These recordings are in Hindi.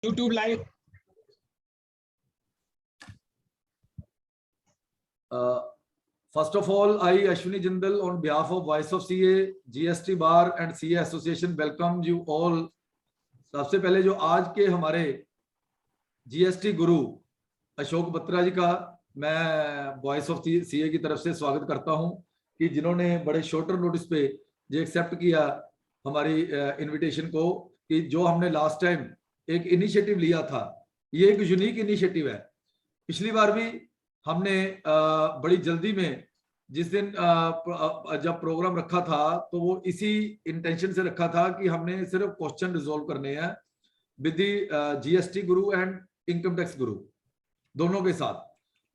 YouTube live. First of all, I, Ashwini Jindal, on behalf of Voice of CA, GST Bar and CA Association, welcome you all. सबसे पहले जो आज के हमारे GST गुरु अशोक बत्रा जी का मैं वॉइस ऑफ सीए की तरफ से स्वागत करता हूं कि जिन्होंने बड़े शॉर्टर नोटिस पे जो एक्सेप्ट किया हमारी इनविटेशन को, कि जो हमने लास्ट टाइम एक इनिशिएटिव लिया था, ये एक यूनिक इनिशिएटिव है। पिछली बार भी हमने बड़ी जल्दी में जिस दिन जब प्रोग्राम रखा था तो वो इसी इंटेंशन से रखा था कि हमने सिर्फ क्वेश्चन रिजोल्व करने हैं with the GST Guru and income tax गुरु दोनों के साथ।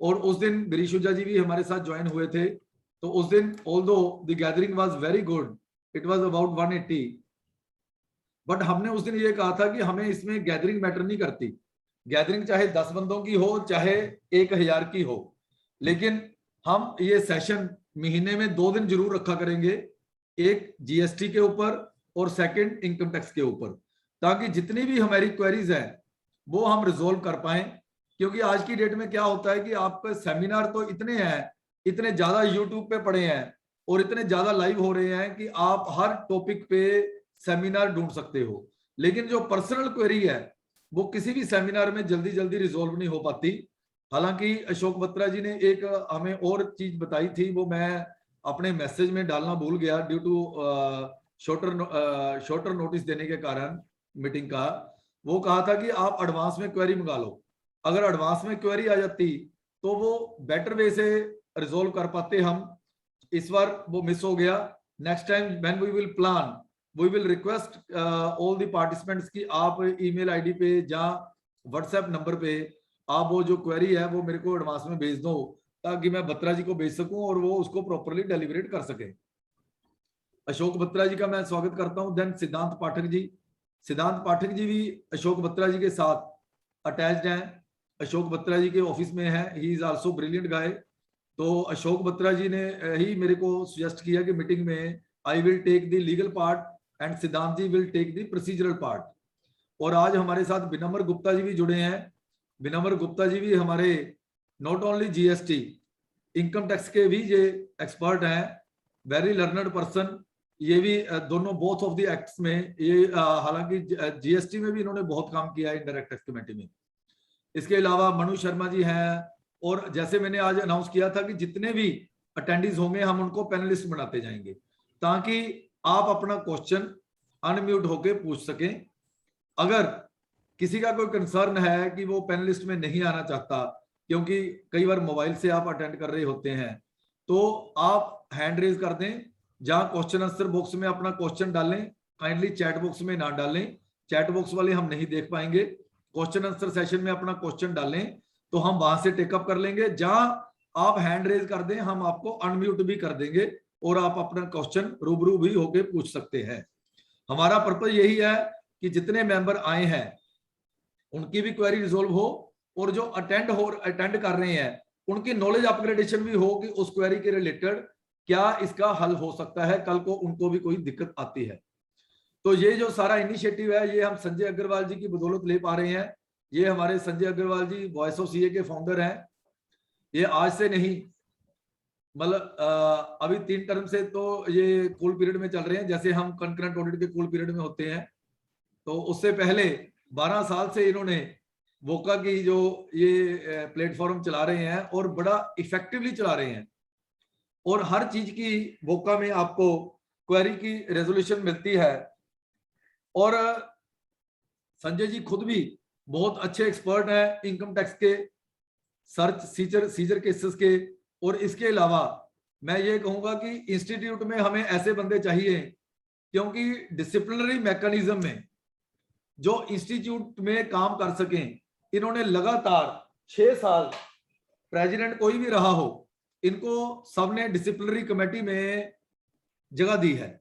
और उस दिन गिरीशुजा जी भी हमारे साथ ज्वाइन हुए थे। तो उस दिन although the gathering was very good, it was about 180, but हमने उस दिन ये कहा था कि हमें इसमें गैदरिंग मैटर नहीं करती। गैदरिंग चाहे 10 बंदों की हो चाहे 1000 की हो, लेकिन हम ये सेशन महीने में 2 दिन जरूर रखा करेंगे, एक जीएसटी के ऊपर और सेकंड इनकम टैक्स के ऊपर, ताकि जितनी भी हमारी क्वेरीज हैं वो हम रिजोल्व कर पाए। क्योंकि आज की डेट में क्या होता है कि आपके सेमिनार तो इतने हैं, इतने ज्यादा यूट्यूब पे पड़े हैं और इतने ज्यादा लाइव हो रहे हैं कि आप हर टॉपिक पे सेमिनार ढूंढ सकते हो, लेकिन जो पर्सनल क्वेरी है वो किसी भी सेमिनार में जल्दी जल्दी रिजोल्व नहीं हो पाती। हालांकि अशोक बत्रा जी ने एक हमें और चीज बताई थी, वो मैं अपने मैसेज में डालना भूल गया ड्यू टू शॉर्टर नोटिस देने के कारण मीटिंग का। वो कहा था कि आप एडवांस में क्वेरी मंगा लो। अगर एडवांस में क्वेरी आ जाती तो वो बेटर वे से रिजोल्व कर पाते हम। इस बार वो मिस हो गया। Next time when we will plan, we will request all the participants की आप ईमेल आईडी पे या व्हाट्सएप नंबर पे आप वो जो क्वेरी है वो मेरे को एडवांस में भेज दो, ताकि मैं बत्रा जी को भेज सकूं और वो उसको प्रॉपर्ली डिलीवरेट कर सके। अशोक बत्रा जी का मैं स्वागत करता हूं। देन सिद्धांत पाठक जी, सिद्धांत पाठक जी भी अशोक बत्रा जी के साथ अटैच्ड हैं, अशोक बत्रा जी के ऑफिस में है। ही इज आल्सो ब्रिलियंट गाय। तो अशोक बत्रा जी ने ही मेरे को सजेस्ट किया कि मीटिंग में I will take the legal part and Siddhant ji will take the procedural part. और आज हमारे साथ विनम्र गुप्ता जी भी जुड़े हैं। विनम्र गुप्ता जी भी हमारे not only GST income tax के भी ये एक्सपर्ट हैं, वेरी लर्नर्ड पर्सन। ये भी दोनों बोथ ऑफ द एक्ट्स में, ये हालांकि जीएसटी में भी इन्होंने बहुत काम किया है इनडायरेक्ट टैक्स कमेटी में। इसके अलावा मनु शर्मा जी हैं। और जैसे मैंने आज अनाउंस किया था कि जितने भी अटेंडीज होंगे हम उनको पैनलिस्ट बनाते जाएंगे, ताकि आप अपना क्वेश्चन अनम्यूट होके पूछ सकें। अगर किसी का कोई कंसर्न है कि वो पैनलिस्ट में नहीं आना चाहता, क्योंकि कई बार मोबाइल से आप अटेंड कर रहे होते हैं, तो आप हैंड रेज कर दें। जहां क्वेश्चन आंसर बॉक्स में अपना क्वेश्चन डालें, काइंडली चैट बॉक्स में ना डालें, चैट बॉक्स वाले हम नहीं देख पाएंगे। क्वेश्चन आंसर सेशन में अपना क्वेश्चन डालें तो हम वहां से टेकअप कर लेंगे। जहां आप हैंड रेज कर दें हम आपको अनम्यूट भी कर देंगे और आप अपना क्वेश्चन रूबरू भी होके पूछ सकते हैं। हमारा पर्पज यही है कि जितने मेंबर आए हैं उनकी भी क्वेरी रिजोल्व हो, और जो अटेंड कर रहे हैं उनकी नॉलेज अपग्रेडेशन भी हो कि उस क्वेरी के रिलेटेड क्या इसका हल हो सकता है, कल को उनको भी कोई दिक्कत आती है। तो ये जो सारा इनिशिएटिव है ये हम संजय अग्रवाल जी की बदौलत ले पा रहे हैं। ये हमारे संजय अग्रवाल जी वॉइस ऑफ सीए के फाउंडर हैं। ये आज से नहीं, मतलब अभी 3 टर्म से तो ये कूल पीरियड में चल रहे हैं, जैसे हम कंकरेंट ऑडिट के कूल पीरियड में होते हैं। तो उससे पहले 12 साल से इन्होंने वोका की जो ये प्लेटफॉर्म चला रहे हैं और बड़ा इफेक्टिवली चला रहे हैं। और हर चीज की वोका में आपको क्वेरी की रेजोल्यूशन मिलती है। और संजय जी खुद भी बहुत अच्छे एक्सपर्ट हैं इनकम टैक्स के, सर्च सीजर केसेस के। और इसके अलावा मैं ये कहूंगा कि इंस्टीट्यूट में हमें ऐसे बंदे चाहिए, क्योंकि डिसिप्लिनरी मैकेनिज्म में जो इंस्टीट्यूट में काम कर सकें। इन्होंने लगातार 6 साल प्रेसिडेंट कोई भी रहा हो, इनको सबने डिसिप्लिनरी कमेटी में जगह दी है।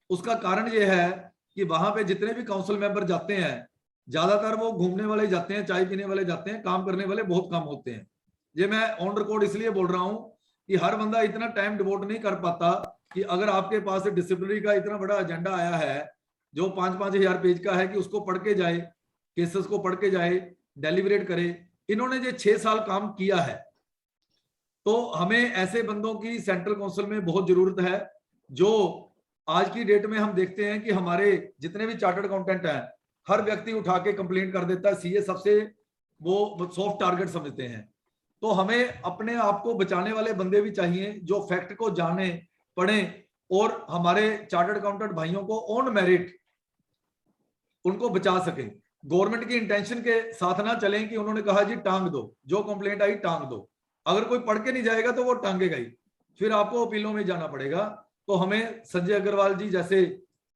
उसका कारण यह है कि वहां पे जितने भी काउंसिल मेंबर जाते हैं, ज्यादातर वो घूमने वाले जाते हैं, चाय पीने वाले जाते हैं, काम करने वाले बहुत कम होते हैं। ये मैं ऑन रिकॉर्ड इसलिए बोल रहा हूं कि हर बंदा इतना टाइम डिवोट नहीं कर पाता कि अगर आपके पास डिसिप्लिनरी का इतना बड़ा एजेंडा आया है जो 5-5 हजार पेज का है कि उसको पढ़ के जाए, केसेस को पढ़ के जाए, डेलिब्रेट करे। इन्होंने जो 6 साल काम किया है, तो हमें ऐसे बंदों की सेंट्रल काउंसिल में बहुत जरूरत है। जो आज की डेट में हम देखते हैं कि हमारे जितने भी चार्टर्ड अकाउंटेंट हैं, हर व्यक्ति उठा के कंप्लेंट कर देता है, सीए सबसे वो सॉफ्ट टारगेट समझते हैं। तो हमें अपने आप को बचाने वाले बंदे भी चाहिए जो फैक्ट को जाने, पढ़ें, और हमारे चार्टर्ड अकाउंटेंट भाइयों को ऑन मेरिट उनको बचा सके। गवर्नमेंट की इंटेंशन के साथ ना चलें कि उन्होंने कहा जी टांग दो, जो कंप्लेंट आई टांग दो। अगर कोई पढ़ के नहीं जाएगा तो वो टांगेगा ही, फिर आपको अपीलों में जाना पड़ेगा। तो हमें संजय अग्रवाल जी जैसे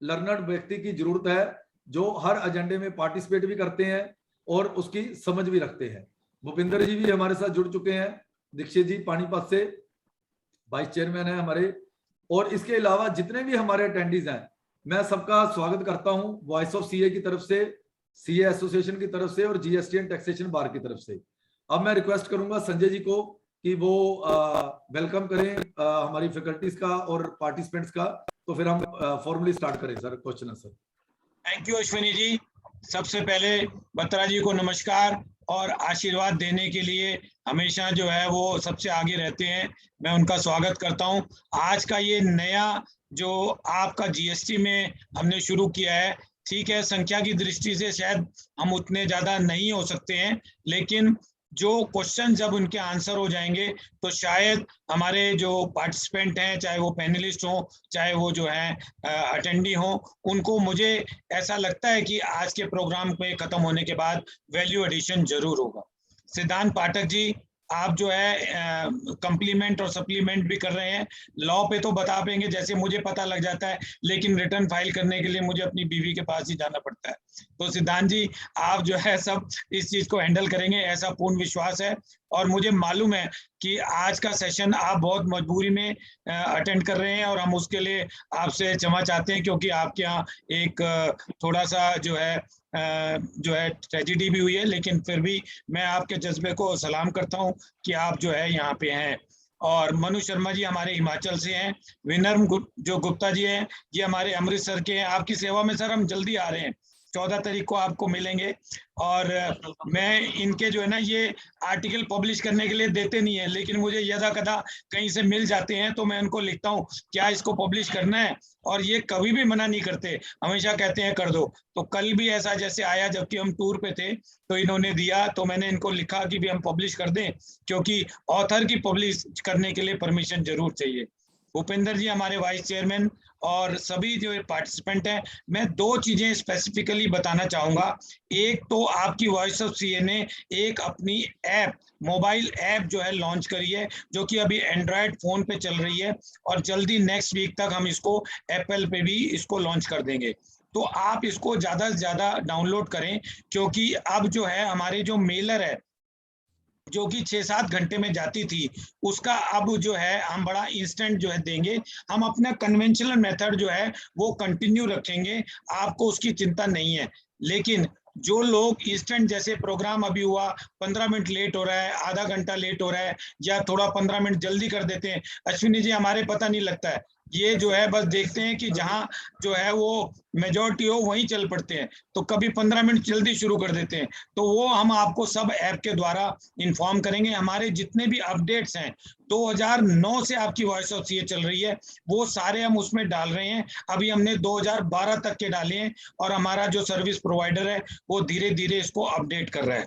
लर्नर्ड व्यक्ति की जरूरत है, जो हर एजेंडे में पार्टिसिपेट भी करते हैं और उसकी समझ भी रखते हैं। भूपिंदर जी भी हमारे साथ जुड़ चुके हैं, दीक्षित जी पानीपत से वाइस चेयरमैन है हमारे, और इसके अलावा जितने भी हमारे अटेंडीज हैं, मैं सबका स्वागत करता हूं वॉइस ऑफ सीए की तरफ से, सीए एसोसिएशन की तरफ से और जीएसटी एंड टैक्सेशन बार की तरफ से। अब मैं रिक्वेस्ट करूंगा संजय जी को कि वो वेलकम करें हमारी फैकल्टीज का और पार्टिसिपेंट्स का। तो फिर हम फॉर्मली स्टार्ट करें sir, question answer. Thank you Ashwini ji. सबसे पहले बत्रा जी को नमस्कार, और आशीर्वाद देने के लिए हमेशा जो है वो सबसे आगे रहते हैं, मैं उनका स्वागत करता हूं। आज का ये नया जो आपका जीएसटी में हमने शुरू किया है, ठीक है, संख्या की दृष्टि से शायद हम उतने ज्यादा नहीं हो सकते हैं, लेकिन जो क्वेश्चन जब उनके आंसर हो जाएंगे तो शायद हमारे जो पार्टिसिपेंट हैं, चाहे वो पैनलिस्ट हो, चाहे वो जो है अटेंडी हो, उनको मुझे ऐसा लगता है कि आज के प्रोग्राम पे खत्म होने के बाद वैल्यू एडिशन जरूर होगा। सिद्धांत पाठक जी, आप जो है कंप्लीमेंट और सप्लीमेंट भी कर रहे हैं। लॉ पे तो बता पाएंगे जैसे मुझे पता लग जाता है, लेकिन रिटर्न फाइल करने के लिए मुझे अपनी बीवी के पास ही जाना पड़ता है। तो सिद्धांत जी, आप जो है सब इस चीज को हैंडल करेंगे, ऐसा पूर्ण विश्वास है। और मुझे मालूम है कि आज का सेशन आप बहुत मजबूरी में अटेंड कर रहे हैं, और हम उसके लिए आपसे क्षमा चाहते हैं, क्योंकि आपके यहाँ एक थोड़ा सा जो है ट्रेजेडी भी हुई है, लेकिन फिर भी मैं आपके जज्बे को सलाम करता हूं कि आप जो है यहाँ पे हैं। और मनु शर्मा जी हमारे हिमाचल से हैं, विनर्म जो गुप्ता जी हैं, ये हमारे अमृतसर के हैं। आपकी सेवा में सर हम जल्दी आ रहे हैं, 14 तारीख को आपको मिलेंगे। और मैं इनके जो है ना ये आर्टिकल पब्लिश करने के लिए देते नहीं है, लेकिन मुझे यदा कदा कहीं से मिल जाते हैं तो मैं उनको लिखता हूँ क्या इसको पब्लिश करना है, और ये कभी भी मना नहीं करते, हमेशा कहते हैं कर दो। तो कल भी ऐसा जैसे आया, जबकि हम टूर पे थे तो इन्होंने दिया, तो मैंने इनको लिखा कि भी हम पब्लिश कर दें, क्योंकि ऑथर की पब्लिश करने के लिए परमिशन जरूर चाहिए। भूपेंद्र जी हमारे वाइस चेयरमैन, और सभी जो पार्टिसिपेंट हैं, मैं दो चीजें स्पेसिफिकली बताना चाहूंगा। एक तो आपकी वॉइस ऑफ सीए ने एक अपनी ऐप, मोबाइल ऐप जो है लॉन्च करी है, जो कि अभी एंड्रॉयड फोन पे चल रही है, और जल्दी नेक्स्ट वीक तक हम इसको एप्पल पे भी इसको लॉन्च कर देंगे। तो आप इसको ज्यादा से ज्यादा डाउनलोड करें, क्योंकि अब जो है हमारे जो मेलर है जो कि 6-7 घंटे में जाती थी, उसका अब जो है हम बड़ा इंस्टेंट जो है देंगे। हम अपना कन्वेंशनल मेथड जो है वो कंटिन्यू रखेंगे, आपको उसकी चिंता नहीं है। लेकिन जो लोग इंस्टेंट, जैसे प्रोग्राम अभी हुआ 15 मिनट लेट हो रहा है, आधा घंटा लेट हो रहा है, या थोड़ा 15 मिनट जल्दी कर देते हैं, अश्विनी जी हमारे पता नहीं लगता है, ये जो है बस देखते हैं कि जहां जो है वो मेजॉरिटी हो वहीं चल पड़ते हैं, तो कभी 15 मिनट जल्दी शुरू कर देते हैं। तो वो हम आपको सब ऐप के द्वारा इन्फॉर्म करेंगे। हमारे जितने भी अपडेट्स हैं, 2009 से आपकी वॉइस ऑफ सीए चल रही है, वो सारे हम उसमें डाल रहे हैं। अभी हमने 2012 तक के डाले हैं, और हमारा जो सर्विस प्रोवाइडर है वो धीरे धीरे इसको अपडेट कर रहा है।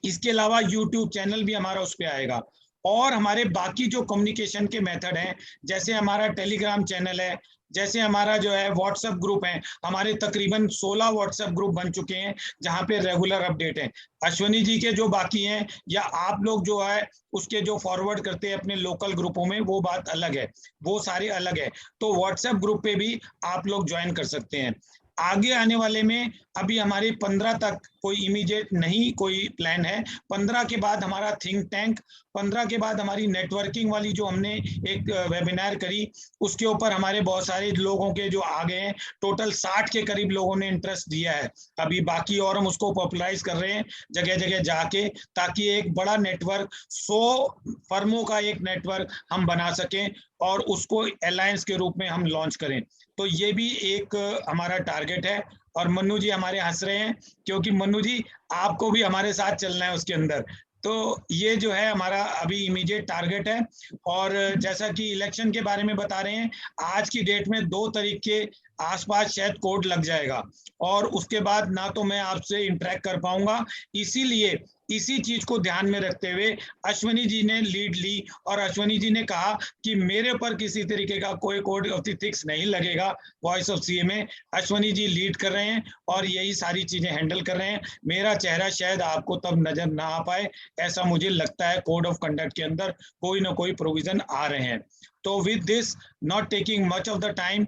इसके अलावा यूट्यूब चैनल भी हमारा उस पर आएगा, और हमारे बाकी जो कम्युनिकेशन के मेथड हैं, जैसे हमारा टेलीग्राम चैनल है, जैसे हमारा जो है व्हाट्सएप ग्रुप है, हमारे तकरीबन 16 व्हाट्सएप ग्रुप बन चुके हैं जहां पे रेगुलर अपडेट है। अश्विनी जी के जो बाकी हैं, या आप लोग जो है उसके जो फॉरवर्ड करते हैं अपने लोकल ग्रुपों में, वो बात अलग है, वो सारे अलग है। तो व्हाट्सएप ग्रुप पे भी आप लोग ज्वाइन कर सकते हैं। आगे आने वाले में अभी हमारे 15 तक कोई इमीडिएट नहीं कोई प्लान है। 15 के बाद हमारा थिंक टैंक, 15 के बाद हमारी नेटवर्किंग वाली जो हमने एक वेबिनार करी, उसके ऊपर हमारे बहुत सारे लोगों के जो आ गए हैं, टोटल 60 के करीब लोगों ने इंटरेस्ट दिया है। अभी बाकी और हम उसको पॉपुलराइज कर रहे हैं जगह जगह जाके, ताकि एक बड़ा नेटवर्क, 100 फर्मों का एक नेटवर्क हम बना सकें, और उसको अलायंस के रूप में हम लॉन्च करें। तो ये भी एक हमारा टारगेट है। और मन्नू जी हमारे हंस रहे हैं क्योंकि मन्नू जी आपको भी हमारे साथ चलना है उसके अंदर। तो ये जो है हमारा अभी इमीडिएट टारगेट है। और जैसा कि इलेक्शन के बारे में बता रहे हैं, आज की डेट में 2 तारीख के आसपास शायद कोड लग जाएगा और उसके बाद ना तो मैं आपसे इंटरेक्ट कर पाऊंगा। इसीलिए इसी चीज को ध्यान में रखते हुए अश्वनी जी ने लीड ली और अश्वनी जी ने कहा कि मेरे पर किसी तरीके का कोई कोड ऑफ एथिक्स नहीं लगेगा। वॉइस ऑफ सीए में अश्वनी जी लीड कर रहे हैं और यही सारी चीजें हैंडल कर रहे हैं। मेरा चेहरा शायद आपको तब नजर ना आ पाए, ऐसा मुझे लगता है। कोड ऑफ कंडक्ट के अंदर कोई ना कोई प्रोविजन आ रहे हैं। So with this, not taking much of the time,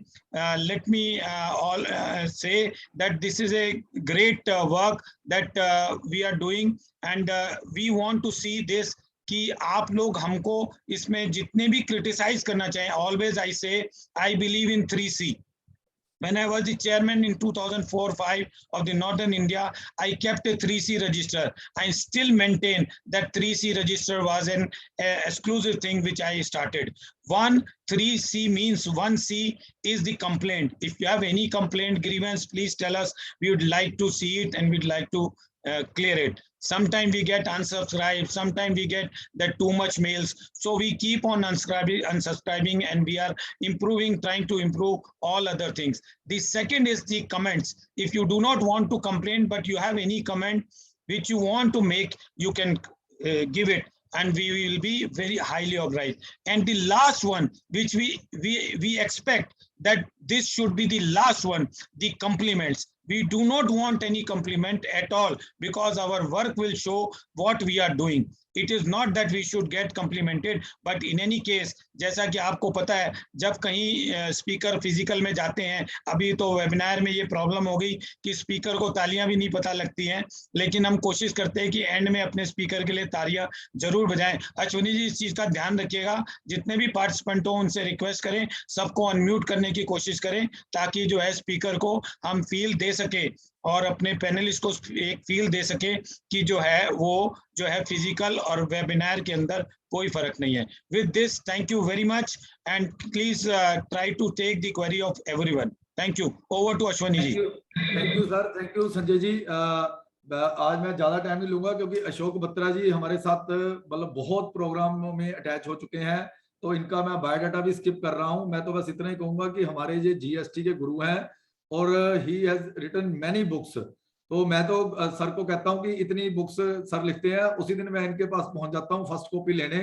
let me all say that this is a great work that we are doing, and we want to see this कि आप लोग हमको इसमें जितने भी क्रिटिसाइज करना चाहें। Always I say I believe in 3C. When I was the chairman in 2004-5 of the Northern India, I kept a 3C register. I still maintain that 3C register was an exclusive thing which I started. 3C means 1C is the complaint. If you have any complaint, grievance, please tell us. We would like to see it and we'd like to clear it. Sometimes we get unsubscribed, sometimes we get that too much mails. So we keep on unsubscribing and we are improving, trying to improve all other things. The second is the comments. If you do not want to complain, but you have any comment which you want to make, you can give it and we will be very highly obliged. And the last one, which we expect that this should be the last one, the compliments. We do not want any compliment at all because our work will show what we are doing. It is not that we should get complimented, but in any case, जैसा कि आपको पता है, जब कहीं स्पीकर फिजिकल में जाते हैं, अभी तो वेबिनार में ये प्रॉब्लम हो गई कि स्पीकर को तालियां भी नहीं पता लगती हैं, लेकिन हम कोशिश करते हैं कि एंड में अपने स्पीकर के लिए तालियां जरूर बजाएं। अश्विनी जी इस चीज का ध्यान रखिएगा, जितने भी पार्टिसिपेंट हो उनसे रिक्वेस्ट करें, सबको अनम्यूट करने की कोशिश करें ताकि जो है स्पीकर को हम फील दे सके और अपने पैनलिस्ट को एक फील दे सके कि जो है वो जो है फिजिकल और वेबिनार के अंदर कोई फर्क नहीं है। With this, thank you very much and please try to take the query of everyone. Thank you. Over to Ashwani ji. Thank you sir, thank you Sanjay ji. आज मैं ज्यादा टाइम नहीं लूंगा क्योंकि अशोक बत्रा जी हमारे साथ मतलब बहुत प्रोग्रामों में अटैच हो चुके हैं, तो इनका मैं बायोडाटा भी स्किप कर रहा हूं। मैं तो बस इतना ही कहूंगा कि हमारे ये जीएसटी के गुरु हैं और he has written many books. तो मैं तो सर को कहता हूं कि इतनी बुक्स सर लिखते हैं, उसी दिन मैं इनके पास पहुंच जाता हूं फर्स्ट कॉपी लेने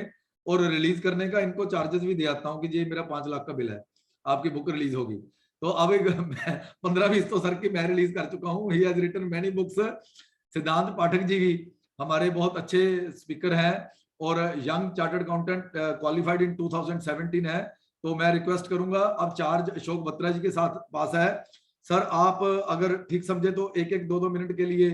और रिलीज करने का इनको चार्जेस भी दे आता हूं कि ये मेरा 5 लाख का बिल है, आपकी बुक रिलीज होगी। तो अब 15-20 तो सर की मैं रिलीज कर चुका हूं। He has written many books. Siddhant Pathak जी भी हमारे बहुत अच्छे स्पीकर हैं और young chartered accountant qualified in 2017 है। तो मैं रिक्वेस्ट करूंगा, अब चार्ज अशोक बत्रा जी के साथ पास है। सर आप अगर ठीक समझे तो 1-1, 2-2 मिनट के लिए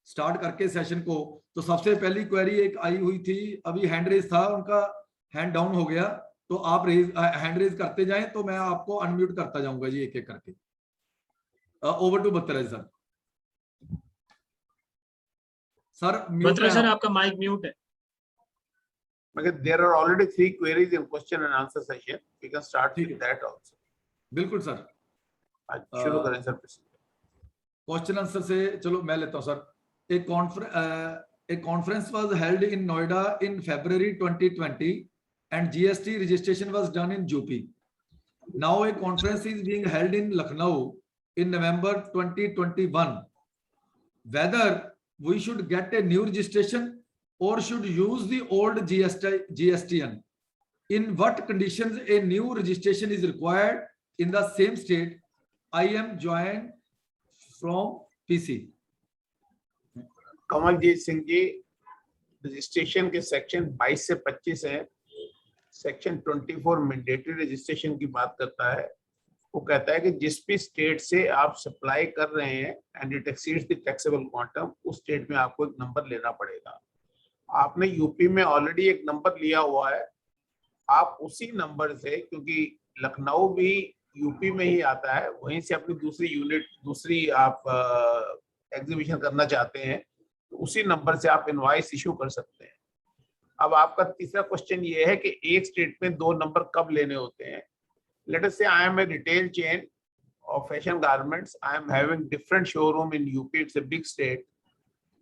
स्टार्ट करके सेशन को। तो सबसे पहली क्वेरी एक आई हुई थी, अभी हैंड रेज था, उनका हैंड डाउन हो गया, तो आप हैंड रेज करते जाएं तो मैं आपको अनम्यूट करता जाऊंगा जी एक एक करके। Over to Batra ji sir. Sir Batra sir आपका माइक म्यूट है। Okay, there are already 3 queries in question and answer session. We can start with that also. बिल्कुल सर, शुरू करें सर। क्वेश्चन आंसर से चलो मैं लेता हूं sir. A conference was held in Noida in February 2020 and GST registration was done in UP. Now a conference is being held in Lucknow in November 2021. Whether we should get a new registration or should use the old GSTN? In what conditions a new registration is required in the same state? I am joined from PC. Kamaljeet Singh ji, registration के सेक्शन 22 से 25 है। सेक्शन 24 मैंडेटरी रजिस्ट्रेशन की बात करता है। वो कहता है कि जिस भी स्टेट से आप सप्लाई कर रहे हैं and it exceeds the taxable quantum, उस स्टेट में आपको एक नंबर लेना पड़ेगा। आपने यूपी में ऑलरेडी एक नंबर लिया हुआ है, आप उसी नंबर से, क्योंकि लखनऊ भी यूपी में ही आता है, वहीं से अपनी दूसरी यूनिट, दूसरी आप एग्जीबिशन करना चाहते हैं, तो उसी नंबर से आप इनवॉइस इशू कर सकते हैं। अब आपका तीसरा क्वेश्चन ये है कि एक स्टेट में 2 नंबर कब लेने होते हैं। Let us say I am a retail chain of fashion garments, I am having different showroom in UP, it's a big state,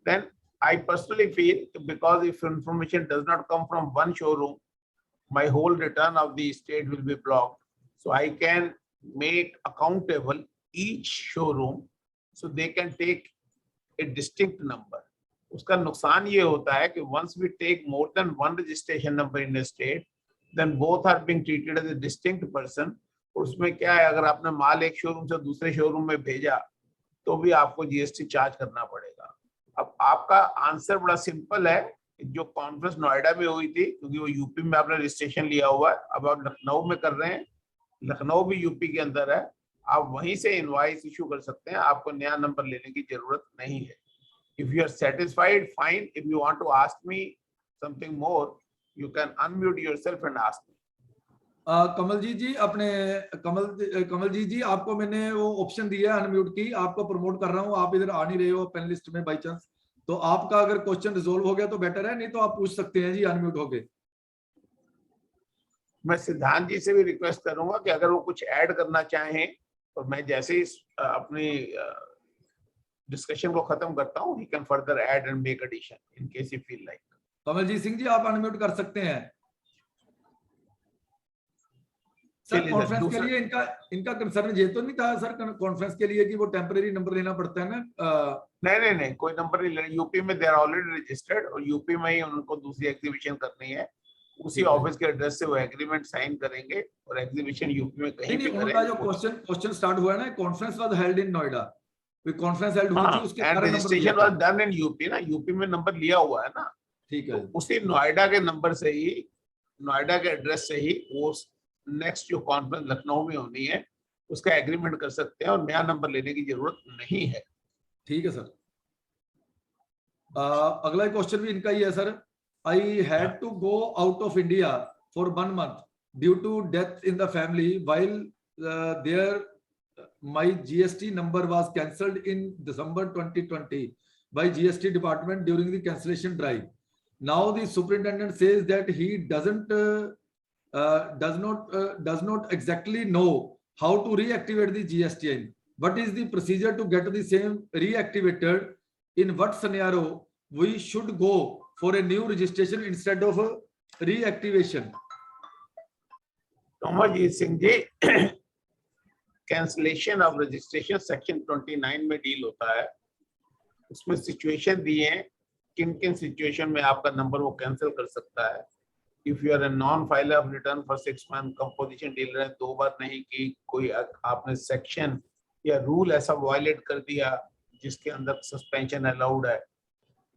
then I personally feel, because if information does not come from one showroom, my whole return of the state will be blocked. So I can make accountable each showroom so they can take a distinct number. उसका नुकसान ये होता है कि once we take more than one registration number in a state, then both are being treated as a distinct person. उसमें क्या है, अगर आपने माल एक शोरूम से दूसरे शोरूम में भेजा तो भी आपको जीएसटी चार्ज करना पड़ेगा। अब आपका आंसर बड़ा सिंपल है, जो कॉन्फ्रेंस नोएडा में हुई थी, क्योंकि वो यूपी में आपने रजिस्ट्रेशन लिया हुआ है, अब आप लखनऊ में कर रहे हैं, लखनऊ भी यूपी के अंदर है, आप वहीं से इनवॉइस इशू कर सकते हैं, आपको नया नंबर लेने की जरूरत नहीं है। If you are satisfied, fine. If you want to ask me something more, you can unmute yourself and ask me. कमल जी अपने कमल जी आपको मैंने वो ऑप्शन दिया है अनम्यूट की, आपको प्रमोट कर रहा हूँ, आप इधर आ नहीं रहे हो पैनलिस्ट में बाई चांस, तो आपका अगर क्वेश्चन रिजोल्व हो गया तो बेटर है, नहीं तो आप पूछ सकते हैं जी अनम्यूट होके। मैं सिद्धांत जी से भी रिक्वेस्ट करूंगा कि अगर वो कुछ ऐड करना चाहें, तो मैं जैसे ही अपनी डिस्कशन को खत्म करता हूँ, he can further add and make addition in case you feel like. Kamaljeet Singh जी आप अनम्यूट कर सकते हैं सर। कॉन्फ्रेंस के लिए इनका कंसर्न ये तो नहीं था सर कॉन्फ्रेंस के लिए कि वो टेम्परेरी नंबर लेना पड़ता है ना? नहीं, कोई नंबर नहीं लेना। यूपी में दे आर ऑलरेडी रजिस्टर्ड और यूपी में ही उनको दूसरी एग्जीबिशन करनी है, उसी ऑफिस के एड्रेस से वो एग्रीमेंट साइन करेंगे और एग्जीबिशन यूपी में कहीं भी उनका जो क्वेश्चन स्टार्ट हुआ है ना, conference was held in Noida, conference held हुई थी, उसके कारण registration was done in UP ना, यूपी में नंबर लिया हुआ है ना, ठीक है, उसी नोएडा के नंबर से ही, नोएडा के एड्रेस से ही वो नेक्स्ट जो कॉन्फ्रेंस लखनऊ में होनी है उसका एग्रीमेंट कर सकते हैं और नया नंबर लेने की जरूरत नहीं है। ठीक है सर। अगला क्वेश्चन भी इनका ही है sir. I had to go out of India for 1 month due to death in the family while there my GST number was cancelled in December 2020 by GST department during the cancellation drive. Now the superintendent says that he does not exactly know how to reactivate the GSTN. What is the procedure to get the same reactivated? In what scenario we should go for a new registration instead of a reactivation? Tomarjit Singh ji, cancellation of registration section 29 में डील होता है, उसमें सिचुएशन दी है किन किन सिचुएशन में आपका नंबर वो कैंसिल कर सकता है। If you are a non filer of return for 6 months, composition deal रहे 2 बार नहीं की, कोई आपने सेक्शन या रूल ऐसा वायलेट कर दिया जिसके अंदर सस्पेंशन अलाउड है,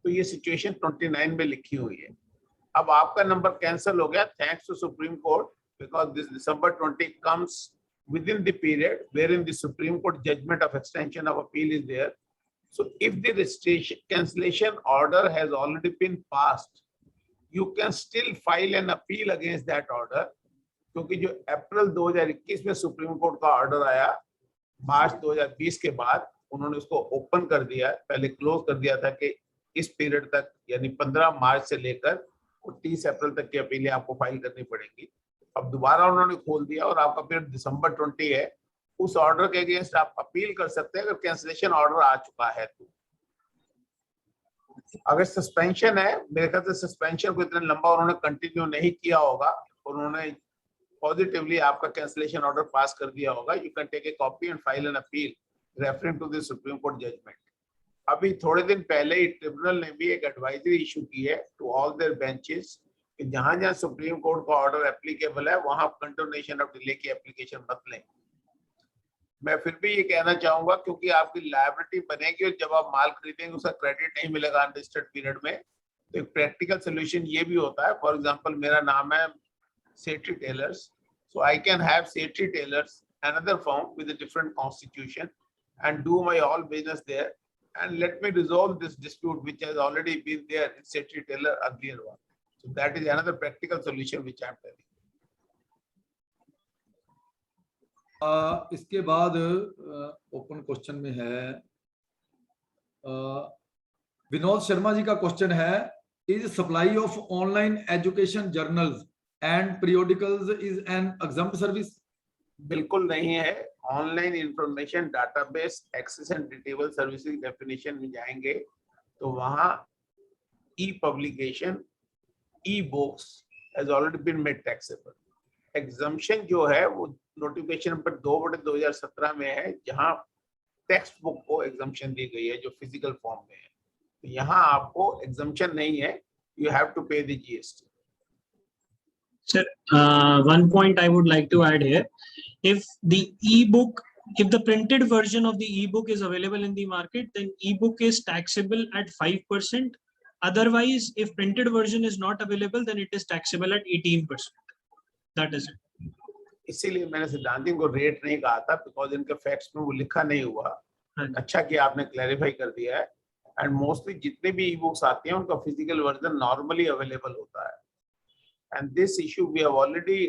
तो ये सिचुएशन 29 में लिखी हुई है। अब आपका नंबर कैंसिल हो गया thanks to Supreme Court, because this December 20 comes within the period wherein the Supreme Court judgment of extension of appeal is there. So if the registration cancellation order has already been passed, you can still file an appeal against that order, क्योंकि जो अप्रैल 2021 में सुप्रीम कोर्ट का ऑर्डर आया, मार्च 2020 के बाद उन्होंने उसको ओपन कर दिया, पहले क्लोज कर दिया था कि इस पीरियड तक यानी 15 मार्च से लेकर 30 अप्रैल तक की अपीलें आपको फाइल करनी पड़ेंगी। अब दोबारा उन्होंने खोल दिया और आपका पीरियड December 20 है, उस ऑर्डर के अगेंस्ट आप अपील कर सकते हैं अगर कैंसिलेशन ऑर्डर आ चुका है तो। अगर सस्पेंशन है, मेरे ख्याल से सस्पेंशन को इतना लंबा उन्होंने कंटिन्यू नहीं किया होगा और उन्होंने पॉजिटिवली आपका कैंसिलेशन ऑर्डर पास कर दिया होगा, you can take a copy and file an appeal referring to the Supreme Court judgment. अभी थोड़े दिन पहले ही ट्रिब्यूनल ने भी एक एडवाइजरी इशू की है टू ऑल देयर बेंचेस कि जहां जहां सुप्रीम कोर्ट का ऑर्डर एप्लीकेबल है वहां कंटिन्यूएशन ऑफ डिले की एप्लीकेशन मत लें। मैं फिर भी ये कहना चाहूंगा क्योंकि आपकी लायबिलिटी बनेगी और जब आप माल खरीदेंगे उसका क्रेडिट नहीं मिलेगा अनरजिस्टर्ड पीरियड में, तो एक प्रैक्टिकल सोल्यूशन ये भी होता है। फॉर एग्जांपल मेरा नाम है Sethi tailors, so I can have Sethi tailors another firm with a different constitution and do my all business there and let me resolve this dispute which has already been there in Sethi Tailor earlier one. So that is another practical solution which I am telling. इसके बाद ओपन क्वेश्चन में है विनोद शर्मा जी का क्वेश्चन है, is supply of online education journals and periodicals is an exempt service? बिल्कुल नहीं है। Online information database access and retrieval services definition में जाएंगे तो वहां e publication, e books has already been made taxable. Exemption जो है वो नोटिफिकेशन नंबर 2/2017 में है, जहां टेक्स्ट बुक को एग्जम्पशन दी गई है जो फिजिकल फॉर्म में है। तो यहाँ आपको एग्जम्पशन नहीं है, you have to pay the GST. Sir, one point I would like to add here: if the ebook, if the printed version of the ebook is available in the market, then ebook is taxable at 5%. Otherwise, if printed version is not available, then it is taxable at 18%. That is it. इसीलिए मैंने सिद्धांत को रेट नहीं कहा था, बिकॉज इनके फैक्ट्स में वो लिखा नहीं हुआ। अच्छा कि आपने क्लैरिफाई कर दिया है। एंड मोस्टली जितने भी ई बुक्स आती हैं उनका फिजिकल वर्जन नॉर्मली अवेलेबल होता है। And this issue we have already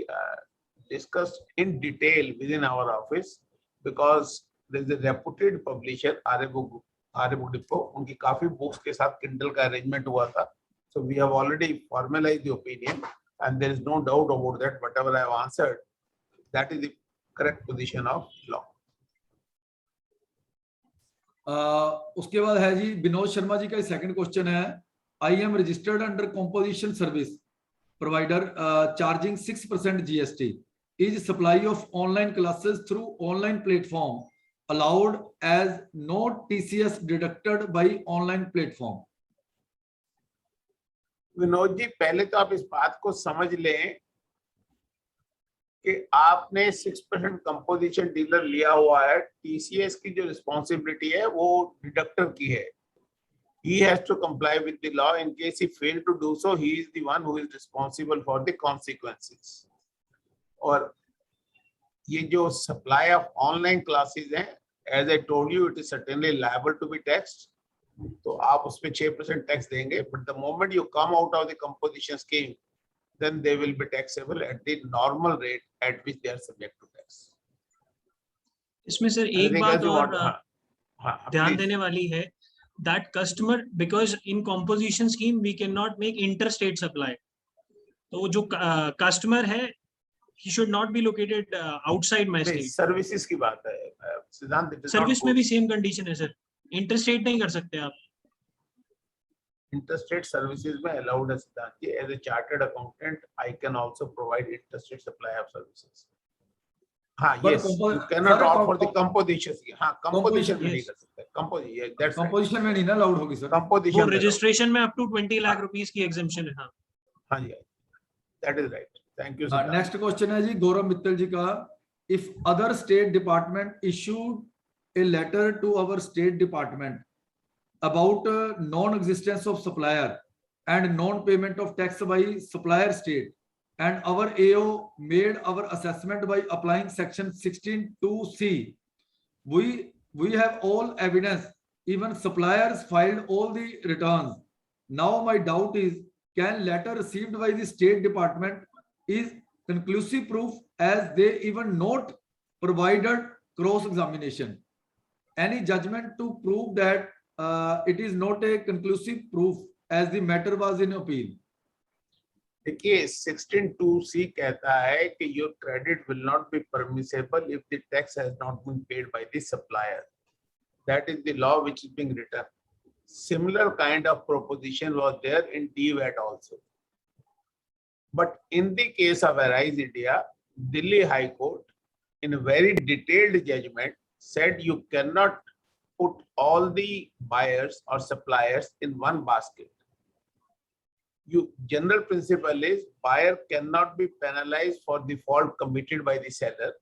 discussed in detail with in our office, because there is a reputed publisher Arya book depot, उनकी काफी बुक्स के साथ किंडल का अरेंजमेंट हुआ था। So we have already formalised the opinion and there is no doubt about that. Whatever I have answered, that is the correct position of law. उसके बाद है जी विनोद शर्मा जी का सेकंड क्वेश्चन है, I am registered under composition service provider charging 6% GST. Is supply of online classes through online platform allowed as no TCS deducted by online platform? Vinod ji, पहले तो आप इस बात को समझ लें कि आपने 6% कंपोजिशन डीलर लिया हुआ है। टीसीएस की जो रिस्पॉन्सिबिलिटी है वो डिडक्टर की है। He has to comply with the law. In case he failed to do so, he is the one who is responsible for the consequences. और ये जो supply of online classes हैं, as I told you, it is certainly liable to be taxed. तो आप उस पे 6% टैक्स देंगे, but the moment you come out of the composition scheme, then they will be taxable at the normal rate at which they are subject to tax. इसमें सर एक बात और ध्यान देने वाली है, that customer, because in composition scheme we cannot make interstate supply. तो जो customer है, he should not be located outside my state. Services की बात है सिद्धांत, सर्विस में भी सेम कंडीशन है सर, इंटरस्टेट नहीं कर सकते आप। interstate services में allowed है सिद्धांत जी। As a chartered accountant, I can also provide interstate supply of services. हाँ, yes, you cannot opt for the composition. हाँ, composition में नहीं कर सकते। Composition, that's right. Composition में नहीं ना allowed होगी सर। Composition वो registration में up to 20 लाख रुपीस की exemption है। हाँ, हाँ जी, that is right. Thank you. Next question है जी गौरव मित्तल जी का, if other state department issued a letter to our state department about non-existence of supplier and non-payment of tax by supplier state, and our AO made our assessment by applying section 16(2)(c), we have all evidence, even suppliers filed all the returns. Now my doubt is, can letter received by the state department is conclusive proof, as they even not provided cross examination? Any judgment to prove that it is not a conclusive proof, as the matter was in appeal? देखिए 16(2)(c) कहता है कि your credit will not be permissible if the tax has not been paid by the supplier. That is the law which is being written. Similar kind of proposition was there in DVAT also. But in the case of Arise India, Delhi High Court, in a very detailed judgment, said you cannot put all the buyers or suppliers in one basket. General principle is buyer cannot be penalized for the fault committed by the seller.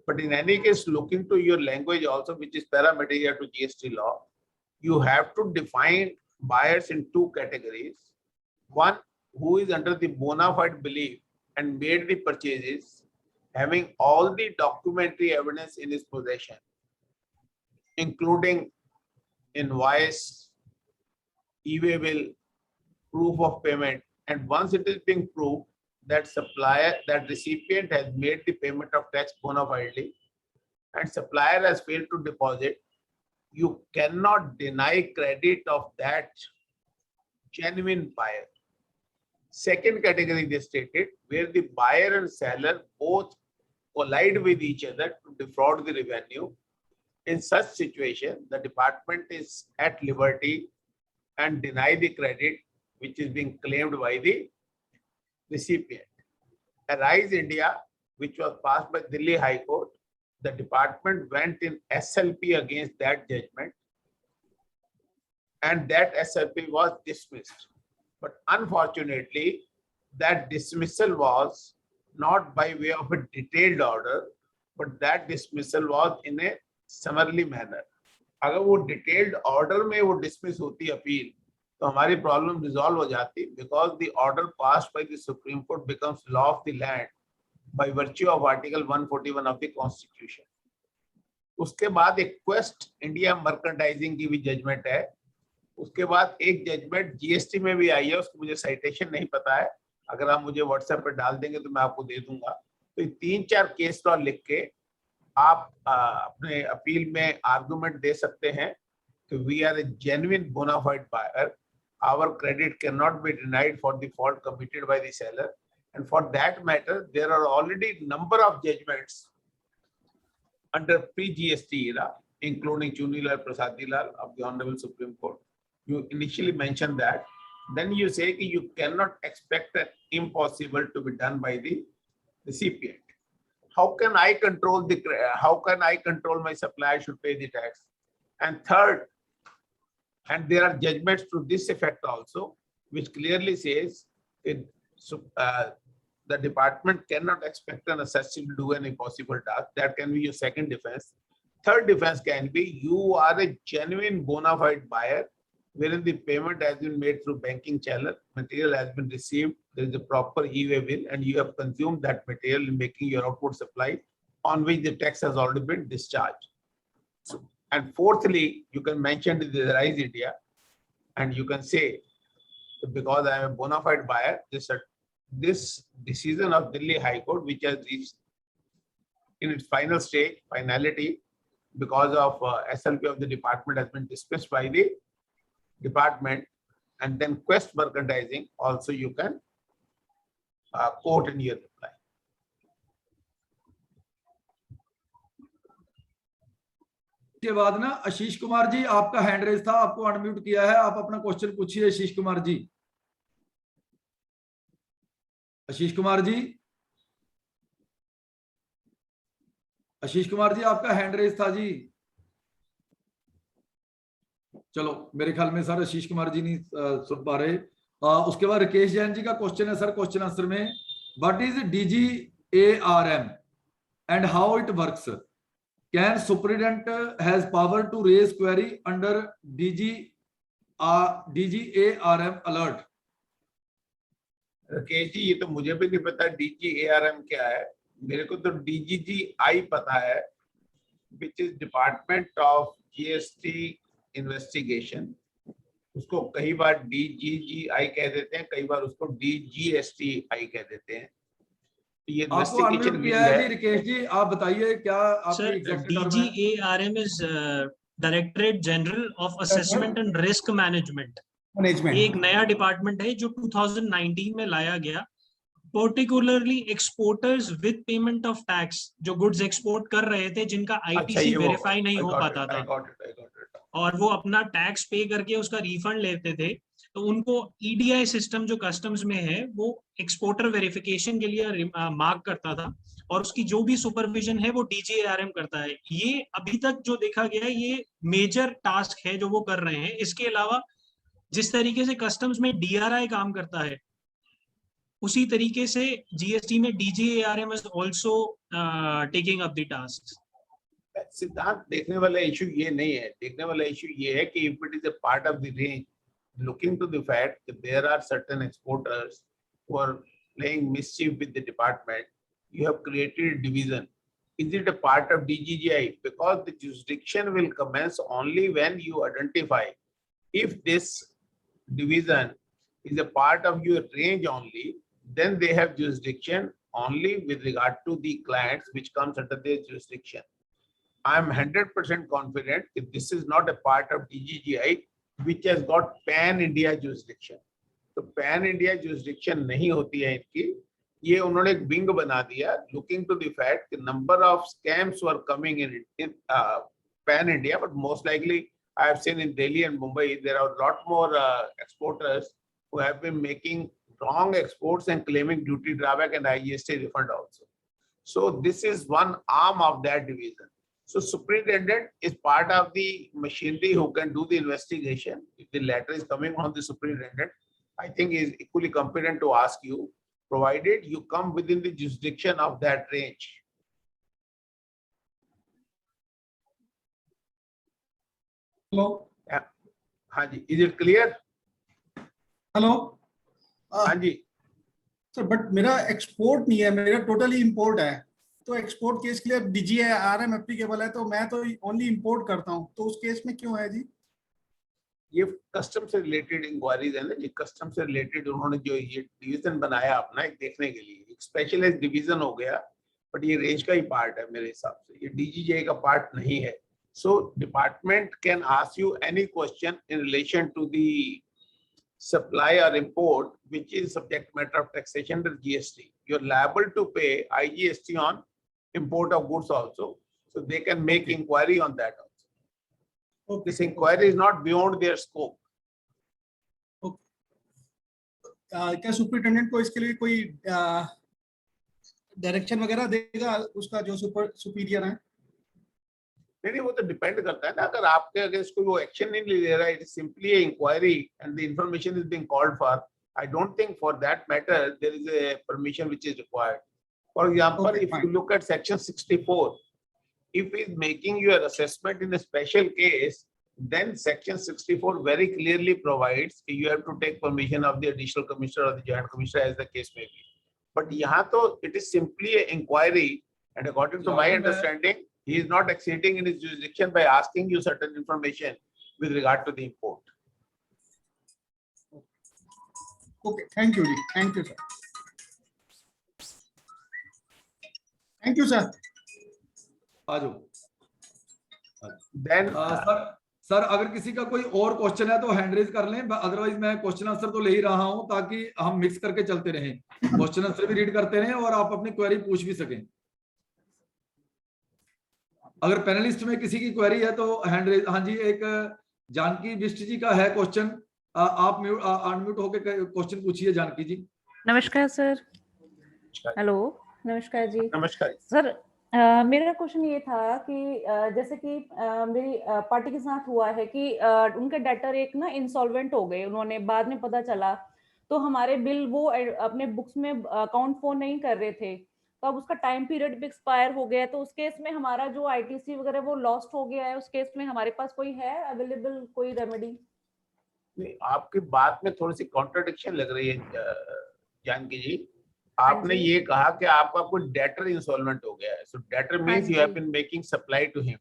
But in any case, looking to your language also, which is parameter to GST law, you have to define buyers in two categories. One, who is under the bona fide belief and made the purchases, having all the documentary evidence in his possession, including invoice, e-way bill, proof of payment, and once it is being proved that supplier, that recipient has made the payment of tax bona fidely and supplier has failed to deposit, you cannot deny credit of that genuine buyer. Second category they stated, where the buyer and seller both collide with each other to defraud the revenue. In such situation, the department is at liberty and deny the credit which is being claimed by the recipient. Arise India, which was passed by Delhi High Court, the department went in SLP against that judgment, and that SLP was dismissed. But unfortunately, that dismissal was not by way of a detailed order, but that dismissal was in a summarily manner. अगर वो डिटेल्ड ऑर्डर में वो डिसमिस होती अपील तो हमारी प्रॉब्लम रिजॉल्व हो जाती, because the order passed by the Supreme court becomes law of the land by virtue of article 141 of the constitution. उसके बाद एक क्वेस्ट इंडिया मर्केंटाइजिंग की भी जजमेंट है. उसके बाद एक जजमेंट जीएसटी में भी आई है, उसको मुझे साइटेशन नहीं पता है, अगर आप मुझे व्हाट्सएप पर डाल देंगे तो मैं आपको दे दूंगा. तो ये 3-4 केस लॉ लिख के आप अपने अपील में आर्गुमेंट दे सकते हैं कि we are a genuine bona fide buyer, our credit can not be denied for the fault committed by the seller, and for that matter there are already number of judgments under pre-GST era, including Chunilal Prasadilal of the Honorable Supreme Court. You initially mentioned that. Then you say that you cannot expect an impossible to be done by the recipient. How can I control my supplier should pay the tax? And third, and there are judgments to this effect also, which clearly says the department cannot expect an assessor to do an impossible task. That can be your second defense. Third defense can be you are a genuine bona fide buyer wherein the payment has been made through banking channel, material has been received, there is a proper e-way bill, and you have consumed that material in making your output supply on which the tax has already been discharged. So, and fourthly, you can mention the Arise India, and you can say, because I am a bona fide buyer, this decision of Delhi High Court, which has reached in its final stage, finality, because of SLP of the department has been dismissed by the department, and then Quest Merchandising also you can quote in your reply. के बाद ना आशीष कुमार जी, आपका हैंड रेज था, आपको अनम्यूट किया है, आप अपना क्वेश्चन पूछिए. आशीष कुमार जी, आशीष कुमार जी, आशीष कुमार जी, आपका हैंड रेज था जी. चलो, मेरे ख्याल में सर आशीष कुमार जी नहीं सुन पा रहे. उसके बाद राकेश जैन जी का क्वेश्चन है सर, क्वेश्चन आंसर में, what is DGARM and how it works? Can superintendent has power to raise query under DGARM alert? Rakesh ji, ये तो मुझे भी नहीं पता DGARM क्या है. मेरे को तो DGGI पता है, which is department of GST investigation. उसको कई बार DGGI कह देते हैं, कई बार उसको DGSTI कह देते हैं. ये इन्वेस्टिगेशन भी है. जी राकेश जी, आप बताइए क्या आपकी एग्जैक्ट टर्म है? DGARM is directorate general of assessment and risk management. एक नया डिपार्टमेंट है जो 2019 में लाया गया, particularly exporters with payment of tax, जो गुड्स एक्सपोर्ट कर रहे थे जिनका ITC वेरीफाई नहीं हो पाता था और वो अपना टैक्स पे करके उसका रिफंड लेते थे, तो उनको EDI सिस्टम जो कस्टम्स में है वो एक्सपोर्टर वेरिफिकेशन के लिए मार्क करता था और उसकी जो भी सुपरविजन है वो DGARM करता है. ये अभी तक जो देखा गया है ये मेजर टास्क है जो वो कर रहे हैं. इसके अलावा जिस तरीके से कस्टम्स में DRI काम करता है उसी तरीके से GST में DGARM is also taking up the tasks. सिद्धांत, देखने वाला इशू ये नहीं है. देखने वाला इशू ये है कि if it is a part of the range, looking to the fact that there are certain exporters who are playing mischief with the department, you have created a division. Is it a part of DGGI? Because the jurisdiction will commence only when you identify if this division is a part of your range only, then they have jurisdiction only with regard to the clients which comes under their jurisdiction. I am 100% confident if this is not a part of DGGI which has got pan India jurisdiction. तो pan India jurisdiction नहीं होती है इनकी, ये उन्होंने एक विंग बना दिया, looking to the fact number of scams were coming in pan India, but most likely I have seen in Delhi and Mumbai there are a lot more exporters who have been making wrong exports and claiming duty drawback and IGST refund also. So this is one arm of that division. So superintendent is part of the machinery who can do the investigation. If the letter is coming from the superintendent, I think he is equally competent to ask you, provided you come within the jurisdiction of that range. Hello हाँ जी, is it clear? हेलो हाँ जी, सर, बट मेरा एक्सपोर्ट नहीं है, मेरा टोटली इंपोर्ट है। तो एक्सपोर्ट केस के लिए डीजीआई आरएम एप्लीकेबल है, तो मैं तो ओनली इंपोर्ट करता हूँ, तो उस केस में क्यों है जी? ये कस्टम से रिलेटेड इंक्वायरीज है ना जी। कस्टम से रिलेटेड उन्होंने जो ये डिवीजन बनाया अपना एक देखने के लिए, एक स्पेशलाइज्ड डिवीजन हो गया, बट ये रेंज का ही पार्ट है मेरे हिसाब से, ये डीजीजीआई का पार्ट नहीं है। So department can ask you any question in relation to the supply or import, which is subject matter of taxation under GST. You're liable to pay IGST on import of goods also. So they can make inquiry on that also. Okay. This inquiry is not beyond their scope. क्या सुपरिटेंडेंट को इसके लिए कोई डायरेक्शन वगैरह देगा उसका जो सुपीरियर है? नहीं, वो तो डिपेंड करता है ना। अगर आपके अगेंस्ट कोई वो एक्शन नहीं ले रहा है, it is simply a inquiry and the information is being called for, I don't think for that matter there is a permission which is required. For example, if you look at section 64, if he is making your assessment in a special case, then section 64 very clearly provides you have to take permission of the additional commissioner or the joint commissioner as the case may be. But यहाँ तो it is simply a inquiry, and according to my understanding, he is not exceeding in his jurisdiction by asking you certain information with regard to the import. Okay, thank you, thank you, sir. Thank you, sir. आ जाओ। Then सर अगर किसी का कोई और क्वेश्चन है तो हैंड रेज कर लें, अदरवाइज मैं क्वेश्चन आंसर तो ले ही रहा हूं, ताकि हम मिक्स करके चलते रहें, क्वेश्चन आंसर भी रीड करते रहें और आप अपनी क्वेरी पूछ भी सकें। अगर पैनलिस्ट में किसी की क्वेरी है तो हैंड रेज। हाँ जी, एक जानकी बिष्ट जी का है क्वेश्चन, आप अनम्यूट होकर क्वेश्चन पूछिए जानकी जी। नमस्कार सर। हेलो, नमस्कार जी। नमस्कार सर, मेरा क्वेश्चन ये था कि जैसे कि मेरी पार्टी के साथ हुआ है कि उनके डेटर एक ना इंसॉल्वेंट हो गए, उन्होंने बाद में पता चला, तो हमारे बिल वो अपने बुक्स में अकाउंट फोन नहीं कर रहे थे, तो अब उसका टाइम पीरियड भी एक्सपायर हो गया, तो उस केस में हमारा जो आईटीसी वगैरह वो लॉस्ट हो गया है, उस केस में हमारे पास कोई है अवेलेबल कोई रेमेडी? नहीं, आपकी बात में थोड़ी सी कॉन्ट्रडिक्शन लग रही है जानकी जी। आपने ये कहा कि आपका कोई डेटर इंसॉल्वेंट हो गया है, so debtor means you have been making supply to him,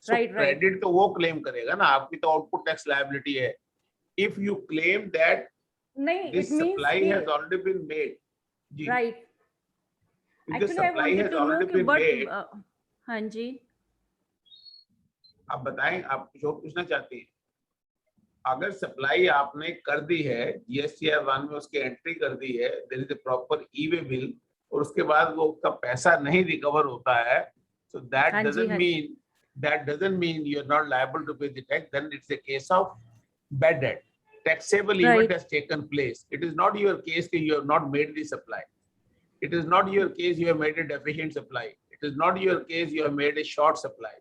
so credit तो वो क्लेम करेगा ना, आपकी तो आउटपुट टैक्स लायबिलिटी है। If you claim that this supply has already been made, जी right, actually I wanted to know कि बट हाँ जी, आप बताएं, आप जो पूछना चाहती हैं। अगर सप्लाई आपने कर दी है, जीएसटीआर 1 में उसकी एंट्री कर दी है, there is a proper e way bill, और उसके बाद वो उसका पैसा नहीं रिकवर होता है, so that doesn't mean you are not liable to pay the tax, then it's a case of bad debt, taxable event has taken place. It is not your case कि you have not made the supply, it is not your case you have made a deficient supply, it is not your case you have made a short supply.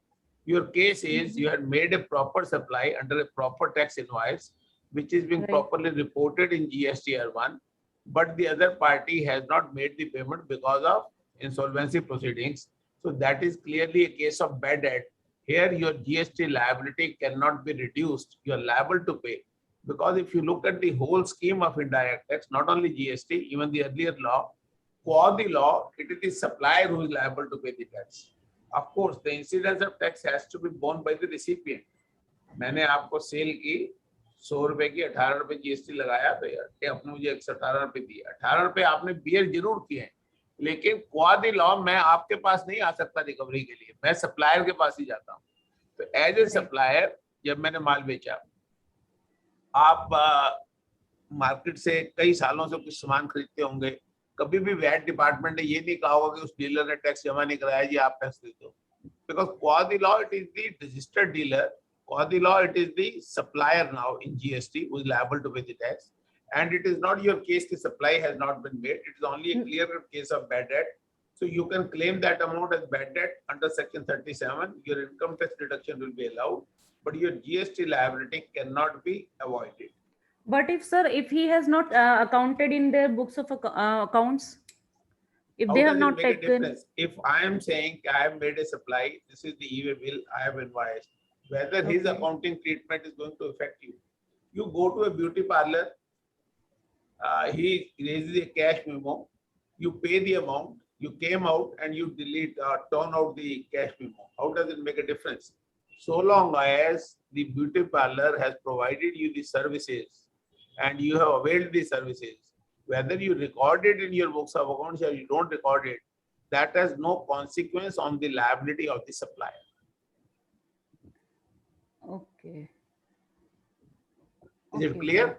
Your case is you had made a proper supply under a proper tax invoice, which is being properly reported in GSTR1, but the other party has not made the payment because of insolvency proceedings. So that is clearly a case of bad debt. Here your GST liability cannot be reduced. You are liable to pay, because if you look at the whole scheme of indirect tax, not only GST, even the earlier law, for the law, it is the supplier who is liable to pay the tax. Of course, the incidence of tax has to be borne by the recipient. मैंने आपको सेल की 100 रुपए की 18 रुपए जीएसटी लगाया, तो यार आपने मुझे 118 रुपए दिए, 18 रुपए आपने बियर जरूर किए, लेकिन क्वा द लॉ मैं आपके पास नहीं आ सकता रिकवरी के लिए, मैं सप्लायर के पास ही जाता हूँ। तो एज ए सप्लायर जब मैंने माल बेचा, आप मार्केट से कई सालों से कुछ सामान खरीदते होंगे, कभी भी वैट डिपार्टमेंट ने ये नहीं कहा होगा कि उस डीलर ने टैक्स जमा नहीं कराया जी आप टैक्स दे दो, because qua the law it is the registered dealer, qua the law it is the supplier now in GST who is liable to pay the tax, and it is not your case the supply has not been made, it is only a clear case of bad debt. So you can claim that amount as bad debt under section 37, your income tax deduction will be allowed, but your GST liability cannot be avoided. But if, sir, if he has not accounted in their books of accounts, if How they does have it not make a taken, difference? If I am saying I have made a supply, this is the e-way bill I have invoiced, whether his Okay. accounting treatment is going to affect you. You go to a beauty parlor, he raises a cash memo, you pay the amount, you came out and you delete, turn out the cash memo. How does it make a difference? So long as the beauty parlor has provided you the services and you have availed the services, whether you record it in your books of accounts or you don't record it, that has no consequence on the liability of the supplier. okay. Is it Okay, clear? sir.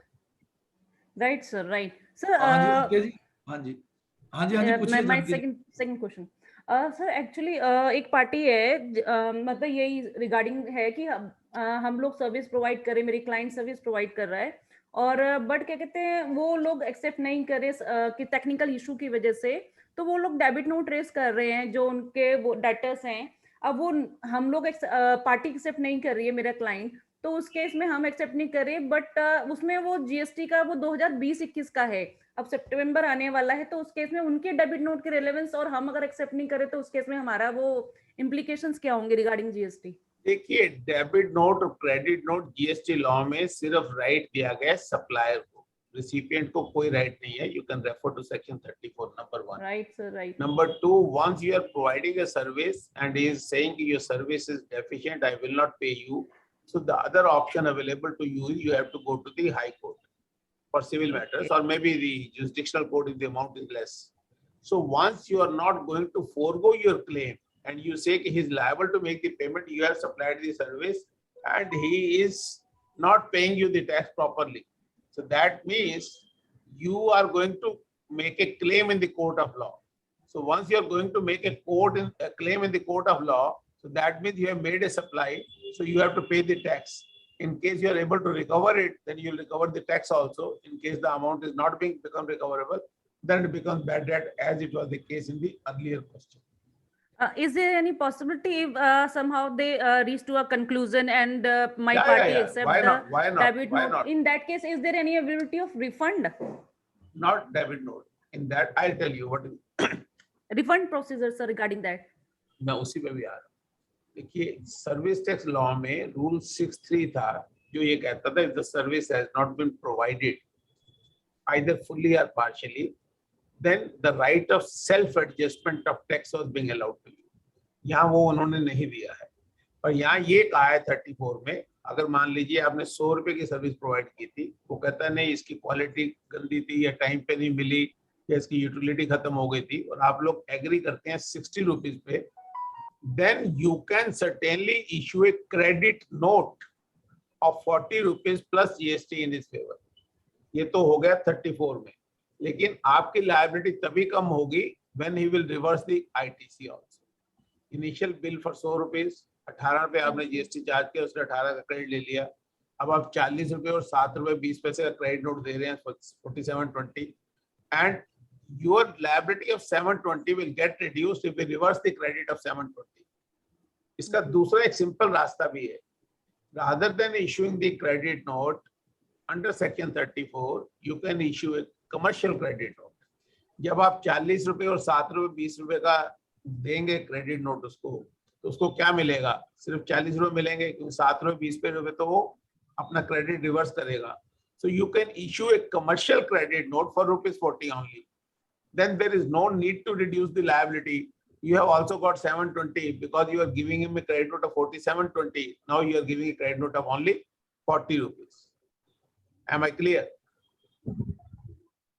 Right, sir, right. Sir, हाँ जी ओके जी हाँ जी हाँ जी हाँ जी पूछिए my Janki ji. second question. Sir actually एक पार्टी है मतलब यही रिगार्डिंग है कि हम लोग सर्विस प्रोवाइड करें, मेरी क्लाइंट सर्विस प्रोवाइड कर रहा है और बट क्या कहते हैं वो लोग एक्सेप्ट नहीं करे कि टेक्निकल इशू की वजह से, तो वो लोग डेबिट नोट रेस कर रहे हैं जो उनके वो डेटर्स हैं। अब वो हम लोग पार्टी एक्सेप्ट नहीं कर रही है मेरा क्लाइंट, तो उस केस में हम एक्सेप्ट नहीं कर रहे, बट उसमें वो जीएसटी का वो 2020-21 का है, अब सितंबर आने वाला है, तो उस केस में उनके डेबिट नोट के रेलेवेंस और हम अगर एक्सेप्ट नहीं करें तो उस केस में हमारा वो इम्प्लीकेशंस क्या होंगे रिगार्डिंग जीएसटी? देखिए डेबिट नोट और क्रेडिट नोट जीएसटी लॉ में सिर्फ राइट दिया गया है सप्लायर को, रिसिपिएंट को कोई राइट नहीं है। You can refer to section 34 number 1। Right sir, right. Number 2, once you are providing a service and he is saying your service is deficient, I will not pay you, so the other option available to you, you have to go to the high court for civil matters, or maybe the jurisdictional court if the amount is less. So once you are not going to forego your claim and you say he is liable to make the payment, you have supplied the service and he is not paying you the tax properly, so that means you are going to make a claim in the court of law. So once you are going to make a claim in the court of law, so that means you have made a supply, so you have to pay the tax. In case you are able to recover it, then you will recover the tax also. In case the amount is not become recoverable, then it becomes bad debt, as it was the case in the earlier question. Is there any possibility if somehow they reach to a conclusion and my party accept the debit note? In that case, is there any ability of refund? Not debit note. In that, I'll tell you what is refund procedure, sir, regarding that. मैं उसी पे भी आ रहा हूँ। देखिए सर्विस टैक्स लॉ में रूल 6(3) था जो ये कहता था if the service has not been provided either fully or partially, then the right of self adjustment of tax was being allowed to you. यहाँ वो उन्होंने नहीं दिया है, और यहाँ ये कहा है 34 में, अगर मान लीजिए आपने 100 रुपए की सर्विस प्रोवाइड की थी, वो कहता है नहीं इसकी क्वालिटी गंदी थी या टाइम पे नहीं मिली या इसकी यूटिलिटी खत्म हो गई थी, और आप लोग एग्री करते हैं 60 रुपीज पे, then you can certainly issue a credit note of 40 rupees plus GST in his favor. ये तो हो गया 34 में, लेकिन आपकी लायबिलिटी तभी कम होगी when he will reverse the ITC also. Initial bill for 100 rupees, 18 रुपए आपने GST चार्ज किया, उसने 18 का क्रेडिट ले लिया, अब आप 40 रुपए और 7 रुपए 20 पैसे का क्रेडिट नोट दे रहे हैं 4720, and your liability of 720 will get reduced if we reverse the credit of 720. इसका दूसरा एक सिंपल रास्ता भी है, rather than issuing the credit note under section 34, you can issue a commercial credit note. जब आप 40 रुपए और 7 रुपए 20 रुपए का देंगे क्रेडिट नोट उसको, तो उसको क्या मिलेगा, सिर्फ 40 रुपए मिलेंगे, क्योंकि 7 रुपए 20 रुपए तो वो अपना क्रेडिट रिवर्स करेगा. So you can issue a commercial credit note for ₹40 only. Then there is no need to reduce the liability. You have also got 720 because you are giving him a credit note of 4720. Now you are giving a credit note of only 40 rupees. Am I clear?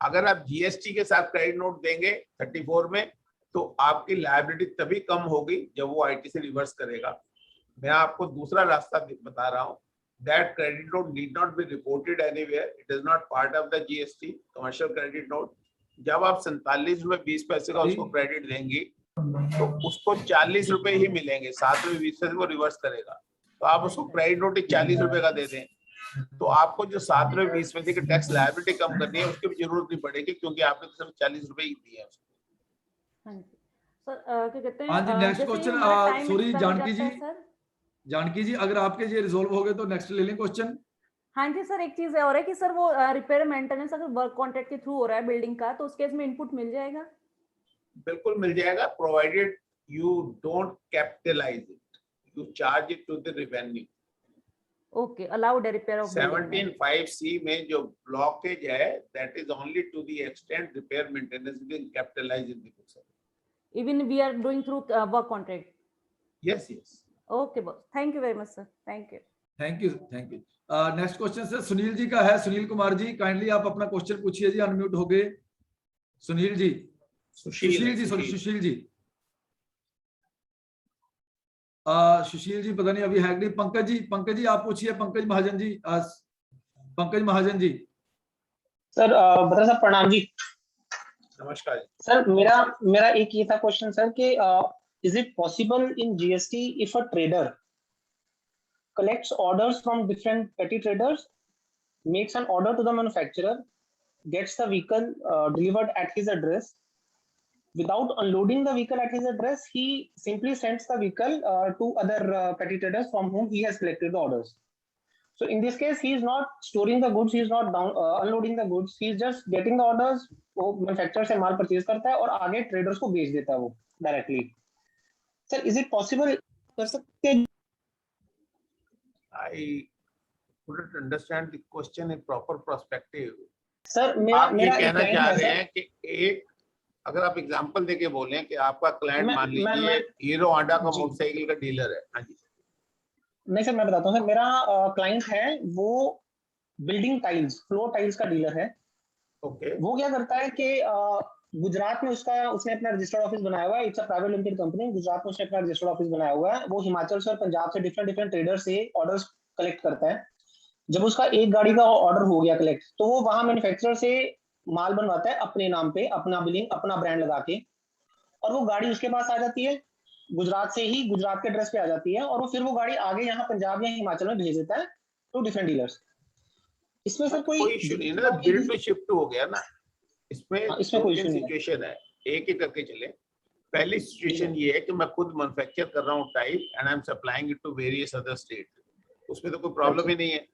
अगर आप जीएसटी के साथ क्रेडिट नोट देंगे 34 में, तो आपकी लायबिलिटी तभी कम होगी जब वो आईटी से रिवर्स करेगा. मैं आपको दूसरा रास्ता बता रहा हूँ. That credit note need not be reported anywhere. It is not part of the GST commercial credit note. जब आप 47.20 का उसको क्रेडिट देंगी तो उसको 40 रुपए ही मिलेंगे, 7.20 वो रिवर्स करेगा। तो आप उसको क्रेडिट नोट 40 रुपए का दे दें तो आपको जो 7.20 की टैक्स लायबिलिटी कम करनी है उसकी भी जरूरत नहीं पड़ेगी, क्योंकि आपने तो सिर्फ 40 रुपए ही दिए हैं उसको। हाँ जी सर, क्या कहते हैं, हाँ जी, नेक्स्ट जैसे क्वेश्चन, हमारा time सॉरी extra हो जानकी जाता जी, है सर। जानकी जी अगर आपके ये रिजोल्व हो गए तो नेक्स्ट ले लें क्वेश्चन। हाँ जी सर, एक चीज और है कि सर वो रिपेयर मेंटेनेंस अगर वर्क कॉन्ट्रैक्ट के थ्रू हो रहा है बिल्डिंग का, तो उस केस में इनपुट मिल जाएगा? बिल्कुल मिल जाएगा, provided you don't capitalise it, you charge it to the revenue. Okay, allowed repair of 17(5)(c) में जो ब्लॉकेज है that is only to the extent repair maintenance being capitalised in the books. Even we are doing through work contract. Yes yes. Okay boss, thank you very much sir, thank you. Thank you, thank you. Next question sir Sunil ji का है। सुनील कुमार जी काइंडली आप अपना क्वेश्चन पूछिए जी, अनम्यूट हो गए सुनील जी। सुशील जी, सॉरी सुशील जी। सुशील जी पता नहीं अभी है नहीं। पंकज जी, पंकज जी आप पूछिए। पंकज महाजन जी, पंकज महाजन जी। सर बता सर, प्रणाम जी। नमस्कार जी। सर मेरा एक ये था क्वेश्चन सर कि is it possible in GST if a trader collects orders from different petty traders, makes an order to the manufacturer, gets the vehicle delivered at his address. Without unloading the vehicle at his address, he simply sends the vehicle to other petty traders from whom he has collected the orders. So in this case, he is not storing the goods, he is not unloading the goods, he is just getting the orders. वो manufacturer से माल परचेज करता है और आगे ट्रेडर्स को बेच देता है वो directly. Sir is it possible कर सकते हैं? I couldn't understand the question in proper perspective. Sir आप ये कहना चाह रहे हैं कि एक, अगर आप एग्जांपल देके बोलें कि आपका क्लाइंट मान लीजिए हीरो होंडा का मोटरसाइकिल का डीलर है। हाँ जी। नहीं सर, मैं बताता हूँ सर, मेरा क्लाइंट है वो बिल्डिंग टाइल्स, फ्लोर टाइल्स का डीलर है। ओके। वो क्या करता है कि गुजरात में उसने अपना रजिस्टर्ड ऑफिस बनाया हुआ है। It's a private limited company. Gujarat में उसने अपना रजिस्टर्ड ऑफिस बनाया हुआ है। वो हिमाचल से और पंजाब से डिफरेंट ट्रेडर से ऑर्डर्स कलेक्ट करता है। जब उसका एक गाड़ी का ऑर्डर हो गया कलेक्ट, तो वो वहां मैन्युफैक्चरर से माल बनवाता है अपने नाम पे, अपना बिलिंग, अपना ब्रांड लगा के, और वो गाड़ी उसके पास आ जाती है गुजरात से ही, गुजरात के एड्रेस पे आ जाती है, और वो फिर वो गाड़ी आगे यहाँ पंजाब या हिमाचल में भेज देता है टू डिफरेंट डीलर्स। इसमें सर कोई इशू नहीं ना, बिल्ड टू शिफ्ट हो गया ना। इसमें कोई सिचुएशन है, एक एक करके चले। पहली सिचुएशन ये है कि मैं खुद मैन्युफैक्चर कर रहा हूँ tile and I am supplying it to various other state, उसमें तो कोई प्रॉब्लम ही नहीं है।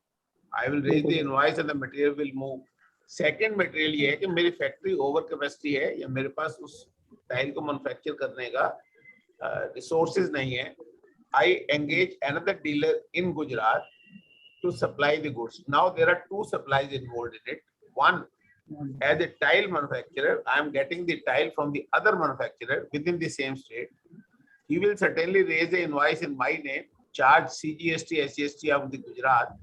I will raise the invoice and the material will move. Second material ये है कि मेरी फैक्ट्री ओवर कैपेसिटी है या मेरे पास उस टाइल को मैन्युफैक्चर करने का रिसोर्सेज नहीं है। आई engage another dealer in Gujarat to supply the goods. Now there are two supplies involved in it. One, as a tile manufacturer, I am getting the tile from the other manufacturer within the same state. He will certainly raise the invoice in my name, charge CGST, SGST of the Gujarat,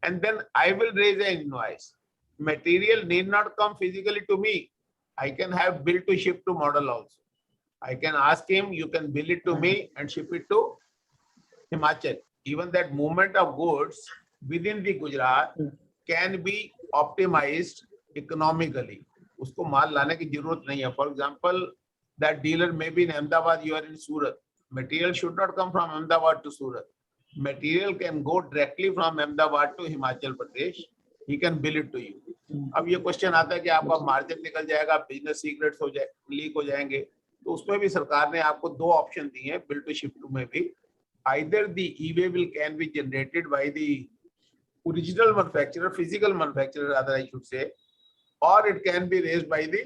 and then I will raise an invoice. Material need not come physically to me. I can have bill to ship to model also. I can ask him, you can bill it to me and ship it to Himachal. Even that movement of goods within the Gujarat can be optimized economically. उसको माल लाने की जरूरत नहीं है। For example, that dealer may be in Ahmedabad, you are in Surat. Material should not come from Ahmedabad to Surat. Material can go directly from Ahmedabad to Himachal Pradesh. He can bill it to you. अब ये क्वेश्चन आता है कि आपका मार्जिन निकल जाएगा, बिजनेस सीक्रेट्स हो जाए, लीक हो जाएंगे, तो उसमें भी सरकार ने आपको दो ऑप्शन दिए हैं बिल टू शिफ्ट में भी। Either the e-way bill can be generated by the original manufacturer, physical manufacturer rather I should say, or it can be raised by the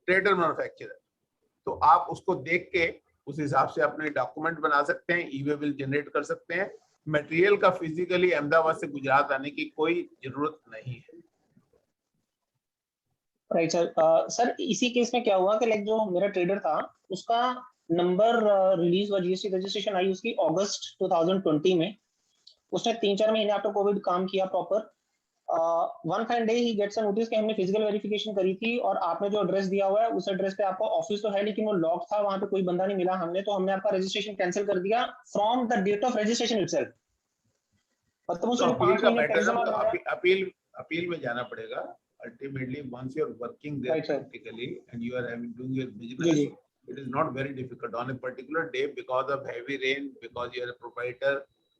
trader manufacturer. तो आप उसको देख के उस हिसाब से अपने डॉक्यूमेंट बना सकते हैं, ई-वे बिल जनरेट कर सकते हैं। मटेरियल का फिजिकली अहमदाबाद से गुजरात आने की कोई जरूरत नहीं है। Right sir. सर इसी केस में क्या हुआ कि लाइक जो मेरा ट्रेडर था उसका नंबर रिलीज हुआ, जीएसटी रजिस्ट्रेशन आई उसकी अगस्त 2020 में। उसने 3-4 महीने आफ्टर कोविड काम किया proper. One fine day he gets a notice कि हमने फिजिकल वेरिफिकेशन करी थी और आपने जो एड्रेस दिया हुआ है उस एड्रेस पे आपका ऑफिस तो है लेकिन वो लॉक था, वहां पे कोई बंदा नहीं मिला हमने, तो हमने आपका रजिस्ट्रेशन कैंसिल कर दिया from the date of registration itself. मतलब उसने 5 महीने अपील में जाना पड़ेगा। ultimately once you're working there Right, sir. practically and you are having doing your जी business, जी it is not very difficult on a particular day because of heavy rain, because you are a proprietor.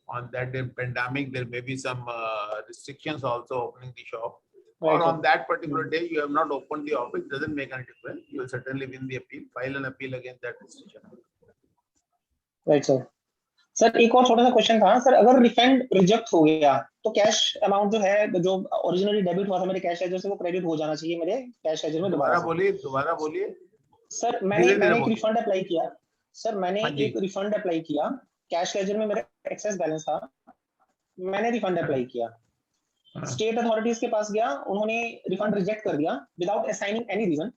On that day, pandemic, there may be some restrictions also opening the shop. Right, Or on sir. that particular day, you have not opened the office, doesn't make any difference. You will certainly win the appeal, file an appeal against that restriction. Right sir. Sir एक और छोटा सा क्वेश्चन था सर, अगर रिफंड रिजेक्ट हो गया तो कैश अमाउंट जो है, जो ओरिजिनली डेबिट हुआ था मेरे कैश लेजर से, वो क्रेडिट हो जाना चाहिए मेरे कैश लेजर में दोबारा दोबारा बोलिए. सर धीरे मैंने धीरे एक बोलिए. रिफंड अप्लाई किया सर, मैंने हाँ जी. एक रिफंड अप्लाई किया, कैश लेजर में मेरा एक्सेस बैलेंस था, मैंने रिफंड अप्लाई किया, स्टेट अथॉरिटीज के पास गया, उन्होंने रिफंड रिजेक्ट कर दिया विदाउट असाइनिंग एनी रीजन,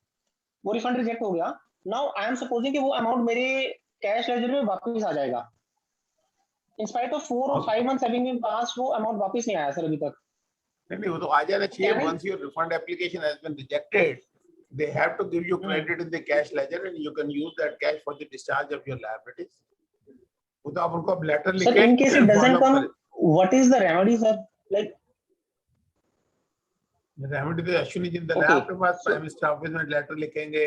वो रिफंड रिजेक्ट हो गया. नाउ आई एम सपोजिंग कि वो अमाउंट मेरे कैश लेजर में वापस आ जाएगा. इन स्पाइट ऑफ 4 और 5 मंथ्स हैविंग बीन पास, वो अमाउंट वापस नहीं आया सर अभी तक. नहीं, वो तो आ जाना चाहिए. Can I- Once your refund application has been rejected, they have to give you credit in the cash ledger and you can use that cash for the discharge of your liabilities. वो तो आप उनको लेटर लिख सर के in case it doesn't follow कम, करें. What is the remedy sir? Like remedy तो अश्विनी जिंदल है Okay. आपके पास. प्राइम मिनिस्टर ऑफिस में लेटर लिखेंगे,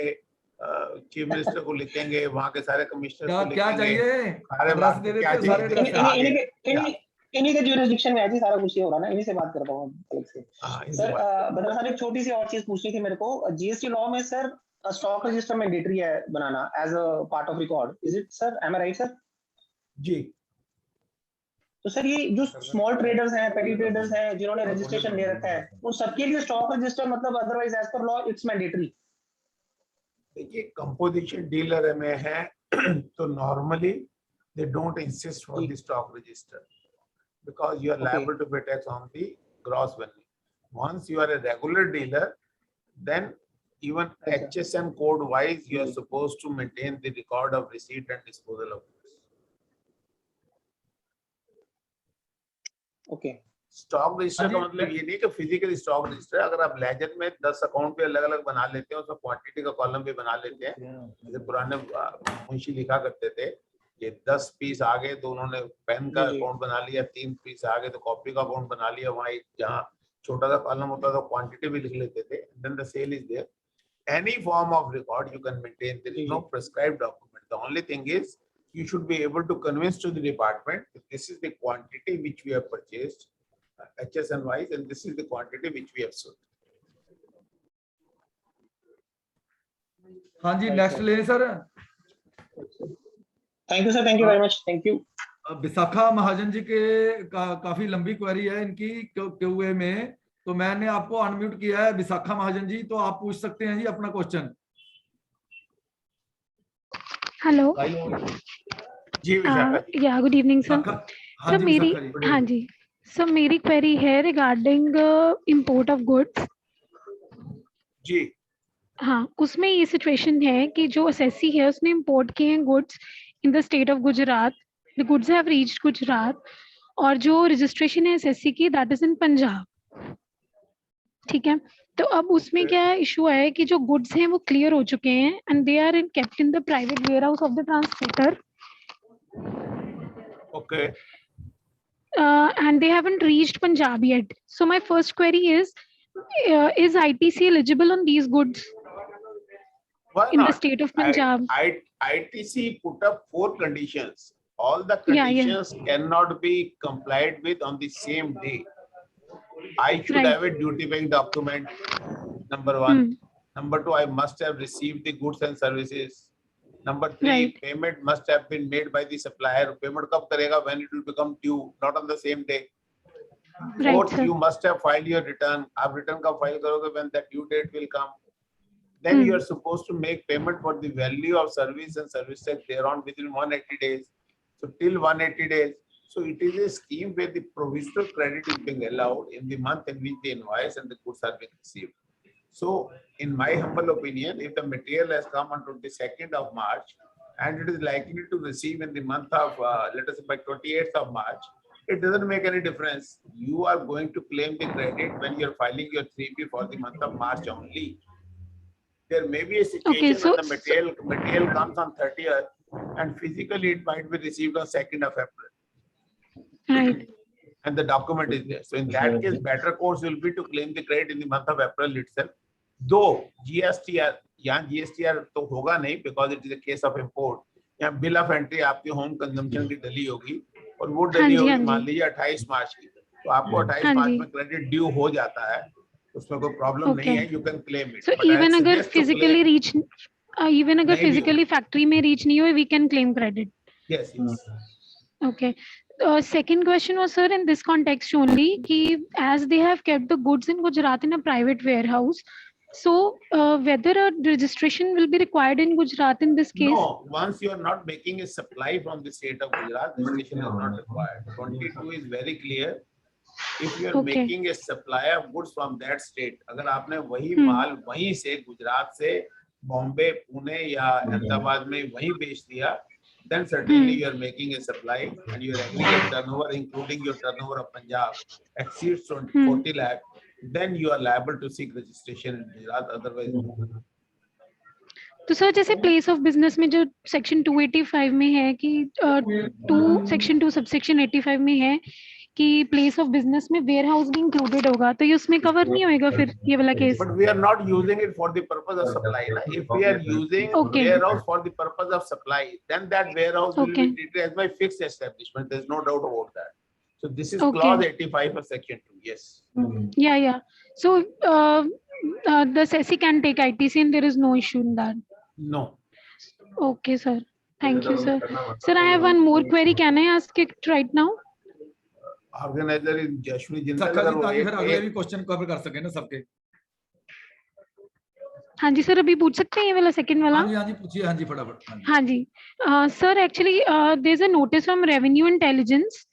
चीफ मिनिस्टर को लिखेंगे, वहाँ के सारे कमिश्नर क्या को क्या लिखेंगे. चाहिए? अरे एड्रेस बात दे क्या देते हैं, सारे चाहिए? एड्रेस. इन्हीं के ज्यूरिसडिक्शन में है जी सारा कुछ ये हो रहा है ना, इन्हीं से बात करता हूँ अलग से. हाँ, इनसे सर बात. बता साहब एक छोटी सी और चीज पूछनी थी मेरे को. जीएसटी लॉ में सर स्टॉक रजिस्टर मैंडेटरी है बनाना as a part of record, is it sir? Am I right sir? जी. तो सर ये जो स्मॉल ट्रेडर्स हैं, पेटी ट्रेडर्स हैं, जिन्होंने रजिस्ट्रेशन ले रखा है, उन सबके लिए स्टॉक रजिस्टर मतलब otherwise as per law it's mandatory? देखिए, कंपोजिशन डीलर में है तो normally they don't insist for the stock register because you are Okay. liable to pay tax on the gross value. Once you are a regular dealer, then even Okay. HSN code wise, you are supposed to maintain the record of receipt and disposal of goods. Okay. Stock register का हाँ जी, मतलब ये नहीं कि फिजिकल स्टॉक रजिस्टर. अगर आप लेजर में 10 अकाउंट भी अलग अलग बना लेते हैं, उसमें क्वांटिटी का कॉलम भी बना लेते हैं, जैसे पुराने मुंशी लिखा करते थे, ये 10 पीस आ गए तो उन्होंने पेन का जी। अकाउंट बना लिया, 3 पीस आ गए तो कॉपी का अकाउंट बना लिया. वहाँ एक जहाँ छोटा सा कॉलम होता था क्वांटिटी भी लिख लेते थे. Then the sale is there. Any form of record you can maintain. There is no prescribed document. The only thing is you should be able to convince to the department that this is the quantity which we have purchased, HSN wise, and this is the quantity which we have sold. हाँ जी, नेक्स्ट ले sir. Thank you sir, thank you very much, thank you. Vishakha Mahajan ji के काफी लंबी क्वेरी है इनकी क्यूए में, तो मैंने आपको अनम्यूट किया है. विशाखा महाजन जी, तो आप पूछ सकते हैं जी अपना क्वेश्चन. हेलो. जी विशाखा जी. या गुड इवनिंग सर. हाँ सर जी मेरी, विशाखा जी. हाँ जी सर, मेरी क्वेरी है रिगार्डिंग इंपोर्ट ऑफ गुड्स. जी. हाँ, उसमें ये सिचुएशन है कि जो एसएससी है उसने इंपोर्ट किए हैं goods in the state of Gujarat. The goods have reached Gujarat, और जो रजिस्ट्रेशन है एसएससी की दैट इज इन पंजाब. ठीक है, तो अब उसमें क्या इशू है कि जो गुड्स हैं वो क्लियर हो चुके हैं and they are kept in the private warehouse of the transporter. Okay. And they haven't reached Punjab yet. So my first query is ITC eligible on these goods Why in the not? state of Punjab? ITC put up 4 conditions. All the Yeah, yeah. conditions cannot be complied with on the same day. I should Right. have a duty paying document, number 1. Hmm. Number 2, I must have received the goods and services. Number 3, Right. payment must have been made by the supplier. Payment कब करेगा? When it will become due, not on the same day. Right, Fourth, sir. you must have filed your return. आप return कब file करोगे? When the due date will come. Then you are supposed to make payment for the value of service and service tax thereon within 180 days. So till 180 days. So it is a scheme where the provisional credit is being allowed in the month in which the invoice and the goods are being received. So in my humble opinion, if the material has come on 22nd of March and it is likely to receive in the month of, let us say by 28th of March, it doesn't make any difference. You are going to claim the credit when you're filing your 3B for the month of March only. There may be a situation so- when the material comes on 30th and physically it might be received on 2nd of April. Right. and the document is there. So in that case, better course will be to claim the credit in the month of April itself. Though GSTR, यहाँ GSTR तो होगा नहीं, because it is a case of import. यहाँ bill of entry आपकी home consumption की डली होगी, और वो डली होगी मान लीजिए 28 मार्च की, तो आपको 28 मार्च में क्रेडिट ड्यू हो जाता है, उसमें कोई प्रॉब्लम नहीं है, you can claim it. So even अगर physically reach, even अगर physically factory में reach नहीं हो, we can claim credit. Yes, yes. Okay. Second question was, sir, in this context only, कि as they have kept the goods in Gujarat in a private warehouse, so whether a registration will be required in Gujarat in this case? No, once you are not making a supply from the state of Gujarat, registration is not required. 22 is very clear. If you are making a supply of goods from that state, अगर आपने वही माल वहीं से गुजरात से बॉम्बे, पुणे या अहमदाबाद में वहीं बेच दिया, then certainly you are making a supply, and your aggregate turnover, including your turnover of Punjab, exceeds 40 lakh, then you are liable to seek registration in Gujarat. Otherwise, तो सर जैसे प्लेस ऑफ बिजनेस में जो सेक्शन 285 में है कि सेक्शन 2 सबसेक्शन 85 में है कि प्लेस ऑफ बिजनेस में वेयर हाउस भी इंक्लूडेड होगा, तो ये उसमें कवर नहीं होएगा फिर ये वाला case? but we are not using it for the purpose of supply. If we are using warehouse for the purpose of supply, then that warehouse will be treated as my fixed establishment. There's no doubt about that. So this is clause 85 of section 2. Yes. Yeah. So the SESI can take ITC and there is no issue in that. No. Okay, sir. Thank you, sir. Sir, I have one more query. Can I ask it right now? Organizer in Jashwi Jindal, फिर अगले भी क्वेश्चन कवर कर सके ना सबके। हाँ जी सर, अभी पूछ सकते हैं ये वाला सेकंड वाला? हाँ जी पूछिए, हाँ जी फटाफट। हाँ जी sir, actually there is a notice from revenue intelligence,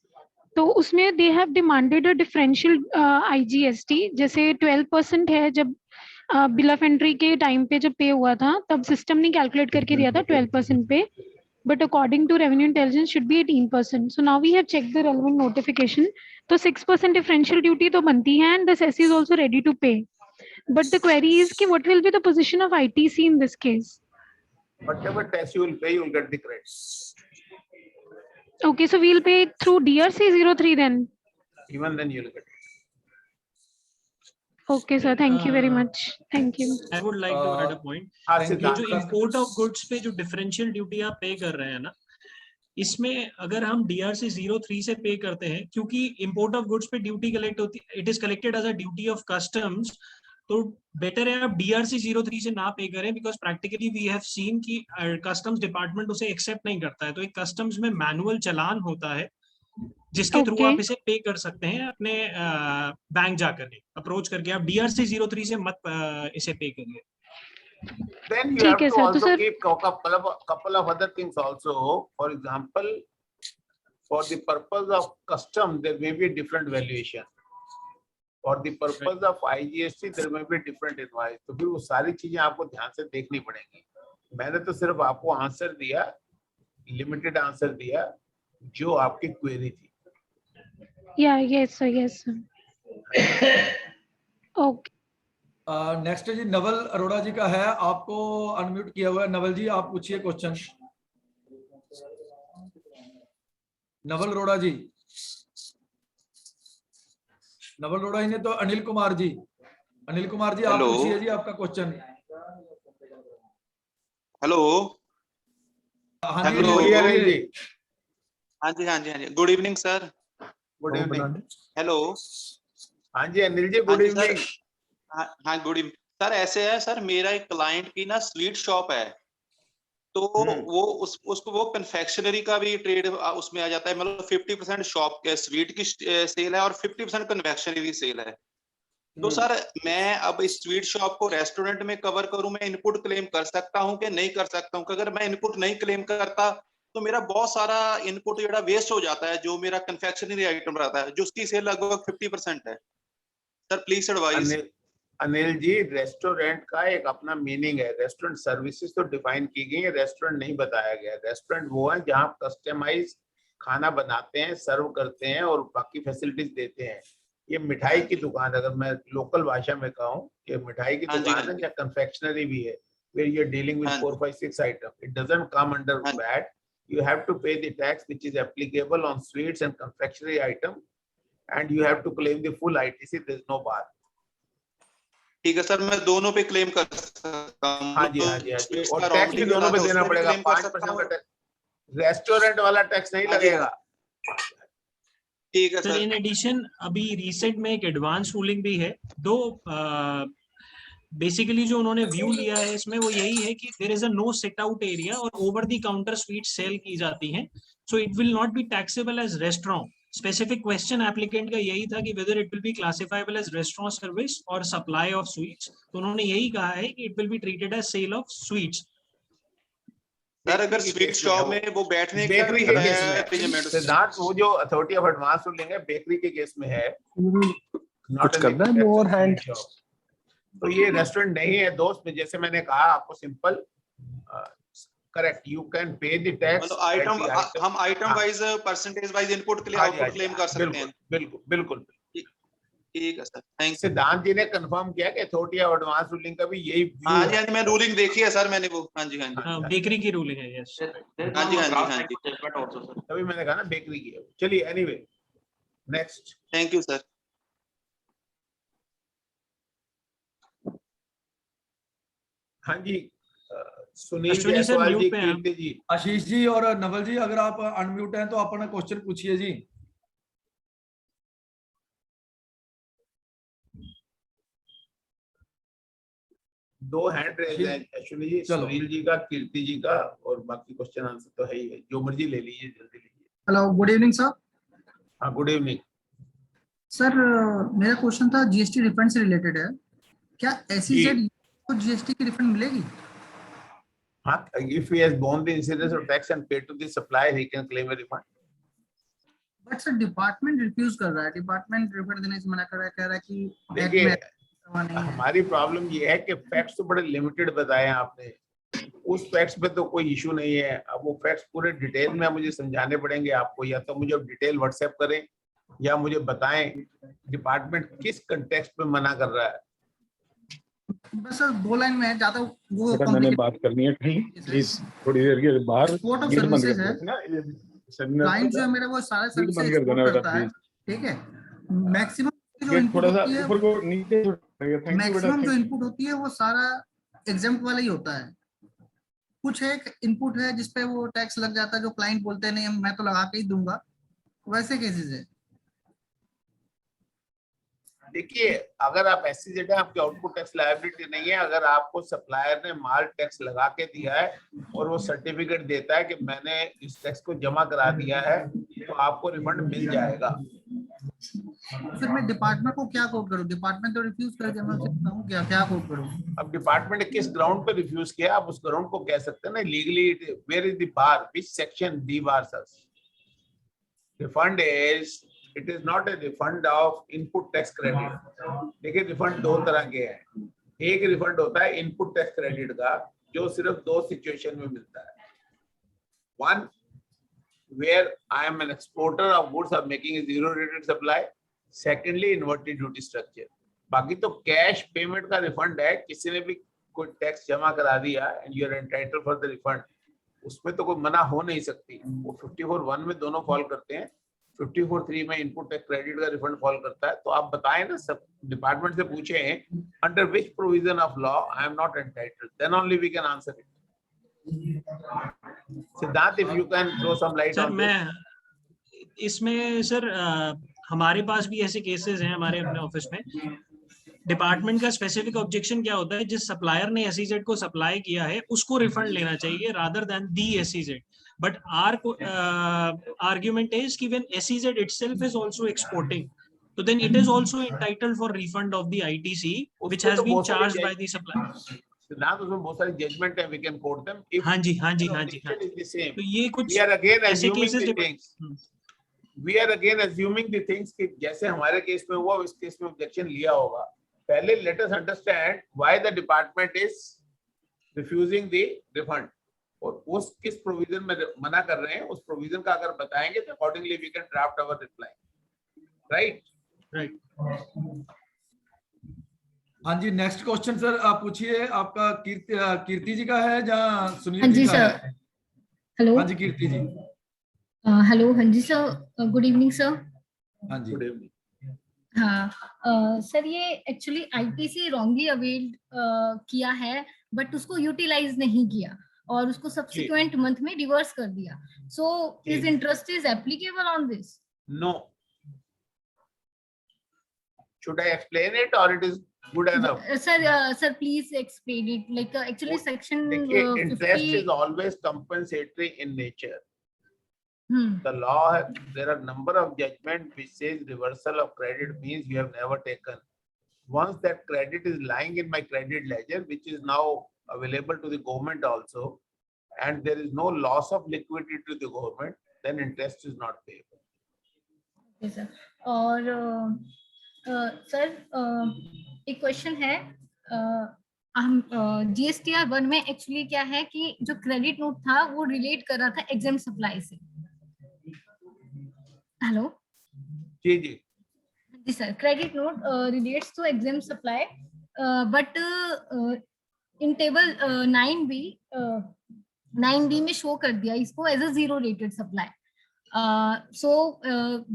तो उसमें they have demanded a differential IGST, जैसे 12% है, जब बिल ऑफ एंट्री के टाइम पे जब पे हुआ था तब सिस्टम ने कैलकुलेट करके दिया था 12% पे, but according to revenue intelligence should be 18%. So now we have checked the relevant notification, तो 6% differential duty तो बनती है and the SESI is also ready to pay, but the query is कि what will be the position of ITC in this case? Whatever tax you will pay, you will get the credit. Okay, so we'll pay through DRC 03 then? Even then you will get it. Okay sir, thank you very much. Thank you. I would like to add a point. ये जो import of goods पे जो differential duty आप पे कर रहे हैं ना, इसमें अगर हम DRC 03 से पे करते हैं, क्योंकि import of goods पे ड्यूटी कलेक्ट होती है, it is collected as a duty of customs, तो बेटर है आप DRC 03 से ना पे करें, because practically we have seen कि customs department उसे एक्सेप्ट नहीं करता है, तो एक customs में मैनुअल चालान होता है जिसके थ्रू आप इसे पे कर सकते हैं अपने बैंक जाकर के अप्रोच करके, आप DRC 03 से मत इसे पे करिए। Then you have to also keep couple of other things also. For example, for the purpose of custom, there may be a different valuation. For the purpose of IGST, there may be different invoice. तो फिर वो सारी चीजें आपको ध्यान से देखनी पड़ेंगी। मैंने तो सिर्फ आपको आंसर दिया, लिमिटेड आंसर दिया जो आपकी क्वेरी थी। Yes sir. Okay. नेक्स्ट जी नवल अरोड़ा जी का है, आपको अनम्यूट किया हुआ है। नवल जी आप पूछिए क्वेश्चन। नवल अरोड़ा जी, नवल अरोड़ा जी ने तो अनिल कुमार जी आप पूछिए जी आपका क्वेश्चन। हेलो। हाँ जी good evening sir. Good evening. Hello. हाँ जी अनिल जी गुड इवनिंग। हाँ गुड इवनिंग सर। ऐसे है सर, मेरा एक क्लाइंट की ना स्वीट शॉप है, तो वो उसको वो कन्फेक्शनरी का भी ट्रेड उसमें आ जाता है, मतलब 50% शॉप के स्वीट की सेल है और 50% कन्फेक्शनरी सेल है। तो सर मैं अब इस स्वीट शॉप को रेस्टोरेंट में कवर करूं, मैं इनपुट क्लेम कर सकता हूं कि नहीं कर सकता हूं? अगर मैं इनपुट नहीं क्लेम करता तो मेरा बहुत सारा इनपुट जो वेस्ट हो जाता है, जो मेरा कन्फेक्शनरी आइटम रहता है, जो उसकी सेल लगभग 50% है। Sir please advise. Anil ji restaurant का एक अपना मीनिंग है, रेस्टोरेंट सर्विसेज तो डिफाइन की गई है, रेस्टोरेंट नहीं बताया गया। रेस्टोरेंट वो है जहां कस्टमाइज खाना बनाते हैं, सर्व करते हैं और बाकी फैसिलिटीज देते हैं। ये मिठाई की दुकान, अगर मैं लोकल भाषा में कहूँ, ये मिठाई की दुकान है, या कन्फेक्शनरी भी है, where you're dealing with 4, 5, 6 items. It doesn't come under VAT. You have to pay the tax which is applicable on sweets and confectionery item, and you have to claim the full ITC. There is no bar. ठीक है सर, मैं दोनों पे क्लेम कर सकता हूँ। हाँ जी, हाँ जी, हाँ जी। और टैक्स भी दोनों पे देना पड़ेगा, 5% का टैक्स। रेस्टोरेंट वाला टैक्स नहीं लगेगा। ठीक है सर। सर। इन एडिशन अभी रिसेंट में एक एडवांस रूलिंग भी है, दो बेसिकली जो उन्होंने व्यू लिया है इसमें वो यही है कि there is a no sit out area और over the counter sweet sale की जाती हैं, so it will not be taxable as restaurant. Specific question applicant का यही था कि whether it will be classifiable as restaurant service और सप्लाई ऑफ स्वीट्स, तो उन्होंने यही कहा है कि it will be treated as sale of sweets. Sir अगर स्वीट शॉप में वो बैठने का बेकरी के केस में सिद्धार्थ, वो जो अथॉरिटी ऑफ एडवांस रूलिंग है बेकरी के केस में है, कुछ करना है मोर हैंड। तो ये रेस्टोरेंट नहीं है दोस्त, जैसे मैंने कहा आपको simple correct, you can pay the tax. मतलब आइटम हम item wise percentage wise input के लिए आउटपुट क्लेम कर सकते हैं। बिल्कुल बिल्कुल ठीक है सर, थैंक यू। सिद्धांत जी ने कंफर्म किया कि अथॉरिटी ऑफ एडवांस रूलिंग का भी यही हाँ जी, हाँ जी, मैं रूलिंग देखी है सर मैंने वो। हाँ जी, हाँ जी, बेकरी की रूलिंग है। यस हाँ जी, हाँ जी, हाँ जी, तभी मैंने कहा ना बेकरी की है। चलिए anyway next. Thank you sir. हाँ जी, सुनील जायसवाल जी, कीर्ति जी, आशीष जी और नवल जी, अगर आप अनम्यूट हैं तो अपना क्वेश्चन पूछिए जी। दो हैंड रेज हैं अश्विनी जी, सुनील जी का, कीर्ति जी का, और बाकी क्वेश्चन आंसर तो है ही है, जो मर्जी ले लीजिए, जल्दी लीजिए। Hello, good evening sir. हाँ गुड इवनिंग सर। मेरा क्वेश्चन था जीएसटी रिफंड से रिलेटेड है, क्या एसईजेड को जीएसटी की रिफंड मिलेगी? हाँ, if he has borne the incidence of tax and paid to the supplier, he can claim a refund. But sir department refuse कर रहा है, डिपार्टमेंट रिफंड देने से मना कर रहा है, कह रहा है कि देखिए हमारी प्रॉब्लम ये है कि फैक्ट्स तो बड़े लिमिटेड बताए हैं आपने, उस फैक्ट्स पे तो कोई इशू नहीं है। अब वो फैक्ट्स पूरे डिटेल में मुझे समझाने पड़ेंगे आपको, या तो मुझे डिटेल व्हाट्सएप करें या मुझे बताएं डिपार्टमेंट किस कंटेक्स्ट में मना कर रहा है। बस सर दो लाइन में है, ज्यादा वो मैंने बात करनी है कहीं, प्लीज थोड़ी देर के बाहर कोर्ट ऑफ सर्विसेज है। क्लाइंट जो है मेरा वो सारा सर्विसेज करता है, ठीक है। मैक्सिमम जो इनपुट होती है, मैक्सिमम जो इनपुट होती है वो सारा एग्जेम्प्ट वाला ही होता है। कुछ एक इनपुट है जिसपे वो टैक्स लग जाता है, जो क्लाइंट बोलते हैं नहीं मैं तो लगा के ही दूंगा, वैसे केसेस है। देखिए अगर आप एसईजेड है, आपकी आउटपुट टैक्स लायबिलिटी नहीं है। अगर आपको सप्लायर ने माल टैक्स लगा के दिया है और वो सर्टिफिकेट देता है कि मैंने इस टैक्स को जमा करा दिया है, तो आपको रिफंड मिल जाएगा। फिर मैं डिपार्टमेंट को क्या कोट करूं? डिपार्टमेंट तो रिफ्यूज कर दिया, मैं उससे बताऊं क्या कोट करूं? अब डिपार्टमेंट ने किस ग्राउंड पे रिफ्यूज किया, आप उस ग्राउंड को कह सकते हैं ना legally. Where is the bar, which section the bar sir? Refund is, it is not a refund of input tax credit. देखिए रिफंड दो तरह के हैं, एक रिफंड होता है इनपुट टैक्स क्रेडिट का, जो सिर्फ दो सिचुएशन में मिलता है। One, where I am an exporter of goods of making a zero rated supply. Secondly, inverted duty structure. बाकी तो कैश पेमेंट का रिफंड है, किसी ने भी कोई टैक्स जमा करा दिया and you are entitled for the refund, उसमें तो कोई मना हो नहीं सकती। वो 54(1) में दोनों फॉल करते हैं, 54(3) में इनपुट टैक्स क्रेडिट का रिफंड फॉल करता है। तो आप बताएं ना, सब डिपार्टमेंट से पूछें under which provision of law I am not entitled, then only we can answer it. Siddharth, if you can throw some light on this. मैं इसमें सर हमारे पास भी ऐसे केसेस हैं हमारे अपने ऑफिस में। डिपार्टमेंट का स्पेसिफिक ऑब्जेक्शन क्या होता है, जिस सप्लायर ने एसईजेड को सप्लाई किया है उसको रिफंड लेना चाहिए rather than the SEZ. But our argument is कि when SEZ itself is also exporting, so then it is also entitled for refund of the ITC which has been charged by the supplier. सिद्धांत, उसमें बहुत सारी जजमेंट है, we can quote them. हाँ जी। तो ये कुछ ऐसे cases we are again assuming the things कि जैसे हमारे केस में हुआ इस केस में ऑब्जेक्शन लिया होगा। पहले let us understand why the department is refusing the refund, और उस किस प्रोविजन में मना कर रहे हैं, उस प्रोविजन का अगर बताएंगे तो accordingly we can draft our reply. Right. हाँ जी, नेक्स्ट क्वेश्चन सर आप पूछिए। आपका कीर्ति जी का है या सुनील हाँ जी का सर। है? हेलो। हाँ जी कीर्ति जी। हेलो, हाँ जी सर, गुड इवनिंग सर। हाँ जी गुड इवनिंग। हाँ सर, ये एक्चुअली आईटीसी रॉन्गली अवेल्ड किया है, बट उसको यूटिलाइज नहीं किया और उसको सब्सिक्वेंट मंथ में रिवर्स कर दिया. So is interest is applicable on this? No. Should I explain it or it is good enough? Sir, please explain it. Like actually section 50. Interest is always compensatory in nature. The law, there are number of judgments which says reversal of credit means you have never taken. Once that credit is lying in my credit ledger, which is now available to the government also, and there is no loss of liquidity to the government, then interest is not payable. Okay, sir. और सर एक क्वेश्चन है, हम GSTR 1 में एक्चुअली क्या है कि जो क्रेडिट नोट था वो रिलेट कर रहा था एग्जाम सप्लाई से. हेलो जी जी जी sir, credit note relates to exempt supply, but in table 9B में शो कर दिया इसको as a zero rated supply. So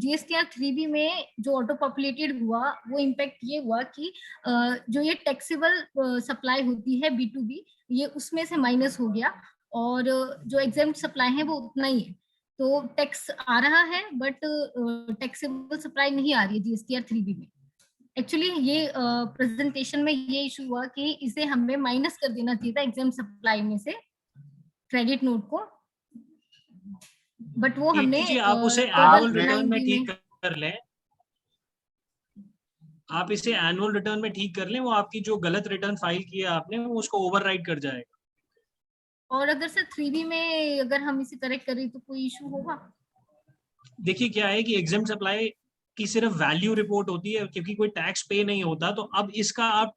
GSTR 3B में जो ऑटो पॉपुलेटेड हुआ वो इम्पैक्ट ये हुआ कि जो ये टैक्सेबल सप्लाई होती है B2B, ये उसमें से माइनस हो गया और जो एग्जेम्प्ट सप्लाई है वो उतना ही है. तो टैक्स आ रहा है बट टैक्सेबल सप्लाई नहीं आ रही है GSTR 3B में. एक्चुअली ये प्रेजेंटेशन में ये इशू हुआ कि इसे हमें माइनस कर देना चाहिए था एग्जाम सप्लाई में से क्रेडिट नोट को, बट वो हमने आप उसे एनुअल रिटर्न में ठीक कर लें. आप इसे एनुअल रिटर्न में ठीक कर लें, वो आपकी जो गलत रिटर्न फाइल किया आपने वो उसको ओवरराइड कर जाएगा. और अगर सर 3B में अगर हम इसे करेक्ट करें तो कोई इशू होगा? देखिए क्या है कि एग्जाम सप्लाई की सिर्फ वैल्यू रिपोर्ट होती है, क्योंकि कोई टैक्स पे नहीं होता, तो अब इसका आप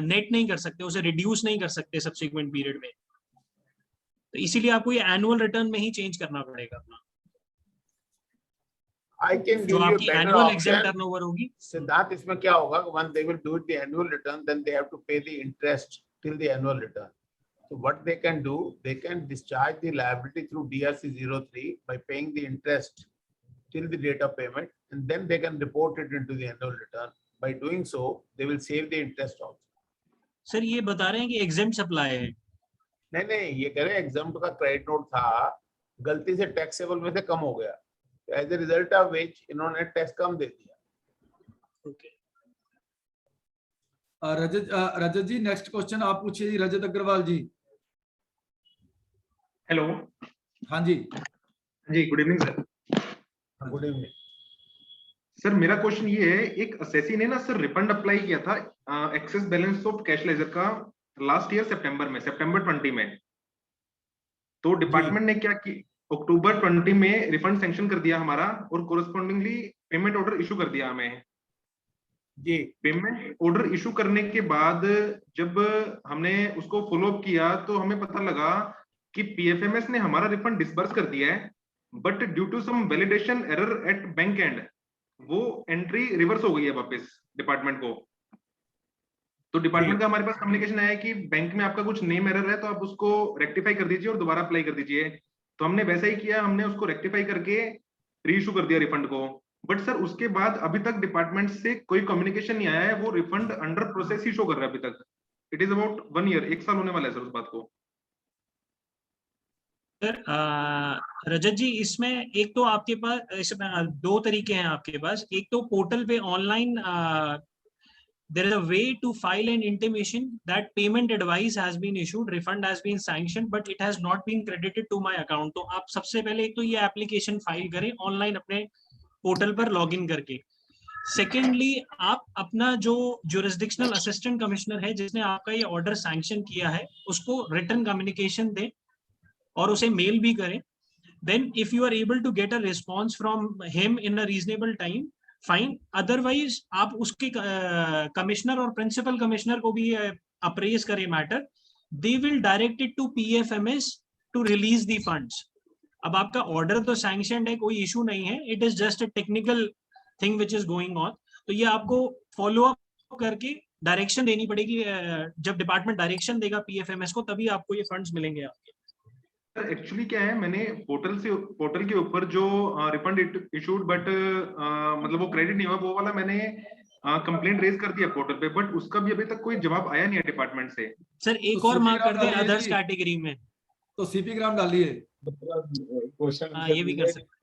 नेट नहीं कर सकते, उसे रिड्यूस नहीं कर सकते सब्सिक्वेंट पीरियड में. तो इसीलिए आपको ये एनुअल रिटर्न में ही चेंज करना पड़ेगा अपना. I can जो give you आपकी better annual exam option. Turnover होगी. सिद्धार्थ, इसमें क्या होगा, when they will do it the annual return, then they have to pay the interest till the annual return. So what they can do, they can discharge the liability through DRC 03 by paying the interest till the date of payment, and then they can report it into the annual return. By doing so, they will save the interest also. Sir ये बता रहे हैं कि एग्जाम सप्लाई है. नहीं, ये कह रहे हैं एग्जाम्प्ट का क्रेडिट नोट था, गलती से टैक्सेबल में से कम हो गया, as a result of which इन्होंने टैक्स कम दे दिया. Okay Rajat ji, next question आप पूछिए जी. रजत अग्रवाल जी. हेलो. हाँ जी good evening sir. Good evening sir. मेरा क्वेश्चन ये है, एक असेसी ने ना सर रिफंड अप्लाई किया था excess balance of cash ledger का लास्ट ईयर सितंबर 20 में. तो डिपार्टमेंट ने क्या की, अक्टूबर 20 में रिफंड सैंक्शन कर दिया हमारा और कोरस्पॉन्डिंगली पेमेंट ऑर्डर इशू कर दिया हमें जी. पेमेंट ऑर्डर इशू करने के बाद जब हमने उसको फॉलो अप किया तो हमें पता लगा कि PFMS ने हमारा रिफंड डिसबर्स कर दिया है, but due to some validation error at bank and वो एंट्री रिवर्स हो गई है वापस डिपार्टमेंट को. तो डिपार्टमेंट का हमारे पास कम्युनिकेशन आया कि बैंक में आपका कुछ नेम एरर है, तो आप उसको रेक्टिफाई कर दीजिए और दोबारा अप्लाई कर दीजिए. तो हमने वैसा ही किया, हमने उसको रेक्टिफाई करके रीइशू कर दिया रिफंड को. बट सर उसके बाद अभी तक डिपार्टमेंट से कोई कम्युनिकेशन नहीं आया है. वो रिफंड अंडर प्रोसेस ही शो कर रहा है अभी तक. इट इज अबाउट 1 ईयर, 1 साल होने वाला है सर उस बात को. सर रजत जी, इसमें एक तो आपके पास इसमें 2 तरीके हैं आपके पास. एक तो पोर्टल पे online there is a way to file an intimation that payment advice has been issued, refund has been sanctioned, but it has not been credited to my account. तो आप सबसे पहले एक तो ये एप्लीकेशन फाइल करें ऑनलाइन अपने पोर्टल पर लॉगिन करके. सेकेंडली, आप अपना जो ज्यूरिसडिक्शनल असिस्टेंट कमिश्नर है जिसने आपका ये ऑर्डर सैंक्शन किया है उसको रिटन कम्युनिकेशन दें और उसे मेल भी करें. Then if you are able to get a response from him in a reasonable time, fine. Otherwise आप उसके कमिश्नर और प्रिंसिपल कमिश्नर को भी अप्रेज करें matter. They will direct it to PFMS to release the funds. अब आपका ऑर्डर तो सैंक्शनड है, कोई इशू नहीं है. It is just a technical thing which is going on. तो ये आपको फॉलो अप करके डायरेक्शन देनी पड़ेगी. जब डिपार्टमेंट डायरेक्शन देगा PFMS को तभी आपको ये फंड्स मिलेंगे आपके. एक्चुअली क्या है, मैंने पोर्टल के ऊपर जो रिफंड इशूड बट मतलब वो क्रेडिट नहीं हुआ, वो वाला मैंने कंप्लेंट रेज कर दिया पोर्टल पे, बट उसका भी अभी तक कोई जवाब आया नहीं है डिपार्टमेंट से। सर एक और मार्क कर दें अदर्स कैटेगरी में, तो सीपी ग्राम डालिए। हाँ ये भी कर सकते।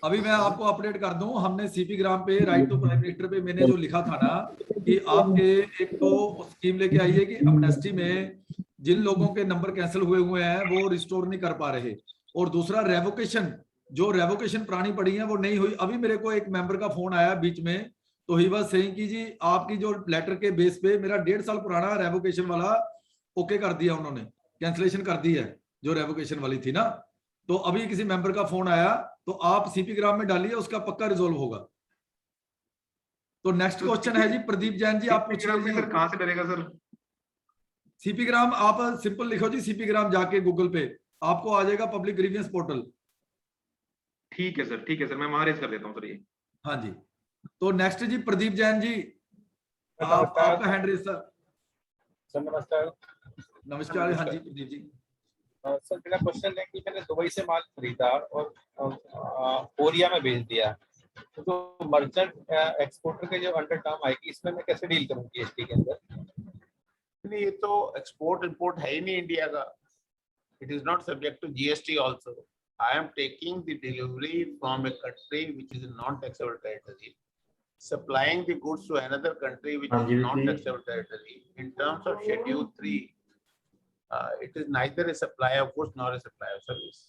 अभी मैं आपको अपडेट कर दूं, हमने सीपी ग्राम पे राइट टू प्राइम मिनिस्टर पे मैंने जो लिखा था ना कि आपके एक तो स्कीम लेके आई है कि अमनेस्टी में जिन लोगों के नंबर कैंसिल हुए हैं वो रिस्टोर नहीं कर पा रहे, और दूसरा रेवोकेशन, जो रेवोकेशन पुरानी पड़ी है वो नहीं हुई। अभी मेरे को एक मेंबर का फोन आया बीच में, तो ही वाज सेइंग कि जी आपकी जो लेटर के बेस पे मेरा 1.5 साल पुराना रेवोकेशन वाला ओके कर दिया, उन्होंने कैंसिलेशन कर दी है जो रेवोकेशन वाली थी ना। तो अभी किसी मेंबर का फोन आया, तो आप सीपी ग्राम में डालिए, उसका पक्का रिजोल्व होगा। तो नेक्स्ट क्वेश्चन है जी प्रदीप जैन जी, आप पूछिए जी। सर कहां से डलेगा सर? सीपी ग्राम आप सिंपल लिखो जी, सीपी ग्राम जाके गूगल पे आपको आ जाएगा पब्लिक ग्रीवियंस पोर्टल। ठीक है सर, ठीक है सर, मैं वहां रेज कर देता हूँ सर ये। हाँ जी, तो नेक्स्ट जी प्रदीप जैन जी, आपका हैंड रेज सर। सर नमस्कार। नमस्कार, हाँ जी प्रदीप जी। सर मेरा क्वेश्चन है कि मैंने दुबई से माल खरीदा और कोरिया में भेज दिया, तो जो मर्चेंट एक्सपोर्टर के जो अंडर टर्म आएगी, इसमें मैं कैसे डील करूँ जीएसटी के अंदर? नहीं, ये तो एक्सपोर्ट इंपोर्ट है ही नहीं इंडिया का। It is not subject to GST also. I am taking the delivery from a country which is non taxable territory, supplying the goods to another country which is not taxable territory. In terms of Schedule 3, it is neither a supply of goods nor a supply of service.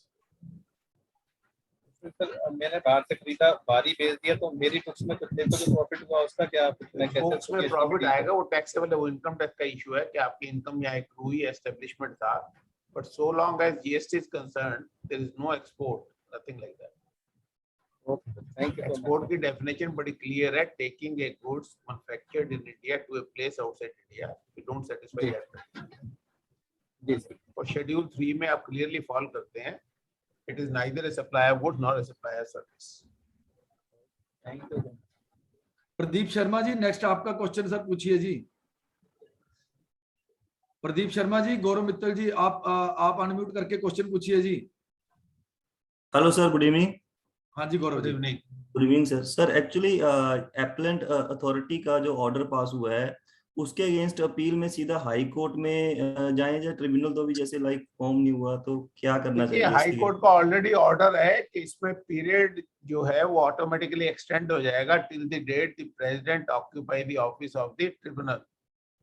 Sir मैंने बाहर से खरीदा, बाहर ही भेज दिया, तो मेरी बुक्स में कितने को जो प्रॉफिट हुआ उसका क्या? बुक्स में प्रॉफिट आएगा, वो टैक्सेबल है, वो इनकम टैक्स का इशू है कि आपकी इनकम यहाँ एक हुई एस्टेब्लिशमेंट था, but so long as GST is concerned there is no export, nothing like that. Export की डेफिनेशन बड़ी क्लियर है, taking a goods manufactured in India to a place outside India. We don't satisfy that. और शेड्यूल 3 में आप क्लियरली फॉलो करते हैं, it is neither a supply of goods nor a supply of service. Thank you. Pradeep Sharma ji, next आपका क्वेश्चन सर पूछिए जी। प्रदीप शर्मा जी, गौरव मित्तल जी, आप अनम्यूट करके क्वेश्चन पूछिए जी। Hello sir, good evening. हाँ जी Gaurav ji. Good evening sir. Sir actually appellate authority का जो ऑर्डर पास हुआ है उसके अगेंस्ट अपील में सीधा हाई कोर्ट में जाएं या ट्रिब्यूनल, तो भी जैसे लाइक फॉर्म नहीं हुआ तो क्या करना चाहिए? हाई कोर्ट का ऑलरेडी ऑर्डर है कि इसमें पीरियड जो है वो ऑटोमेटिकली एक्सटेंड हो जाएगा till the date the president occupy the office of the tribunal.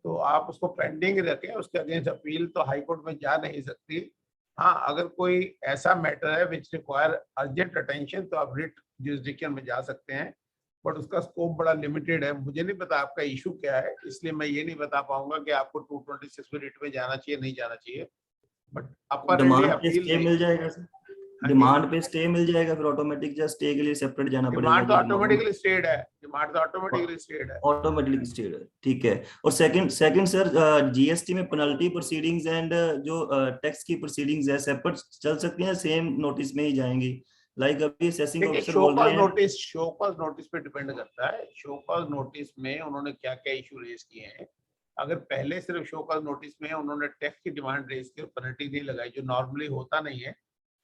तो आप उसको पेंडिंग रखें, उसके अगेंस्ट अपील तो हाई कोर्ट में जा नहीं सकती। हाँ, अगर कोई ऐसा मैटर है विच रिक्वायर अर्जेंट अटेंशन तो आप रिट जुरिसडिक्शन में जा सकते हैं, बट उसका स्कोप बड़ा लिमिटेड है। मुझे नहीं पता आपका इशू क्या है, इसलिए मैं ये नहीं बता पाऊंगा कि आपको 226 रिट में जाना चाहिए नहीं जाना चाहिए, बट डिमांड पे स्टे मिल जाएगा सर? डिमांड पे स्टे मिल जाएगा, फिर ऑटोमेटिक जस्ट स्टे के लिए सेपरेट जाना पड़ेगा? डिमांड तो ऑटोमेटिकली स्टेड है, डिमांड तो ऑटोमेटिकली स्टेड है, ऑटोमेटिकली स्टेड है, ठीक है। और सेकंड सर, जीएसटी में पेनल्टी प्रोसीडिंग्स एंड जो टैक्स की प्रोसीडिंग्स है सेपरेट चल सकती हैं, सेम नोटिस में ही जाएंगी? लाइक अभी असेसिंग ऑफिसर बोल रहे हैं शो कॉज नोटिस पे डिपेंड करता है। शो कॉज नोटिस में उन्होंने क्या क्या इशू रेज किए हैं। अगर पहले सिर्फ शो कॉज नोटिस में उन्होंने टैक्स की डिमांड रेज की और पेनल्टी नहीं लगाई, जो नॉर्मली होता नहीं है,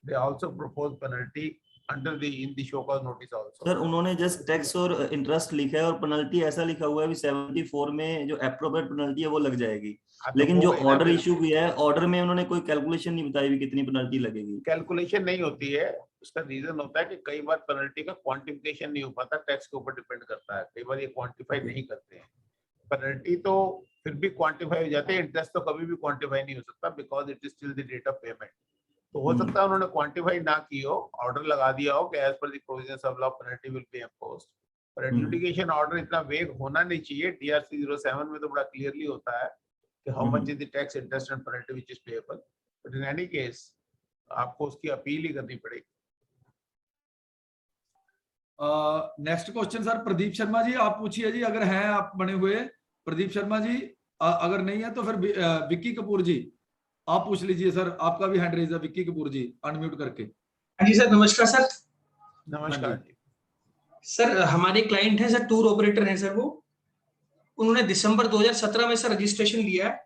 they also propose penalty under in the show cause notice also. Sir उन्होंने जस्ट टैक्स और इंटरेस्ट लिखा है और पेनल्टी ऐसा लिखा हुआ है 74 में जो एप्रोप्रिएट पेनल्टी है वो लग जाएगी, लेकिन जो ऑर्डर इशू किया है ऑर्डर में उन्होंने कोई कैलकुलेशन नहीं बताई हुई कितनी पेनल्टी लगेगी। कैलकुलेशन नहीं होती है, उसका रीजन होता है कि कई बार पेनल्टी का क्वांटिफिकेशन नहीं हो पाता, टैक्स के ऊपर डिपेंड करता है, कई बार ये क्वांटिफाई नहीं करते हैं। पेनल्टी तो फिर भी क्वांटिफाई हो जाते हैं, इंटरेस्ट तो कभी भी क्वांटिफाई नहीं हो सकता because it is still the date of payment. तो हो सकता है उन्होंने क्वांटिफाई ना की हो, ऑर्डर लगा दिया हो कि as per the provisions of law penalty will be imposed, पर एडजुडिकेशन ऑर्डर इतना वेग होना नहीं चाहिए। डीआरसी 07 में तो बड़ा क्लियरली होता है कि how much is the tax, interest and penalty which is payable, but in any case आपको उसकी अपील ही करनी पड़ेगी। Next question sir Pradeep Sharma ji, आप पूछिए जी, अगर हैं आप बने हुए प्रदीप शर्मा जी, अगर नहीं है तो फिर विक्की कपूर जी आप पूछ लीजिए सर, आपका भी हैंड रेज है। विक्की कपूर जी अनम्यूट करके। जी सर, नमस्कार सर। नमस्कार जी। सर हमारे क्लाइंट है सर, टूर ऑपरेटर है सर, वो उन्होंने दिसंबर 2017 में सर रजिस्ट्रेशन लिया है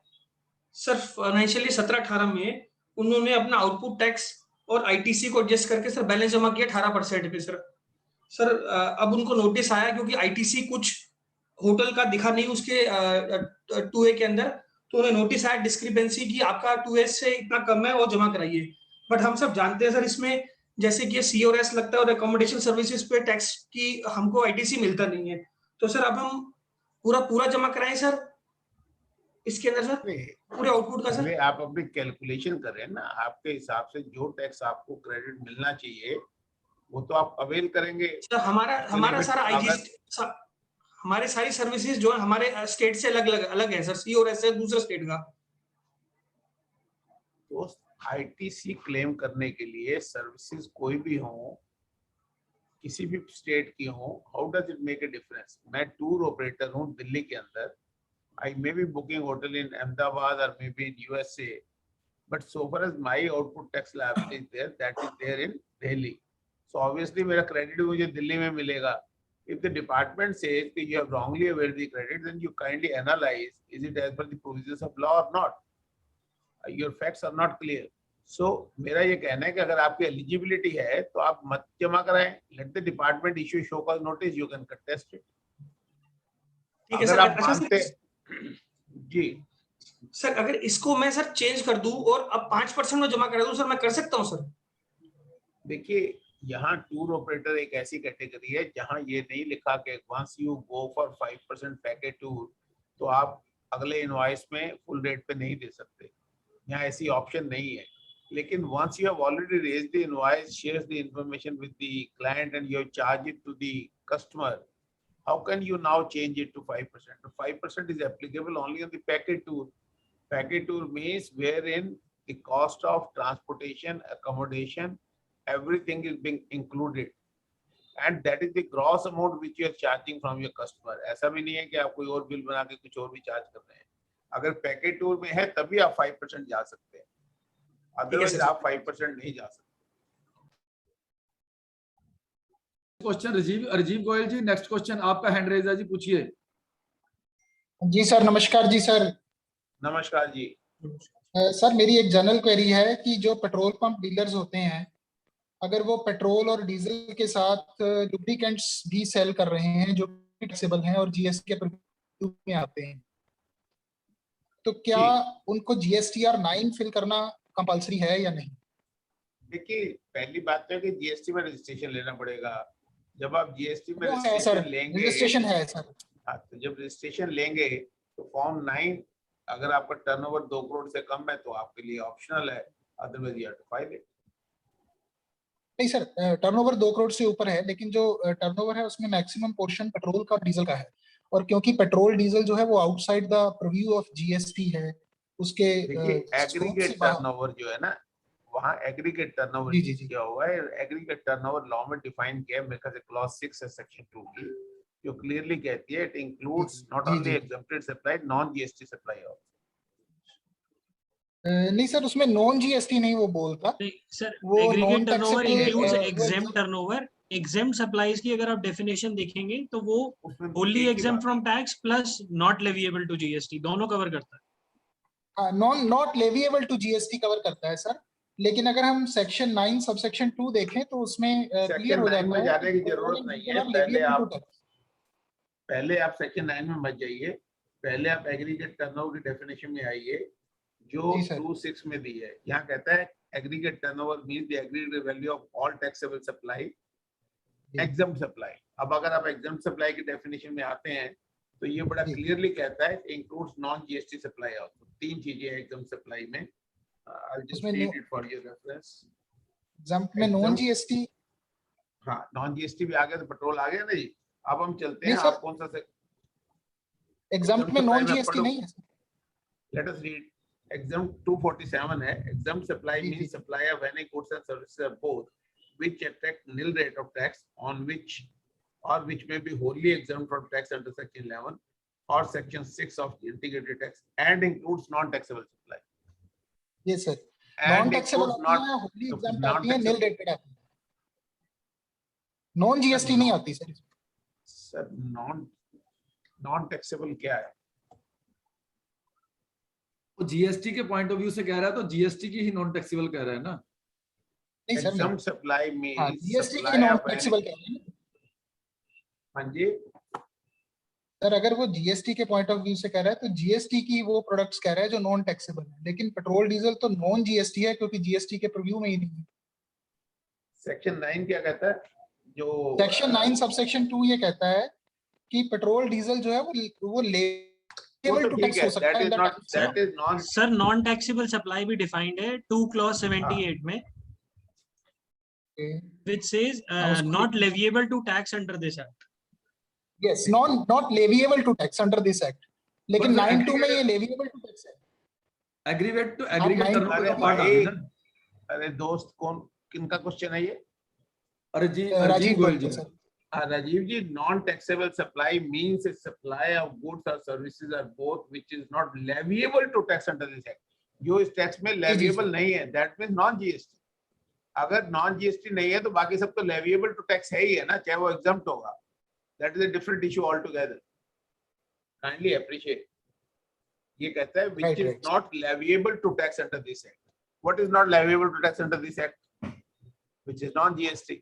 सर फाइनेंशियली 17-18 में उन्होंने अपना आउटपुट टैक्स और आईटीसी को एडजस्ट करके सर बैलेंस जमा किया 18% पे सर अब उनको नोटिस आया क्योंकि आईटीसी कुछ होटल का दिखा नहीं उसके 2A के अंदर, तो उन्हें नोटिस आया डिस्क्रिपेंसी की आपका 2A से इतना कम है और जमा कराइए। बट हम सब जानते हैं सर इसमें जैसे कि सी और एस लगता है और अकोमोडेशन सर्विसेज पे टैक्स की हमको आईटीसी मिलता नहीं है, तो सर अब हम पूरा जमा कराएं सर इसके अंदर सर पूरे आउटपुट का सर? आप अपनी कैलकुलेशन कर रहे हैं ना, आपके हिसाब से जो टैक्स आपको क्रेडिट मिलना चाहिए वो तो आप अवेल करेंगे सर। हमारा सारा आईजीएसटी, हमारे सारी सर्विसेज जो है हमारे स्टेट से अलग है सर, सी और एस है दूसरे स्टेट का। तो आईटीसी क्लेम करने के लिए सर्विसेज कोई भी हो, किसी भी स्टेट की हो, how does it make a difference? मैं टूर ऑपरेटर हूँ दिल्ली के अंदर, I may be booking hotel in Ahmedabad or maybe in USA, but so far as my output tax liability is there, that is there in Delhi. So obviously मेरा credit मुझे दिल्ली में मिलेगा. If the department says that you have wrongly availed the credit, then you kindly analyze, is it as per the provisions of law or not? Your facts are not clear. So मेरा ये कहना है कि अगर आपकी eligibility है तो आप मत जमा कराएं. Let the department issue show cause notice, you can contest it. अगर आप मानते जी सर, अगर इसको मैं सर चेंज कर दूं और अब 5% में जमा करा दूं सर, मैं कर सकता हूं सर? देखिए, यहाँ टूर ऑपरेटर एक ऐसी कैटेगरी है जहाँ ये नहीं लिखा कि once you go for 5% package tour तो आप अगले इनवॉइस में फुल रेट पे नहीं दे सकते, यहाँ ऐसी ऑप्शन नहीं है। लेकिन once you have already raised the invoice, shares the information with the client and you charge it to the customer, how can you now change it to 5%? 5% is applicable only on the package tour. Package tour means wherein the cost of transportation, accommodation, everything is being included, and that is the gross amount which you are charging from your customer. ऐसा भी नहीं है कि आप कोई और बिल बना के कुछ और भी चार्ज कर रहे हैं। अगर पैकेज टूर में है तभी आप 5% जा सकते हैं, अदरवाइज आप 5% नहीं जा सकते। क्वेश्चन राजीव गोयल जी, नेक्स्ट क्वेश्चन आपका हैंड रेज है जी, पूछिए। जी सर, नमस्कार जी सर। नमस्कार जी। सर मेरी एक जनरल क्वेरी है कि जो पेट्रोल पंप डीलर्स होते हैं, अगर वो पेट्रोल और डीजल के साथ लुब्रिकेंट्स भी सेल कर रहे हैं जो टैक्सेबल हैं और जीएसटी के पर्पस में आते हैं, तो क्या उनको जीएसटीआर 9 फिल करना कंपलसरी है या नहीं? देखिए, पहली बात तो है कि जीएसटी में रजिस्ट्रेशन लेना पड़ेगा। जब आप जीएसटी में रजिस्ट्रेशन लेंगे, रजिस्ट्रेशन है सर। तो जब रजिस्ट्रेशन लेंगे तो फॉर्म 9, अगर आपका टर्नओवर 2 करोड़ से कम है तो आपके लिए ऑप्शनल है, otherwise you have to file it. नहीं सर, टर्नओवर 2 करोड़ से ऊपर है, लेकिन जो टर्नओवर है उसमें मैक्सिमम पोर्शन पेट्रोल का और डीजल का है, और क्योंकि पेट्रोल डीजल जो है वो outside the preview of GST है, उसके एग्रीगेट टर्नओवर जो है ना, वहाँ एग्रीगेट टर्नओवर क्या हुआ है, एग्रीगेट टर्नओवर लॉ में डिफाइन किया है, मेरे ख्याल से क्लॉज 6 है सेक्शन 2 की, जो क्लियरली कहती है it includes not only exempted supply, non GST supply also. नहीं सर, उसमें नॉन जीएसटी नहीं वो बोलता सर, वो aggregate turnover includes exempt turnover. Exempt supplies की अगर आप डेफिनेशन देखेंगे तो वो only exempt from tax plus not leviable to GST दोनों कवर करता है। Not leviable to GST cover करता है सर, लेकिन अगर हम सेक्शन 9 सबसेक्शन 2 देखें तो उसमें क्लियर हो जाता है जाने की जरूरत नहीं है। पहले आप सेक्शन 9 में मत जाइए, पहले आप एग्रीगेट टर्नओवर की डेफिनेशन में आइए जो 2(6) में दी है। यहाँ कहता है aggregate turnover means the aggregate value of all taxable supply exempt supply. अब अगर आप एग्जम्प्ट सप्लाई की डेफिनेशन में आते हैं तो ये बड़ा क्लियरली कहता है includes non GST supply also. 3 चीजें हैं एग्जम्प्ट सप्लाई में, I'll just read it for your reference. Exempt में नॉन जीएसटी, हाँ नॉन जीएसटी भी आ गया तो पेट्रोल आ गया ना जी। अब हम चलते हैं, आप कौन सा से एग्जम्प्ट में नॉन जीएसटी नहीं है। लेट अस रीड exempt 247 है। exempt supply means supply of any goods and services or both which attract nil rate of tax on which or which may be wholly exempt from tax under section 11 or section 6 of integrated tax and includes non taxable supply। yes sir, non taxable आती है, wholly exempt आती है, nil rate आती है, नॉन जीएसटी नहीं आती सर। सर नॉन टैक्सेबल क्या है? वो जीएसटी के पॉइंट ऑफ व्यू से कह रहा है तो जीएसटी की ही नॉन टैक्सेबल कह रहा है ना। नहीं sir, exempt supply means GST supply की नॉन of any- टैक्सेबल कह रहे हैं। हाँ जी सर अगर वो जीएसटी के पॉइंट ऑफ व्यू से कह रहा है तो जीएसटी की वो प्रोडक्ट्स कह रहा है जो नॉन टैक्सेबल है, लेकिन पेट्रोल डीजल तो नॉन जीएसटी है क्योंकि जीएसटी के प्रीव्यू में ही नहीं है। सेक्शन 9 क्या कहता है? जो सेक्शन 9 सबसेक्शन 2 ये कहता है कि पेट्रोल डीजल जो है वो लेबल टू टैक्स हो सकता है। सर नॉन टैक्सेबल सप्लाई भी डिफाइंड है 2 clause 78 में, which says not leviable to tax under this act. Yes, not leviable to tax under this act. लेकिन 9(2) में ये leviable to tax है। एग्रीगेट टू एग्रीगेट अरे दोस्त कौन किनका क्वेश्चन है ये? अरे जी राजीव गोयल जी। Rajiv ji, non-taxable supply means a supply of goods or services or both which is not leviable to tax under this act. जो इस टैक्स में leviable नहीं है, that means non-GST. अगर non-GST नहीं है तो बाकी सब तो leviable to tax है ही है ना, चाहे वो exempt होगा. That is a different issue altogether. Kindly appreciate. ये कहता है which is not leviable to tax under this act. What is not leviable to tax under this act? Which is non-GST.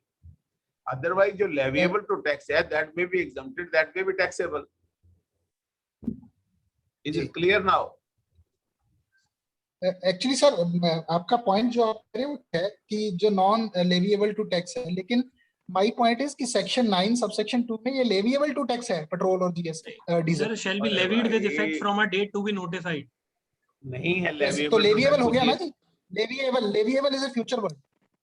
Otherwise, जो leviable to tax है, that may be exempted, that may be taxable. Is it clear now? Actually sir आपका पॉइंट जो आप कह रहे हो है कि जो नॉन लेविएबल टू टैक्स है, लेकिन माय पॉइंट इज कि सेक्शन 9 सबसेक्शन 2 में ये लेविएबल टू टैक्स है पेट्रोल और GST diesel. Sir shall be levied with effect from a date to be notified. नहीं है leviable। तो लेविएबल हो गया ना जी, leviable is a future word.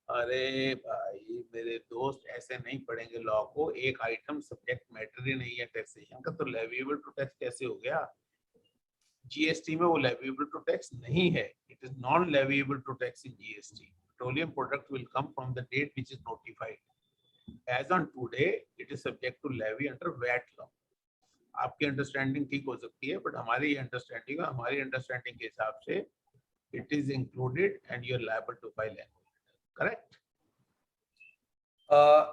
अरे भाई मेरे दोस्त ऐसे नहीं पढ़ेंगे लॉ को, एक आइटम सब्जेक्ट मैटर ही नहीं है टैक्सेशन का, तो लेविएबल टू टैक्स कैसे हो गया? जीएसटी में वो लेविएबल टू टैक्स नहीं है, it is non leviable to tax in GST. Petroleum product will come from the date which is notified. As on today it is subject to levy under VAT law. आपकी अंडरस्टैंडिंग ठीक हो सकती है, बट हमारी अंडरस्टैंडिंग के हिसाब से it is included and you are liable to file an. Correct.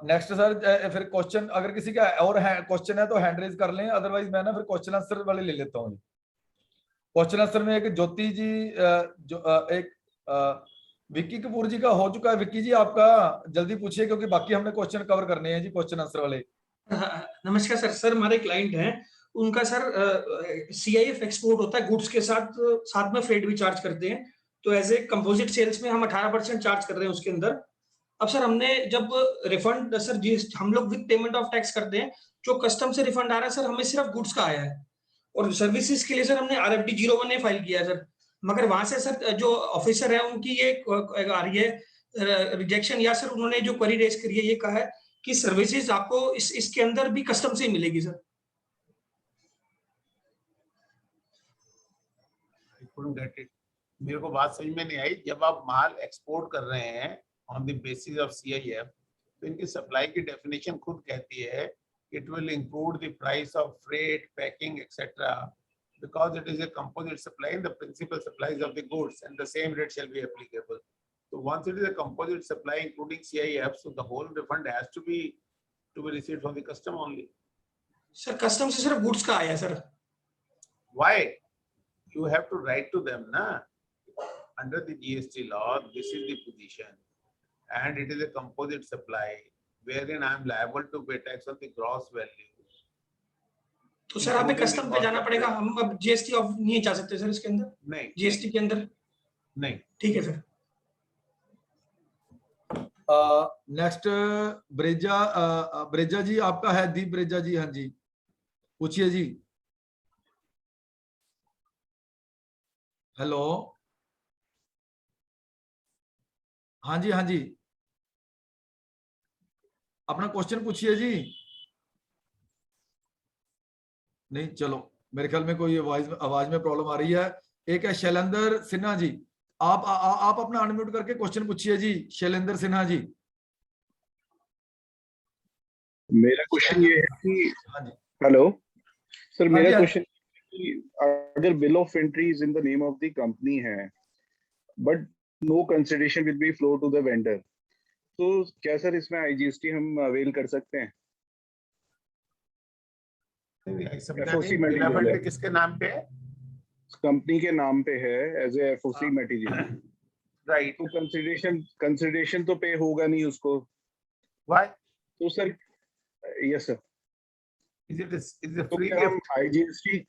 Next sir फिर क्वेश्चन अगर किसी का और है क्वेश्चन है तो हैंड रेज कर लें, अदरवाइज मैं ना फिर क्वेश्चन आंसर वाले ले लेता हूँ. क्वेश्चन आंसर में एक ज्योति जी एक विक्की कपूर जी का हो चुका है. विक्की जी आपका जल्दी पूछिए क्योंकि बाकी हमने क्वेश्चन कवर करने हैं जी क्वेश्चन आंसर वाले. नमस्कार सर. सर हमारे क्लाइंट हैं, उनका सर CIF एक्सपोर्ट होता है गुड्स के साथ में फ्रेट भी चार्ज करते हैं, तो एज ए कंपोजिट सेल्स में हम 18% चार्ज कर रहे हैं उसके अंदर. अब सर हमने जब रिफंड सर हम लोग विद पेमेंट ऑफ टैक्स करते हैं, जो कस्टम से रिफंड आ रहा है सर हमें सिर्फ गुड्स का आया है, और सर्विसेज के लिए सर हमने RFD 01A फाइल किया है सर. मगर वहां से सर जो ऑफिसर है उनकी ये आ रही है रिजेक्शन, या सर उन्होंने जो क्वेरी रेज करी है ये कहा है कि सर्विसेज आपको इसके अंदर भी कस्टम से ही मिलेगी सर. मेरे को बात समझ में नहीं आई. जब आप माल एक्सपोर्ट कर रहे हैं on the basis of CIF, तो इनकी सप्लाई की डेफिनेशन खुद कहती है it will include the price of freight, packing, etc. because it is a composite supply and the principal supplies of the goods and the same rate shall be applicable. So once it is a composite supply including CIF, so the whole refund has to be received from the custom only. Sir, custom से सिर्फ goods का आया sir. Why? You have to write to them na. Under the GST law, this is the position, and it is a composite supply wherein I am liable to pay tax on the gross value. तो सर हमें कस्टम पे जाना पड़ेगा, हम अब GST ऑफ नहीं जा सकते सर इसके अंदर? नहीं, GST के अंदर नहीं. ठीक है सर. नेक्स्ट ब्रेजा जी आपका है. दीप ब्रेजा जी, हाँ जी पूछिए जी. हेलो, हाँ जी, हाँ जी अपना क्वेश्चन पूछिए जी. नहीं, चलो मेरे ख्याल में कोई आवाज में प्रॉब्लम आ रही है. एक है शैलेंद्र सिन्हा जी, आप अपना अनम्यूट करके क्वेश्चन पूछिए जी. शैलेंद्र सिन्हा जी. मेरा क्वेश्चन ये है कि हेलो सर, मेरा क्वेश्चन अगर bill of entry is in the name of the company है but no consideration will be flow to the vendor, तो क्या सर इसमें IGST हम अवेल कर सकते हैं? किसके नाम पे है? कंपनी के नाम पे है as a FOC material, right, तो कंसिडरेशन तो पे होगा नहीं उसको। व्हाई? तो sir, yes sir, is it तो फ्री क्या हम गिफ्ट?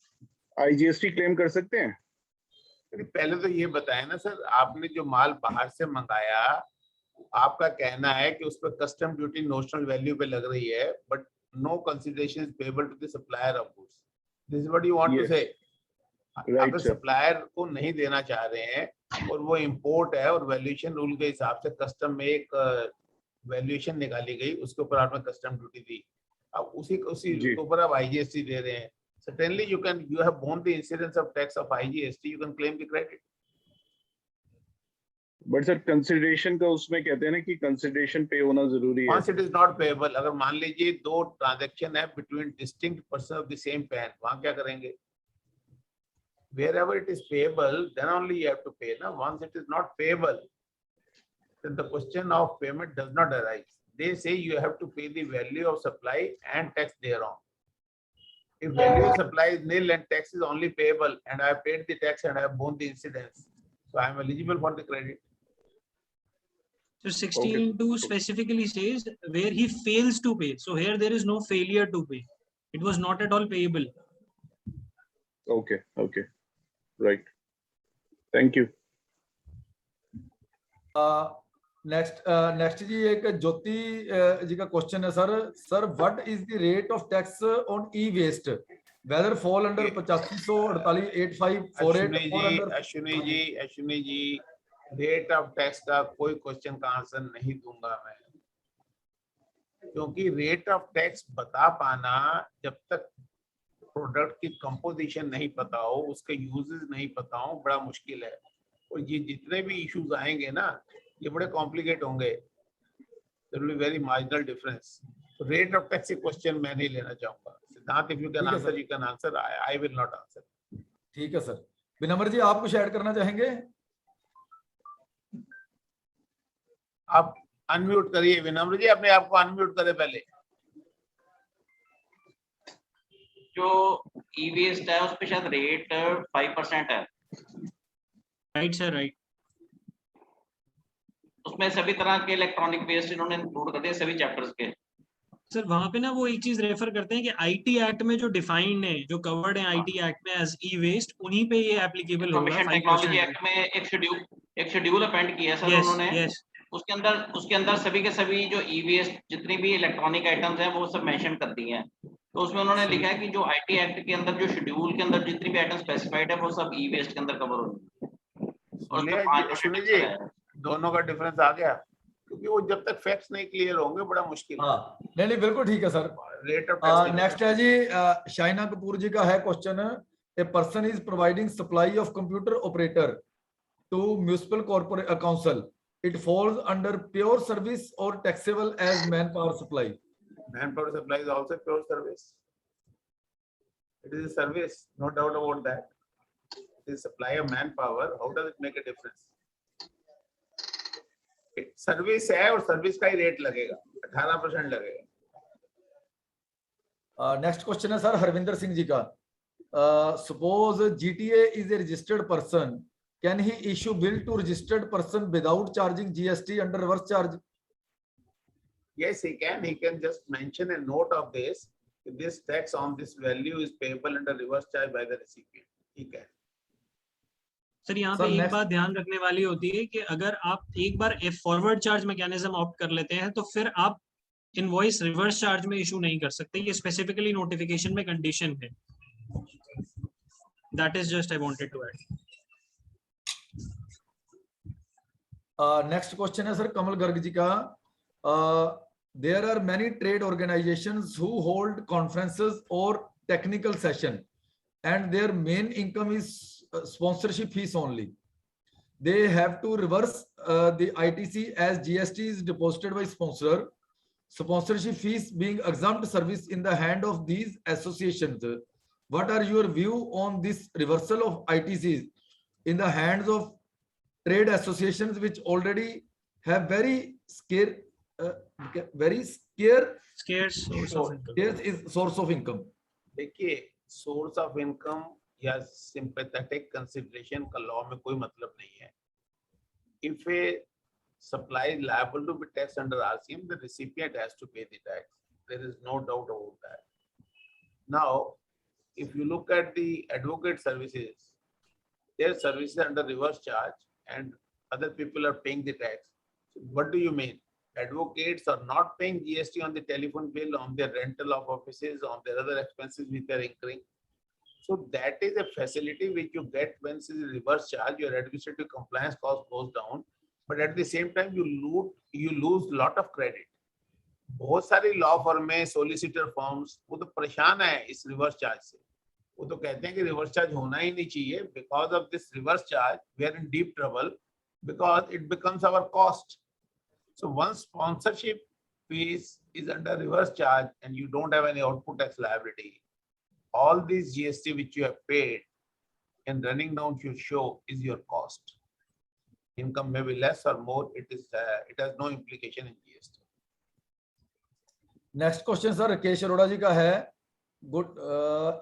आईजीएसटी क्लेम कर सकते हैं? पहले तो ये बताया ना सर, आपने जो माल बाहर से मंगाया, आपका कहना है कि उस पर कस्टम ड्यूटी नोशनल वैल्यू पे लग रही है, but no consideration is payable to the supplier of goods. This is what you want to say. अगर सप्लायर को नहीं देना चाह रहे हैं और वो इंपोर्ट है और वैल्यूएशन रूल के हिसाब से कस्टम में एक वैल्यूएशन निकाली गई, उसके ऊपर आपने कस्टम ड्यूटी दी, अब उसी के ऊपर आप आईजीएसटी दे रहे हैं, certainly you have borne the incidence of tax of IGST, you can claim the credit. But sir consideration का उसमें कहते हैं ना कि कंसिडरेशन पे होना जरूरी है। Once it is not payable, अगर मान लीजिए दो ट्रांजैक्शन है between distinct person of the same PAN, वहां क्या करेंगे? Wherever it is payable, then only you have to pay. ना, once it is not payable, then the question of payment does not arise. They say you have to pay the value of supply and tax thereon. If value of supply is nil and tax is only payable, and I have paid the tax and I have borne the incidence, so I am eligible for the credit. So 16(2) specifically says where he fails to pay. So here there is no failure to pay. It was not at all payable. Okay, right. Thank you. Next जी एक ज्योति जी का क्वेश्चन है sir what is the rate of tax on e waste, whether fall under 8548 Ashwini ji rate of tax का कोई क्वेश्चन का आंसर नहीं दूंगा मैं, क्योंकि रेट ऑफ टैक्स बता पाना जब तक प्रोडक्ट की कंपोजिशन नहीं पता हो, उसके यूजेस नहीं पता हो, बड़ा मुश्किल है। और ये जितने भी इश्यूज आएंगे ना, ये बड़े कॉम्प्लिकेट होंगे। There will be very marginal difference. So rate of tax question मैं नहीं लेना चाहूंगा। सिद्धांत, if you can answer, you can answer. I will not answer. ठीक है सर। विनम्र जी आप कुछ ऐड करना चाहेंगे? आप अनम्यूट करिए विनम्र जी, अपने आप को अनम्यूट करें पहले। जो ई वेस्ट है उस पे शायद रेट 5% है। Right sir, right. उसमें सभी तरह के इलेक्ट्रॉनिक वेस्ट इन्होंने इंक्लूड कर दिए सभी चैप्टर्स के। सर वहां पे ना वो एक चीज रेफर करते हैं कि आईटी एक्ट में जो डिफाइंड है, जो कवर्ड है आईटी एक्ट में एज ई वेस्ट, उन्हीं पे ये एप्लीकेबल होगा। टेक्नोलॉजी एक्ट में एक शेड्यूल अपेंड किया सर उन्होंने। उसके अंदर सभी के सभी जो ई वेस्ट जितनी भी इलेक्ट्रॉनिक आइटम्स हैं वो सब मेंशन कर दिए हैं। तो उसमें उन्होंने लिखा है कि जो आईटी एक्ट के अंदर जो शेड्यूल के अंदर जितनी भी आइटम स्पेसिफाइड है वो सब ई वेस्ट के अंदर कवर होंगे। दोनों का डिफरेंस आ गया, क्योंकि वो जब तक फैक्ट्स नहीं क्लियर होंगे बड़ा मुश्किल है। नहीं बिल्कुल ठीक है sir. Rate of tax next है जी शाइना कपूर जी का है question. A person is providing supply of computer operator to municipal corporate council, it falls under pure service और taxable as man power supply? Manpower supply is also pure service. It is a service, no doubt about that. It is supply of manpower. How does it make a difference? Service है और सर्विस का ही रेट लगेगा, 18% लगेगा। नेक्स्ट क्वेश्चन है सर हरविंदर सिंह जी का। Suppose GTA is a registered person, can he issue bill to registered person without charging GST under reverse charge? Yes, he can. He can just mention a note of this. This tax on this value is payable under reverse charge by the recipient. He can. Sir यहाँ पे एक बात ध्यान रखने वाली होती है कि अगर आप एक बार फॉरवर्ड चार्ज मैकेनिज्म ऑप्ट कर लेते हैं तो फिर आप इनवॉइस रिवर्स चार्ज में इशू नहीं कर सकते। ये स्पेसिफिकली नोटिफिकेशन में कंडीशन है। That is just I wanted to add. Next question है सर कमल गर्ग जी का। there are many trade organizations who hold conferences or technical session and their main income is sponsorship fees only. They have to reverse the ITC as GST is deposited by sponsor. Sponsorship fees being exempt service in the hand of these associations. What are your view on this reversal of ITCs in the hands of trade associations which already have very scarce source of income? देखिए, सोर्स ऑफ इनकम या सिंपैथेटिक कंसिडरेशन का लॉ में कोई मतलब नहीं है. If a supply is liable to be taxed under RCM, the recipient has to pay the tax. There is no doubt about that. Now, if you look at the advocate services, their services are under reverse charge and other people are paying the tax. So what do you mean? Advocates are not paying GST on the telephone bill, on their rental of offices, on their other expenses which they are incurring. So that is a facility which you get when it is a reverse charge. Your administrative compliance cost goes down, but at the same time you lose lot of credit. बहुत सारी लॉ फर्म में सोलिसिटर फर्म्स वो तो परेशान है इस रिवर्स चार्ज से. वो तो कहते हैं कि रिवर्स चार्ज होना ही नहीं चाहिए. Because of this reverse charge we are in deep trouble because it becomes our cost. So once sponsorship fees is under reverse charge and you don't have any output tax liability, all these GST which you have paid and running down your show is your cost. Income may be less or more, it has no implication in GST. Next question sir Rakesh Arora ji का है. Good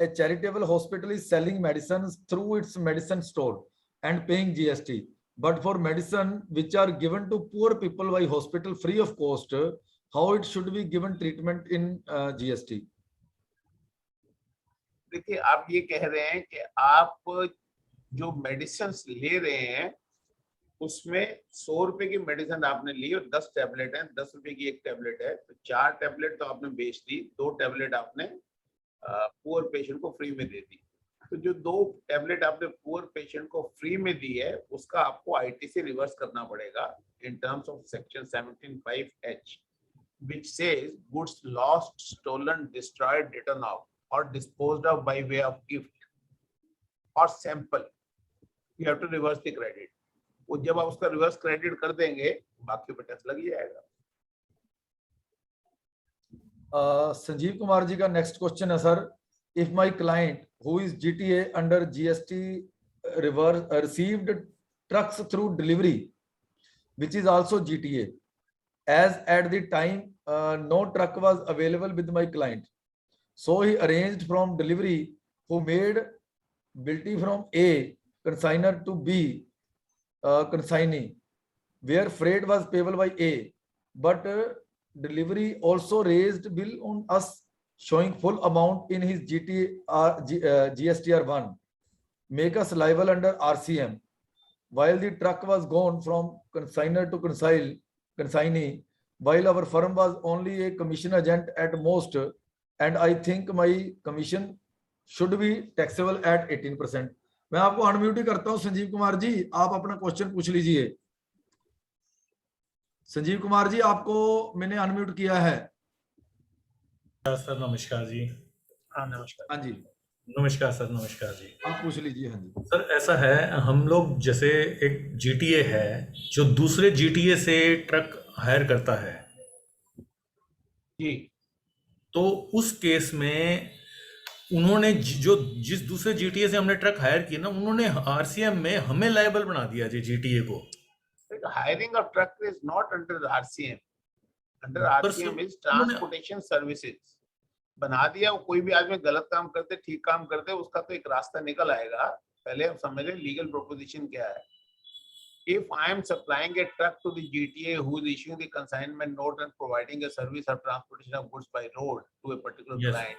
a charitable hospital is selling medicine through its medicine store and paying GST, but for medicine which are given to poor people by hospital free of cost, how it should be given treatment in GST? देखिए, आप ये कह रहे हैं कि आप जो मेडिसिन ले रहे हैं उसमें 100 रुपए की मेडिसिन आपने ली और 10 टैबलेट हैं, 10 रुपए की एक टैबलेट है, तो 4 टैबलेट तो आपने बेच दी, 2 टैबलेट आपने पुअर पेशेंट को फ्री में दे दी. तो जो 2 टैबलेट आपने पुअर पेशेंट को फ्री में दी है उसका आपको आईटीसी रिवर्स करना पड़ेगा in terms of section 17(5)(h) which says goods lost, stolen, destroyed, written off or disposed of by way of gift or sample, you have to reverse the credit. वो जब आप उसका रिवर्स क्रेडिट कर देंगे बाकी पे टैक्स लग जाएगा. संजीव कुमार जी का नेक्स्ट क्वेश्चन है sir. If my client who is GTA under GST received trucks through delivery which is also GTA, as at the time no truck was available with my client, so he arranged from delivery who made bilty from A consignor to B consignee, where freight was payable by A, but delivery also raised bill on us showing full amount in his GSTR1, make us liable under RCM, while the truck was gone from consignor to consignee, while our firm was only a commission agent at most, and I think my commission should be taxable at 18%. मैं आपको अनम्यूट ही करता हूं. संजीव कुमार जी, आप अपना क्वेश्चन पूछ लीजिए. संजीव कुमार जी, आपको मैंने अनम्यूट किया है. सर नमस्कार जी. हाँ नमस्कार. हाँ जी नमस्कार सर. नमस्कार जी, आप पूछ लीजिए. हाँ जी सर, ऐसा है, हम लोग जैसे एक जीटीए है जो दूसरे जीटीए से ट्रक हायर करता है जी, तो उस केस में उन्होंने जो जिस दूसरे जीटीए से हमने ट्रक हायर किया ना, उन्होंने आरसीएम में हमें लायबल बना दिया जीटीए को. Hiring of truck is not under RCM. Under RCM is transportation services. बना दिया. वो कोई भी आदमी गलत काम करते ठीक काम करते उसका तो एक रास्ता निकल आएगा. पहले हम समझें लीगल प्रोपोजिशन क्या है. If I am supplying a truck to the GTA who is issuing the consignment note and providing a service of transportation of goods by road to a particular client,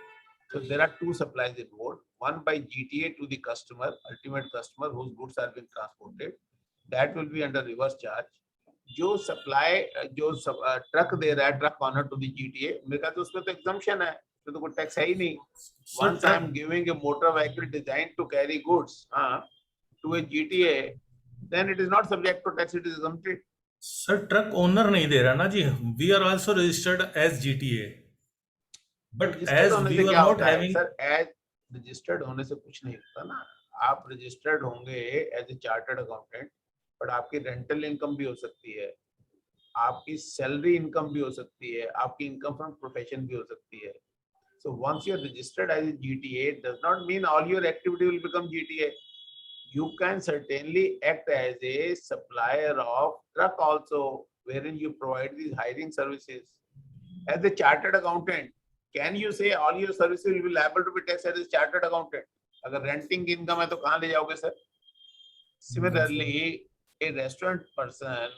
so there are 2 supplies involved. One by GTA to the customer, ultimate customer whose goods are being transported, that will be under reverse charge. जो supply जो truck दे रहा है truck owner to the GTA, मेरे ख्याल से उसमें तो exemption है, तो कोई टैक्स है ही नहीं. Once I am giving a motor vehicle designed to carry goods to a GTA, then it is not subject to tax, it is exempted. Sir truck owner नहीं दे रहा ना जी. We are also registered as GTA, but as we are not having. Sir as registered होने से कुछ नहीं होता ना. आप registered होंगे as a chartered accountant, but आपकी rental income भी हो सकती है, आपकी salary income भी हो सकती है, आपकी income from profession भी हो सकती है. So once you are registered as a GTA, it does not mean all your activity will become GTA. You can certainly act as a supplier of truck also, wherein you provide these hiring services. As a chartered accountant, can you say all your services will be liable to be taxed as a chartered accountant? अगर रेंटिंग इनकम है तो कहाँ ले जाओगे sir? Similarly a restaurant person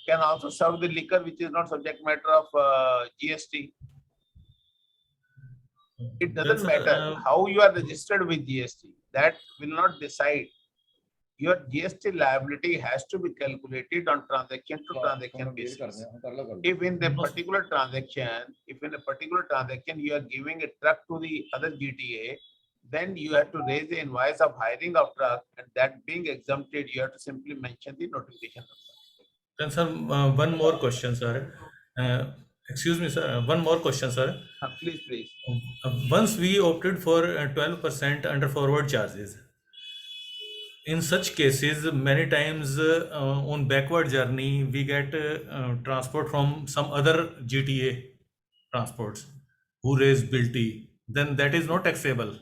can also serve the liquor which is not subject matter of GST. It doesn't matter how you are registered with GST. That will not decide. Your GST liability has to be calculated on transaction to transaction basis. If in a particular transaction you are giving a truck to the other GTA, then you have to raise the invoice of hiring of truck, and that being exempted, you have to simply mention the notification number. Then sir, one more question, sir. Excuse me, sir. One more question, sir. Please. Once we opted for 12% under forward charges, in such cases, many times on backward journey, we get transport from some other GTA transports who raise BILT. Then that is not taxable.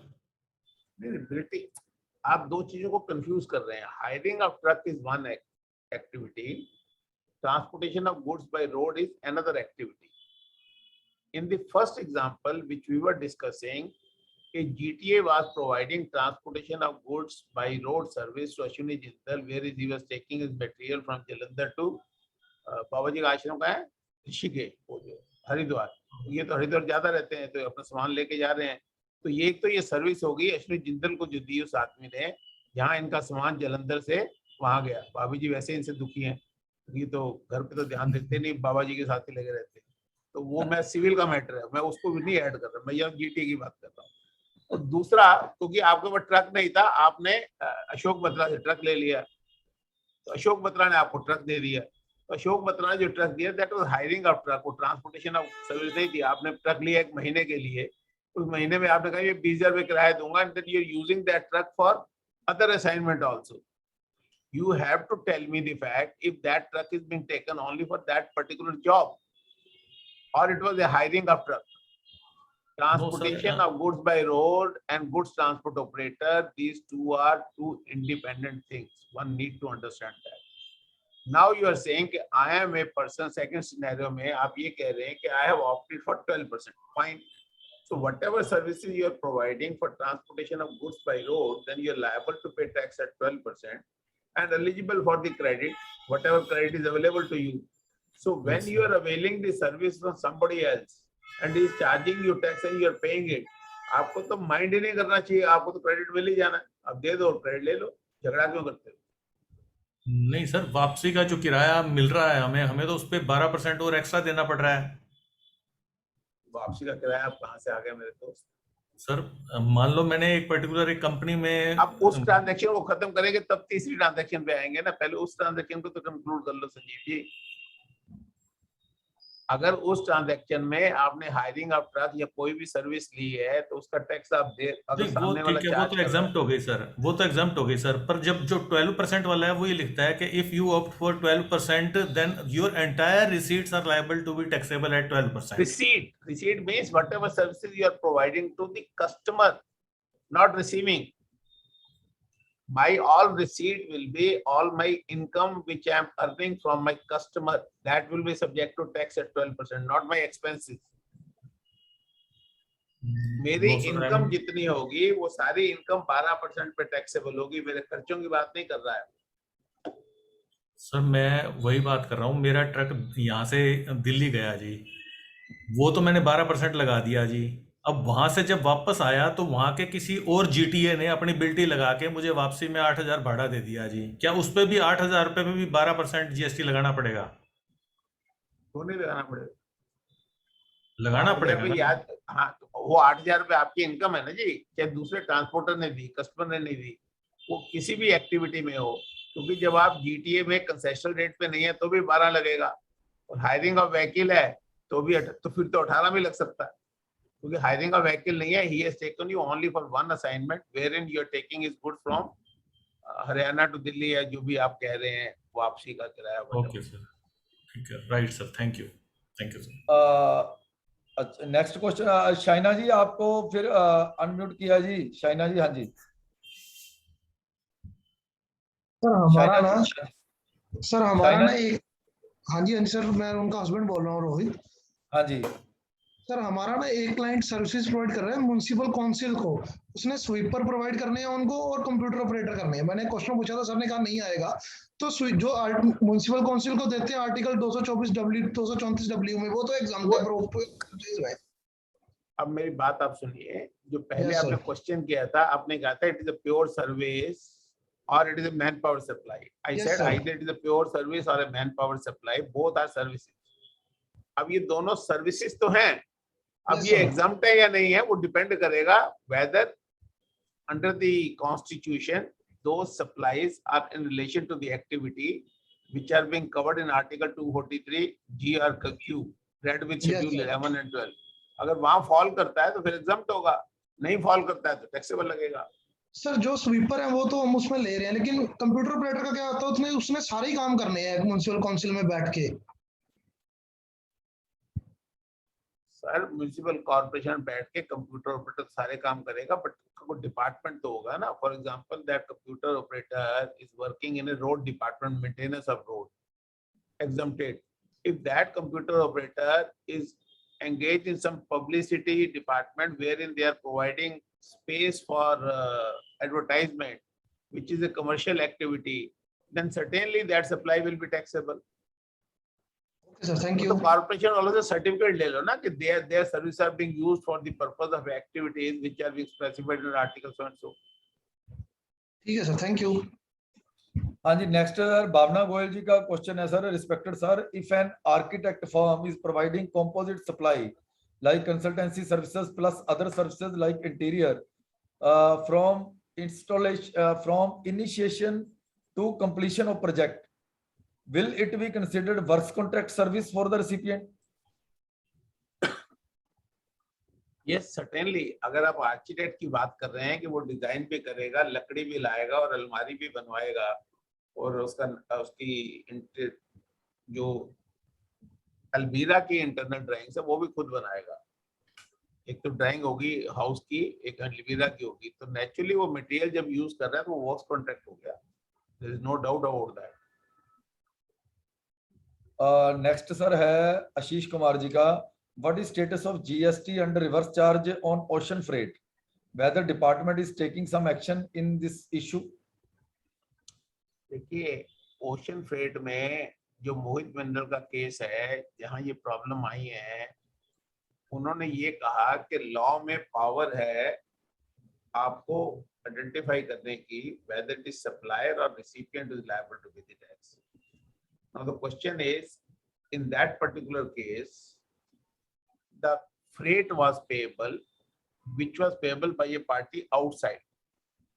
नहीं, आप दो चीजों को कंफ्यूज कर रहे हैं. Hiring of truck is one activity, transportation of goods by road is another activity. In the first example which we were discussing, a GTA was providing transportation of goods by road service to Ashwini Jindal, whereas he was taking his material from Jalandhar to बाबा जी का आश्रम का है ऋषिकेश, वो जो हरिद्वार. ये तो हरिद्वार ज्यादा रहते हैं तो अपना सामान लेके जा रहे हैं. तो ये एक तो ये सर्विस होगी अश्विनी जिंदल को जो दी उस आदमी ने, जहाँ इनका सामान जलंधर से वहां गया. भाभी जी वैसे इनसे दुखी हैं, ये तो घर पे तो ध्यान देते नहीं, बाबा जी के साथ ही लगे रहते हैं. तो वो मैं सिविल का मैटर है, मैं उसको भी नहीं ऐड कर रहा, मैं यहाँ जीटी की बात कर रहा हूँ. और दूसरा, क्योंकि आपके पास ट्रक नहीं था, आपने अशोक बत्रा से ट्रक ले लिया, तो अशोक बत्रा ने आपको ट्रक दे दिया. तो अशोक बत्रा ने जो ट्रक दिया, that was hiring of truck, वो ट्रांसपोर्टेशन ऑफ सर्विस नहीं थी. आपने ट्रक लिया 1 महीने के लिए, उस महीने में आपने कहा ये 20,000 रुपये किराया दूंगा, and then you are using that truck for other assignment also. You have to tell me the fact if that truck is being taken only for that particular job, or it was a hiring of truck. Transportation of goods by road and goods transport operator, these two are two independent things. One need to understand that. Now you are saying कि I am a person, second scenario में आप ये कह रहे हैं कि I have opted for 12%. Fine. So whatever services you are providing for transportation of goods by road, then you are liable to pay tax at 12% and eligible for the credit, whatever credit is available to you. So when you are availing the service from somebody else and he is charging you tax and you are paying it, आपको तो माइंड ही नहीं करना चाहिए, आपको तो क्रेडिट मिल ही जाना है. अब दे दो, क्रेडिट ले लो, झगड़ा क्यों करते हो? नहीं सर, वापसी का जो किराया मिल रहा है हमें तो उस पे 12% और एक्स्ट्रा देना पड़ रहा है. वापसी का किराया आप कहाँ से आ गए मेरे दोस्त? सर मान लो मैंने एक पर्टिकुलर एक कंपनी में, अब उस ट्रांजैक्शन को खत्म करेंगे तब तीसरी ट्रांजैक्शन पे आएंगे ना. पहले उस ट्रांजैक्शन को तो कंक्लूड कर लो संजीव जी. अगर उस ट्रांजैक्शन में आपने हायरिंग ऑफ ट्रक या कोई भी सर्विस ली है तो उसका टैक्स आप दे, अगर सामने वाला वो तो एग्जम्प्ट हो गई सर, वो तो एग्जम्प्ट हो गई सर. पर जब जो 12% वाला है वो ये लिखता है कि if you opt for 12% then your entire receipts are liable to be taxable at 12%. Receipt means whatever services you are providing to the customer, not receiving. My all receipt will be all my income which I am earning from my customer, that will be subject to tax at 12%, not my expenses. मेरी इनकम जितनी होगी वो सारी इनकम 12% पे टैक्सेबल होगी. मेरे खर्चों की बात नहीं कर रहा है सर. मैं वही बात कर रहा हूँ, मेरा ट्रक यहाँ से दिल्ली गया जी, वो तो मैंने 12% लगा दिया जी. अब वहां से जब वापस आया तो वहां के किसी और जीटीए ने अपनी बिल्टी लगा के मुझे वापसी में 8,000 भाड़ा दे दिया जी. क्या उस पे भी 8,000 रुपए में भी 12% जीएसटी लगाना पड़ेगा? तो नहीं लगाना पड़ेगा, लगाना पड़ेगा याद. हाँ, वो 8,000 रुपए आपकी इनकम है ना जी, चाहे दूसरे ट्रांसपोर्टर ने दी, कस्टमर ने नहीं दी, वो किसी भी एक्टिविटी में हो. क्योंकि जब आप जीटीए में कंसेशनल रेट पे नहीं है तो भी 12 लगेगा, और हायरिंग ऑफ व्हीकल है तो भी, तो फिर तो 18 भी लग सकता है. क्योंकि हायरिंग ऑफ व्हीकल नहीं है, he has taken you only for one assignment wherein you are taking his goods from Haryana to Delhi, या जो भी आप कह रहे हैं वापसी का किराया. ओके सर, ठीक है, right sir, thank you sir. Next question Shaina ji, आपको फिर अनम्यूट किया जी. शाइना जी, हाँ जी सर. हमारा ना एक, हाँ जी सर, मैं उनका हस्बैंड बोल रहा हूँ, रोहित. हाँ जी सर हमारा ना एक क्लाइंट सर्विसेज प्रोवाइड कर रहा है म्युनिसिपल काउंसिल को, उसने स्वीपर प्रोवाइड करने हैं उनको और कंप्यूटर ऑपरेटर करने हैं। मैंने क्वेश्चन पूछा था, सर ने कहा नहीं आएगा। तो जो म्युनिसिपल काउंसिल को देते हैं आर्टिकल 234 में, वो तो एग्जाम है। अब मेरी बात आप सुनिए, जो पहले आपने क्वेश्चन किया था, आपने कहा था it is a pure service और it is a man power supply. I said either it is a pure service और a man power supply, both are services. अब ये दोनों सर्विसेज तो हैं, अब ये एग्जाम्प्ट है या नहीं है वो डिपेंड करेगा whether under the constitution those supplies are in relation to the activity which are being covered in article 243 G or Q read with schedule 11 and 12। अगर वहां फॉल करता है तो फिर एग्जाम्प्ट होगा, नहीं फॉल करता है तो टैक्सेबल लगेगा। सर जो स्वीपर है वो तो हम उसमें ले रहे हैं, लेकिन कंप्यूटर ऑपरेटर का क्या होता है, उसने सारे ही काम करने हैं म्युनिसिपल काउंसिल में बैठ के। सर म्युनिसिपल कॉर्पोरेशन बैठ के कंप्यूटर ऑपरेटर सारे काम करेगा, बट कोई डिपार्टमेंट तो होगा ना। For example that computer operator is working in a road department, maintenance of road, exempted। if that computer operator is engaged in some publicity department wherein they are providing space for advertisement, which is a commercial activity, then certainly that supply will be taxable। Sir, thank you। तो corporation always certificate ले लो ना कि their services are being used for the purpose of activities which are being specified in article so and so। ठीक है सर, थैंक यू। हाँ जी, नेक्स्ट भावना गोयल जी का क्वेश्चन है सर। Respected sir, if an architect firm is providing composite supply like consultancy services plus other services like interior from installation from initiation to completion of project, will it be considered works contract service for the recipient? Yes, certainly। अगर आप आर्किटेक्ट की बात कर रहे हैं कि वो डिजाइन भी करेगा, लकड़ी भी लाएगा और अलमारी भी बनवाएगा और उसकी जो अलमीरा की इंटरनल ड्राइंग है वो भी खुद बनाएगा। एक तो ड्राइंग होगी हाउस की, एक अलमीरा की होगी, तो नेचुरली वो मटेरियल जब यूज कर रहा है तो वो वर्क्स कॉन्ट्रैक्ट हो गया। There is no doubt about that. Next sir है आशीष कुमार जी का। What is status of GST under reverse charge on ocean freight, whether department is taking some action in this issue? देखिए, ओशन फ्रेट में जो मोहित मंडल का केस है, जहां ये प्रॉब्लम आई है, उन्होंने ये कहा कि लॉ में पावर है आपको आइडेंटिफाई करने की वेदर इट इज सप्लायर और recipient is liable to pay the tax. Now the question is, in that particular case, the freight was payable, which was payable by a party outside.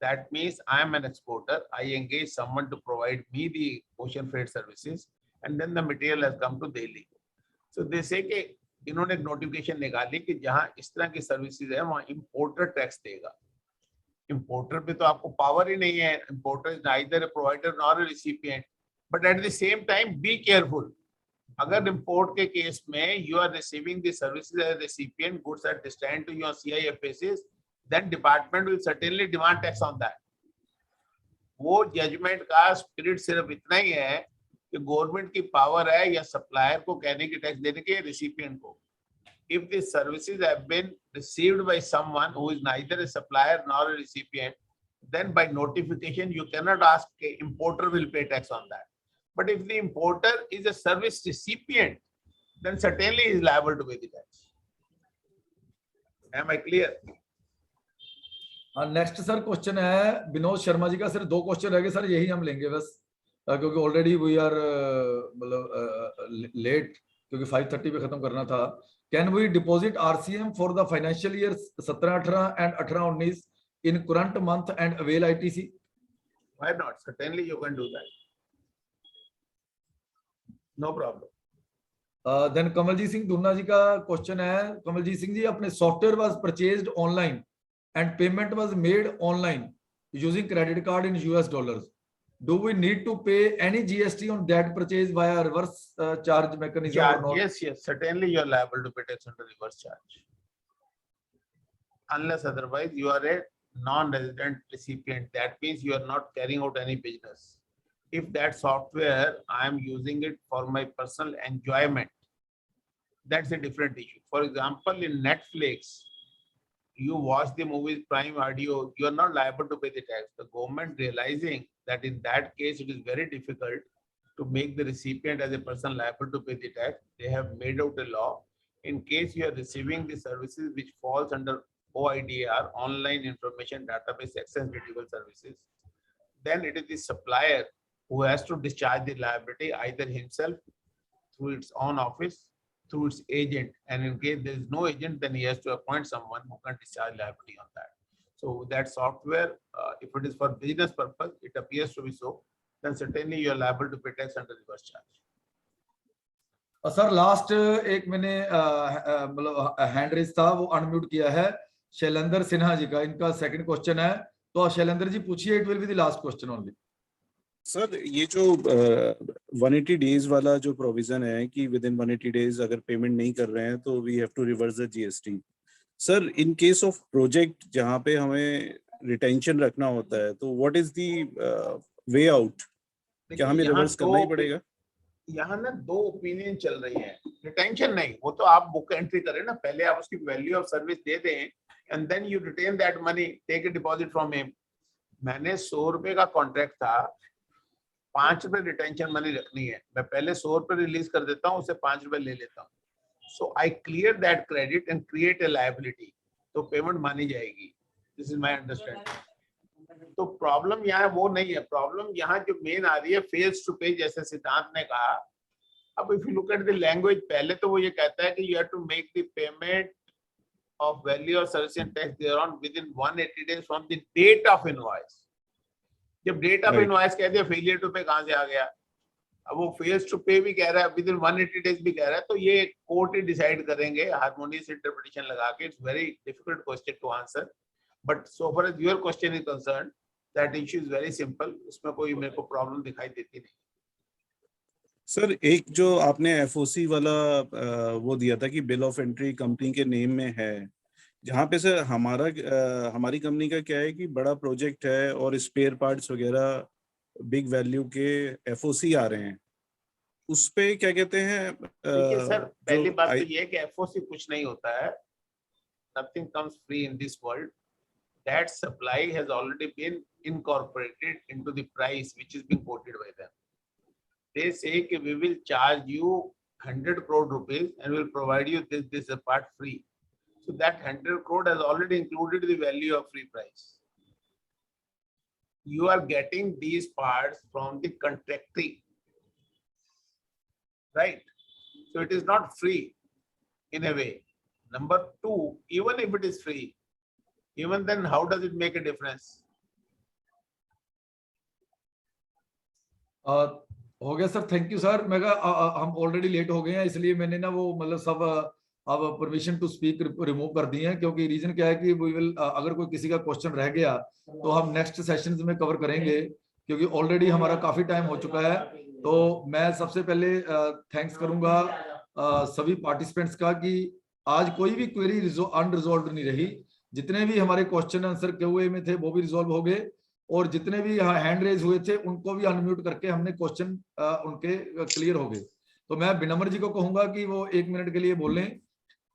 That means I am an exporter. I engage someone to provide me the ocean freight services, and then the material has come to Delhi. So they say कि इन्होंने नोटिफिकेशन निकाली कि जहां इस तरह की सर्विसेज है वहां इंपोर्टर टैक्स देगा। इंपोर्टर पे तो आपको पावर ही नहीं है। Importer is neither a provider nor a recipient. But at the same time, be careful. अगर import के केस में you are receiving the services as a recipient, goods are destined to your CIFSs, then department will certainly demand tax on that। वो judgment का spirit सिर्फ इतना ही है कि गवर्नमेंट की पावर है या सप्लायर को कहने की टैक्स देने के रिसिपिएंट को। If the services have been received by someone who is neither a supplier nor a recipient, then by notification you cannot ask a importer will pay tax on that। But if the importer is a service recipient, then certainly he is liable to pay the tax। Am I clear? Next sir question है विनोद शर्मा जी का। सर 2 क्वेश्चन रह गए सर, यही हम लेंगे बस, क्योंकि ऑलरेडी वी आर मतलब लेट, क्योंकि 5:30 पे खत्म करना था। Can we deposit RCM for the financial year 17-18 and 18-19 in current month and avail ITC? Why not? Certainly you can do that। No problem। Then Kamaljeet Singh Dhunna ji का क्वेश्चन है। कमलजीत सिंह जी, अपने software was purchased online and payment was made online using credit card in US dollars, do we need to pay any GST on that purchase via reverse charge mechanism? Yeah, or not? yes, certainly you are liable to pay tax under reverse charge, unless otherwise you are a non-resident recipient. That means you are not carrying out any business। If that software I am using it for my personal enjoyment, that's a different issue. For example, in Netflix, you watch the movies Prime Video, you are not liable to pay the tax. The government realizing that in that case it is very difficult to make the recipient as a person liable to pay the tax, they have made out a law. In case you are receiving the services which falls under OIDR, Online Information Database Access Retrieval Services, then it is the supplier who has to discharge the liability, either himself through its own office, through its agent, and in case there is no agent, then he has to appoint someone who can discharge liability on that. So that software, if it is for business purpose, it appears to be so, then certainly you are liable to pay tax under reverse charge. Sir last एक मैंने मतलब हैंड रेज था वो अनम्यूट किया है शैलेंद्र सिन्हा जी का, इनका सेकंड क्वेश्चन है, तो शैलेंद्र जी पूछिए, it will be the last question only. Sir ये जो 180 डेज वाला जो प्रोविजन है कि विद इन 180 डेज अगर पेमेंट नहीं कर रहे हैं तो we have to reverse the GST. Sir in case of project जहां पे हमें रिटेंशन रखना होता है तो what is the way out, क्या हमें रिवर्स करना ही पड़ेगा? यहाँ ना दो ओपिनियन चल रही है। रिटेंशन नहीं, वो तो आप बुक एंट्री करें ना, पहले आप उसकी वैल्यू ऑफ सर्विस दे दें and then you retain that money, take a deposit from him. मैंने 100 रुपए का कॉन्ट्रैक्ट था, 5 रुपए रिटेंशन मनी रखनी है, मैं पहले 100 रुपए रिलीज कर देता हूँ, उससे 5 रुपए ले लेता हूँ, so I clear that credit and create a liability, तो पेमेंट मानी जाएगी। This is my understanding. तो प्रॉब्लम यहाँ वो नहीं है, प्रॉब्लम यहाँ जो मेन आ रही है फेल्स टू पे, जैसे सिद्धांत ने कहा। अब if you look at the language, पहले तो वो ये कहता है कि you have to make the payment of value of service and tax thereon within 180 days from the date of invoice. जब डेट ऑफ इनवॉइस कह दिया, फेलियर टू पे कहां से आ गया? अब वो फेल्स टू पे भी कह रहा है, विद इन 180 डेज भी कह रहा है, तो ये कोर्ट ही डिसाइड करेंगे हार्मोनियस इंटरप्रिटेशन लगा के। It's very difficult question to answer, but so far as your question is concern, that issue is very simple, उसमें कोई मेरे को प्रॉब्लम दिखाई देती नहीं। सर एक जो आपने एफओसी वाला वो दिया था कि बिल ऑफ एंट्री कंपनी के नेम में है, जहाँ पे सर हमारी कंपनी का क्या है कि बड़ा प्रोजेक्ट है और स्पेयर पार्ट्स वगैरह बिग वैल्यू के एफओसी आ रहे हैं, उस पे क्या कहते हैं? देखिए सर, पहली बात तो ये है कि एफओसी कुछ नहीं होता है, nothing comes free in this world. That supply has already been incorporated into the price which is being quoted by them. They say that we will charge you 100 crore rupees and will provide you this part free. So that 100 crore has already included the value of free price. You are getting these parts from the contractee, right? So it is not free in a way. Number two, even if it is free, even then how does it make a difference? हो गया सर, थैंक यू सर। मैं हम ऑलरेडी लेट हो गए हैं, इसलिए मैंने ना वो मतलब सब अब परमिशन टू स्पीक रिमूव कर दी है, क्योंकि रीजन क्या है कि वी विल अगर कोई किसी का क्वेश्चन रह गया तो हम नेक्स्ट सेशंस में कवर करेंगे, क्योंकि ऑलरेडी हमारा काफी टाइम हो चुका है। तो मैं सबसे पहले थैंक्स करूंगा सभी पार्टिसिपेंट्स का कि आज कोई भी क्वेरी अनरिजॉल्व नहीं रही। जितने भी हमारे क्वेश्चन आंसर क्यूए में थे वो भी रिजॉल्व हो गए, और जितने भी हैंड रेज हुए थे उनको भी अनम्यूट करके हमने क्वेश्चन उनके क्लियर हो गए। तो मैं विनम्र जी को कहूंगा कि वो 1 मिनट के लिए बोलें।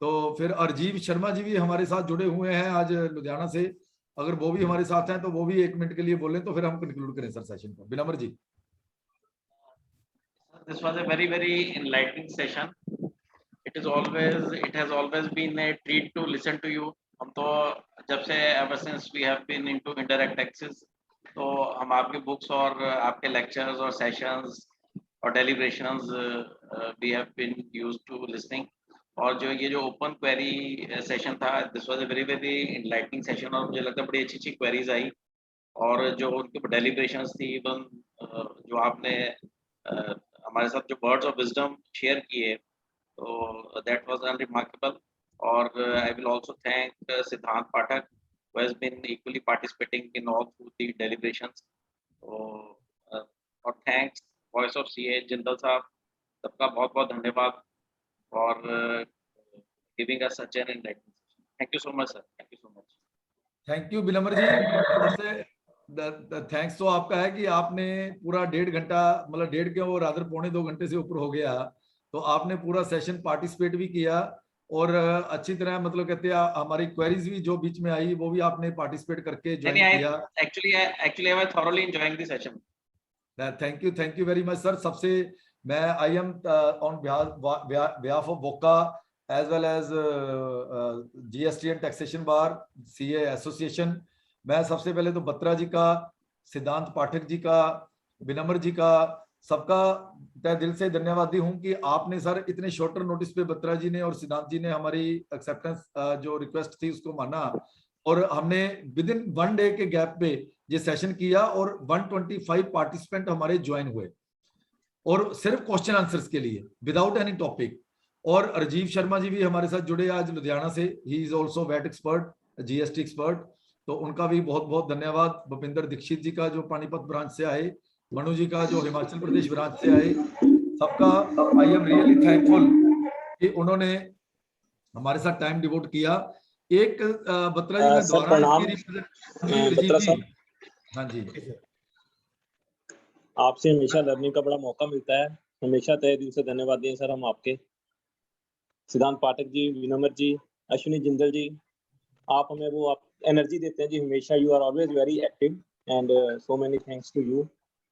तो फिर अरजीव शर्मा जी भी हमारे साथ जुड़े हुए हैं आज लुधियाना से, अगर वो भी हमारे साथ हैं तो वो भी 1 मिनट के लिए बोलें, तो फिर हम कंक्लूड करें सर सेशन को। विनम्र जी। This was a very enlightening session. It has always been a treat to listen to you. हम तो जब से ever since we have been into indirect taxes, तो हम आपके बुक्स और आपके लेक्चर्स और सेशंस और deliberations we have been used to listening. और जो ये जो ओपन क्वेरी सेशन था, this was a very enlightening session, और मुझे लगता है बड़ी अच्छी क्वेरीज आई, और जो उनके डेलिब्रेशंस थी, इवन जो आपने हमारे साथ जो वर्ड्स ऑफ विजडम शेयर किए, तो दैट वाज अनरिमार्केबल। और I will also thank Siddhant Pathak, who has been equally participating in all through the deliberations. So, और thanks Voice of CA Jindal साहब, सबका बहुत धन्यवाद for giving us such an enlightening session. Thank you so much, sir. Thank you so much. Thank you विनम्र जी। सबसे थैंक्स तो आपका है कि आपने पूरा 1.5 घंटा, मतलब 1.5 क्यों, वो रादर 1.25 घंटे से ऊपर हो गया, तो आपने पूरा सेशन पार्टिसिपेट भी किया और अच्छी तरह मतलब कहते हैं हमारी क्वेरीज भी जो बीच में आई वो भी आपने पार्टिसिपेट करके ज्वाइन किया। Actually I was thoroughly enjoying the session. Thank you very much sir. सबसे मैं I am on behalf of WOCA as well as GST and Taxation Bar CA Association, मैं सबसे पहले तो बत्रा जी का, सिद्धांत पाठक जी का, विनम्र जी का, सबका तहे दिल से धन्यवादी हूं कि आपने सर इतने शॉर्टर नोटिस पे बत्रा जी ने और सिद्धांत जी ने हमारी एक्सेप्टेंस जो रिक्वेस्ट थी उसको माना और हमने विद इन 1 डे के गैप पे ये सेशन किया और 125 पार्टिसिपेंट हमारे ज्वाइन हुए और सिर्फ क्वेश्चन आंसर्स के लिए विदाउट एनी टॉपिक। और राजीव शर्मा जी भी हमारे साथ जुड़े आज लुधियाना से, he is also VAT expert, GST expert, तो उनका भी बहुत बहुत धन्यवाद। भूपिंदर दीक्षित जी का जो पानीपत ब्रांच से आए, मनु जी का जो हिमाचल प्रदेश ब्रांच से आए, सबका आई एम रियली थैंकफुल कि उन्होंने हमारे साथ टाइम डिवोट किया। एक बत्रा जी मैं दोबारा हाँ जी, आपसे हमेशा लर्निंग का बड़ा मौका मिलता है, हमेशा तहे दिल से धन्यवाद दें सर हम आपके। सिद्धांत पाठक जी, विनम्र जी, अश्विनी जिंदल जी, आप हमें वो आप एनर्जी देते हैं जी हमेशा। You are always very active and so many thanks to you,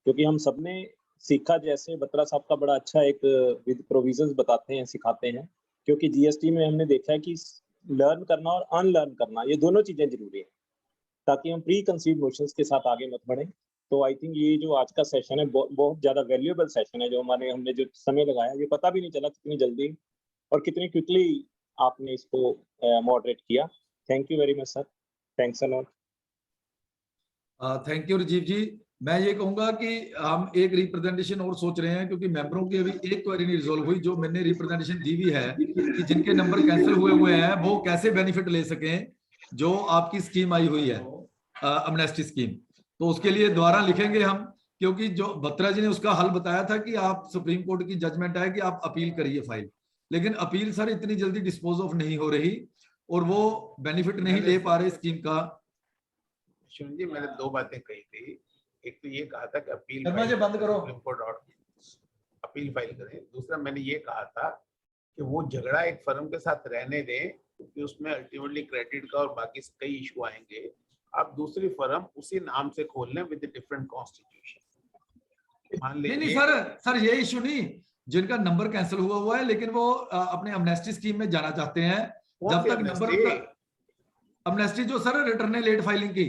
क्योंकि हम सब ने सीखा। जैसे बत्रा साहब का बड़ा अच्छा एक विद प्रोविजंस बताते हैं, सिखाते हैं, क्योंकि GST में हमने देखा है कि लर्न करना और अनलर्न करना ये दोनों चीजें जरूरी है ताकि हम प्री कंसीव नोशंस के साथ आगे मत बढ़े। तो आई थिंक ये जो आज का सेशन है बहुत ज्यादा वैल्यूएबल सेशन है, जो हमने जो समय लगाया ये पता भी नहीं चला कितनी जल्दी और कितनी क्विकली आपने इसको मॉडरेट किया। Thank you very much sir, thanks a lot. Thank you Rajeev ji. मैं ये कहूंगा कि हम एक रिप्रेजेंटेशन और सोच रहे हैं, क्योंकि मेंबरों की अभी एक क्वेरी नहीं रिजोल्व हुई, जो मैंने रिप्रेजेंटेशन दी भी है कि जिनके नंबर कैंसिल हुए हैं वो कैसे बेनिफिट ले सकें जो आपकी स्कीम आई हुई है अमनेस्टी स्कीम। तो उसके लिए दोबारा लिखेंगे हम, क्योंकि जो बत्रा जी ने उसका हल बताया था कि आप सुप्रीम कोर्ट की जजमेंट है कि आप अपील करिए फाइल, लेकिन अपील सर इतनी जल्दी डिस्पोज ऑफ नहीं हो रही और वो बेनिफिट नहीं ले पा रहे स्कीम का। अश्विन जी, मैंने 2 बातें कही थी। एक तो ये कहा था कि अपील बंद करो, अपील फाइल करें। दूसरा मैंने ये कहा था कि वो झगड़ा एक फर्म के साथ रहने दें, क्योंकि उसमें अल्टीमेटली क्रेडिट का और बाकी कई इशू आएंगे। आप दूसरी फर्म उसी नाम से खोल लें विद डिफरेंट कॉन्स्टिट्यूशन। मान लीजिए नहीं सर ये इशू नहीं, जिनका नंबर कैंसिल हुआ है लेकिन वो अपने अमनेस्टी स्कीम में जाना चाहते हैं, जब तक नंबर अमनेस्टी जो सर रिटर्न लेट फाइलिंग की,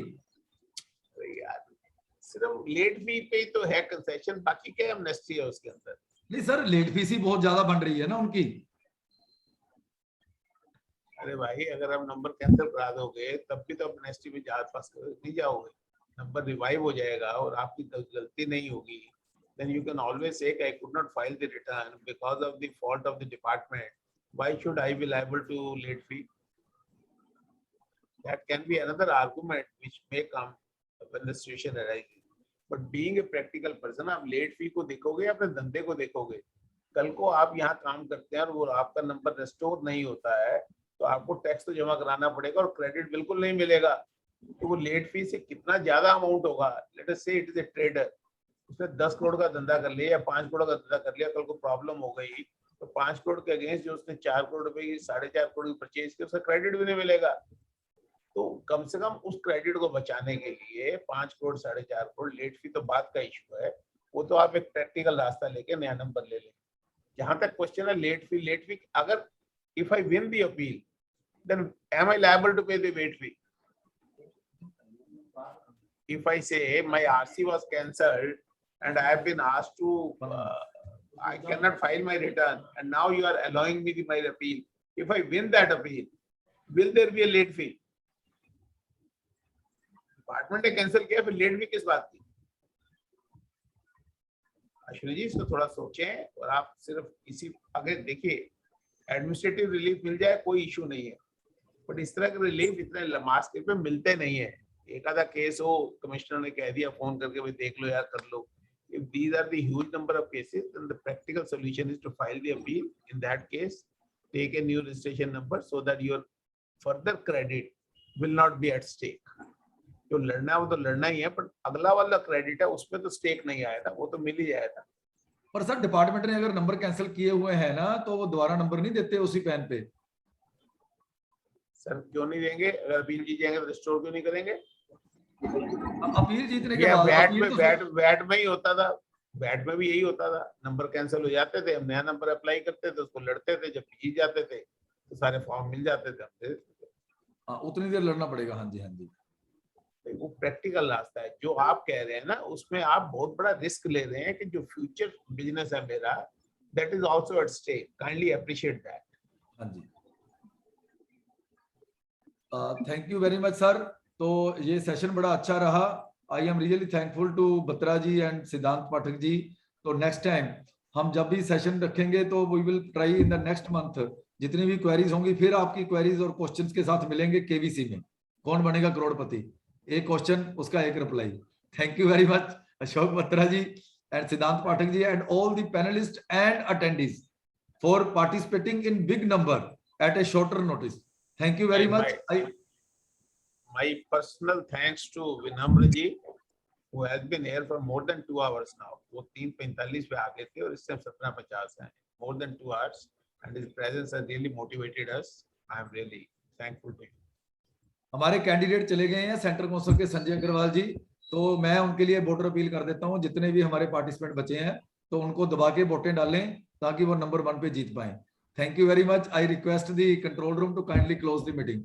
सिर्फ लेट फी पे तो है कंसेशन, बाकी क्या अमनेस्टी है उसके अंदर? नहीं सर, लेट फीस ही बहुत ज्यादा बन रही है ना उनकी। अरे भाई, अगर आप नंबर कैंसिल करा दोगे तब भी तो अमनेस्टी में पास नहीं जाओगे, नंबर रिवाइव हो जाएगा और आपकी गलती नहीं होगी। then you can always say I could not file the return because of the fault of the department. Why should I be liable to late fee? That can be another argument which may come when the situation arises. But being a practical person, आप late fee को देखोगे या अपने धंधे को देखोगे? कल को आप यहाँ काम करते हैं और वो आपका नंबर रेस्टोर नहीं होता है तो आपको टैक्स तो जमा कराना पड़ेगा और क्रेडिट बिल्कुल नहीं मिलेगा। तो वो लेट फी से कितना ज्यादा अमाउंट होगा? लेट अस से इट इज ए ट्रेडर, उसने 10 करोड़ का धंधा कर लिया या 5 करोड़ का धंधा कर लिया, कल को प्रॉब्लम हो गई तो 5 करोड़ के अगेंस्ट जो उसने 4 करोड़ रुपए की 4.5 करोड़ की परचेज की, उसका क्रेडिट भी नहीं मिलेगा। तो कम से कम उस क्रेडिट को बचाने के लिए 5 करोड़ 4.5 करोड़ लेट फी तो बात का इशू है, वो तो आप एक प्रैक्टिकल रास्ता लेके नया नंबर ले लें। जहां तक क्वेश्चन है लेट फी, अगर if I win the appeal then am I liable to pay the late fee? If I say my RC was cancelled and I have been asked to I cannot file my return and now you are allowing me my appeal, if I win that appeal, will there be a late fee? Department ने कैंसिल किया, फिर लेट फी किस बात की? अश्विनी जी, इसको थोड़ा सोचें और आप सिर्फ इसी अगर देखिए एडमिनिस्ट्रेटिव रिलीफ मिल जाए कोई इशू नहीं है, बट इस तरह के रिलीफ इतने मास पे मिलते नहीं है। एक आधा केस हो, कमिश्नर ने कह दिया फोन करके भाई देख लो यार कर लो। If these are the huge number of cases, then the practical solution is to file the appeal. In that case, take a new registration number so that your further credit will not be at stake. जो लड़ना है वो तो लड़ना ही है, पर अगला वाला क्रेडिट है उसमें तो स्टेक नहीं आया था, वो तो मिल ही जाएगा। पर सर डिपार्टमेंट ने अगर नंबर कैंसिल किए हुए हैं ना तो वो दोबारा नंबर नहीं देते उसी पेन पे। सर क्यों नहीं देंगे? अगर अपील जीत जाएंगे तो रिस्टोर क्यों नहीं करेंगे? अपील जीतने के बाद बैट में ही होता था, बैट में भी यही होता था, नंबर कैंसिल हो जाते थे, हम नया नंबर अप्लाई करते थे, उसको लड़ते थे, जब जीत जाते थे तो सारे फॉर्म मिल जाते थे हमसे। हाँ, उतनी देर लड़ना पड़ेगा। हाँ जी, हाँ जी, वो प्रैक्टिकल रास्ता है। जो आप कह रहे हैं ना उसमें आप बहुत बड़ा रिस्क ले रहे हैं कि जो फ्यूचर बिजनेस है मेरा, that is also at stake. Kindly appreciate that. हाँ जी, thank you very much sir. तो ये सेशन बड़ा अच्छा रहा। I am really thankful to Batra ji and Siddhant Pathak जी। तो नेक्स्ट टाइम हम जब भी सेशन रखेंगे तो we will try in the next month, जितनी भी क्वेरीज होंगी फिर आपकी क्वेरीज और क्वेश्चंस के साथ मिलेंगे केवीसी में, कौन बनेगा करोड़पति, एक क्वेश्चन उसका एक reply. Thank you very much Ashok Batra ji and Siddhant Pathak ji and all the panelist and attendees for participating in big number at a shorter notice. Thank you very much. My personal thanks to Vinamra ji, who has been here for more than 2 hours now. वो 3:45 पे आ गए थे और इस टाइम 17:50 है, more than 2 hours, and his presence has really motivated us. I am really thankful to him. हमारे कैंडिडेट चले गए हैं सेंट्रल काउंसिल के संजय अग्रवाल जी, तो मैं उनके लिए वोटर अपील कर देता हूं, जितने भी हमारे पार्टिसिपेंट बचे हैं तो उनको दबा के वोटें डालें ताकि वो नंबर 1 पे जीत पाए। Thank you very much. I request the control room to kindly close the meeting.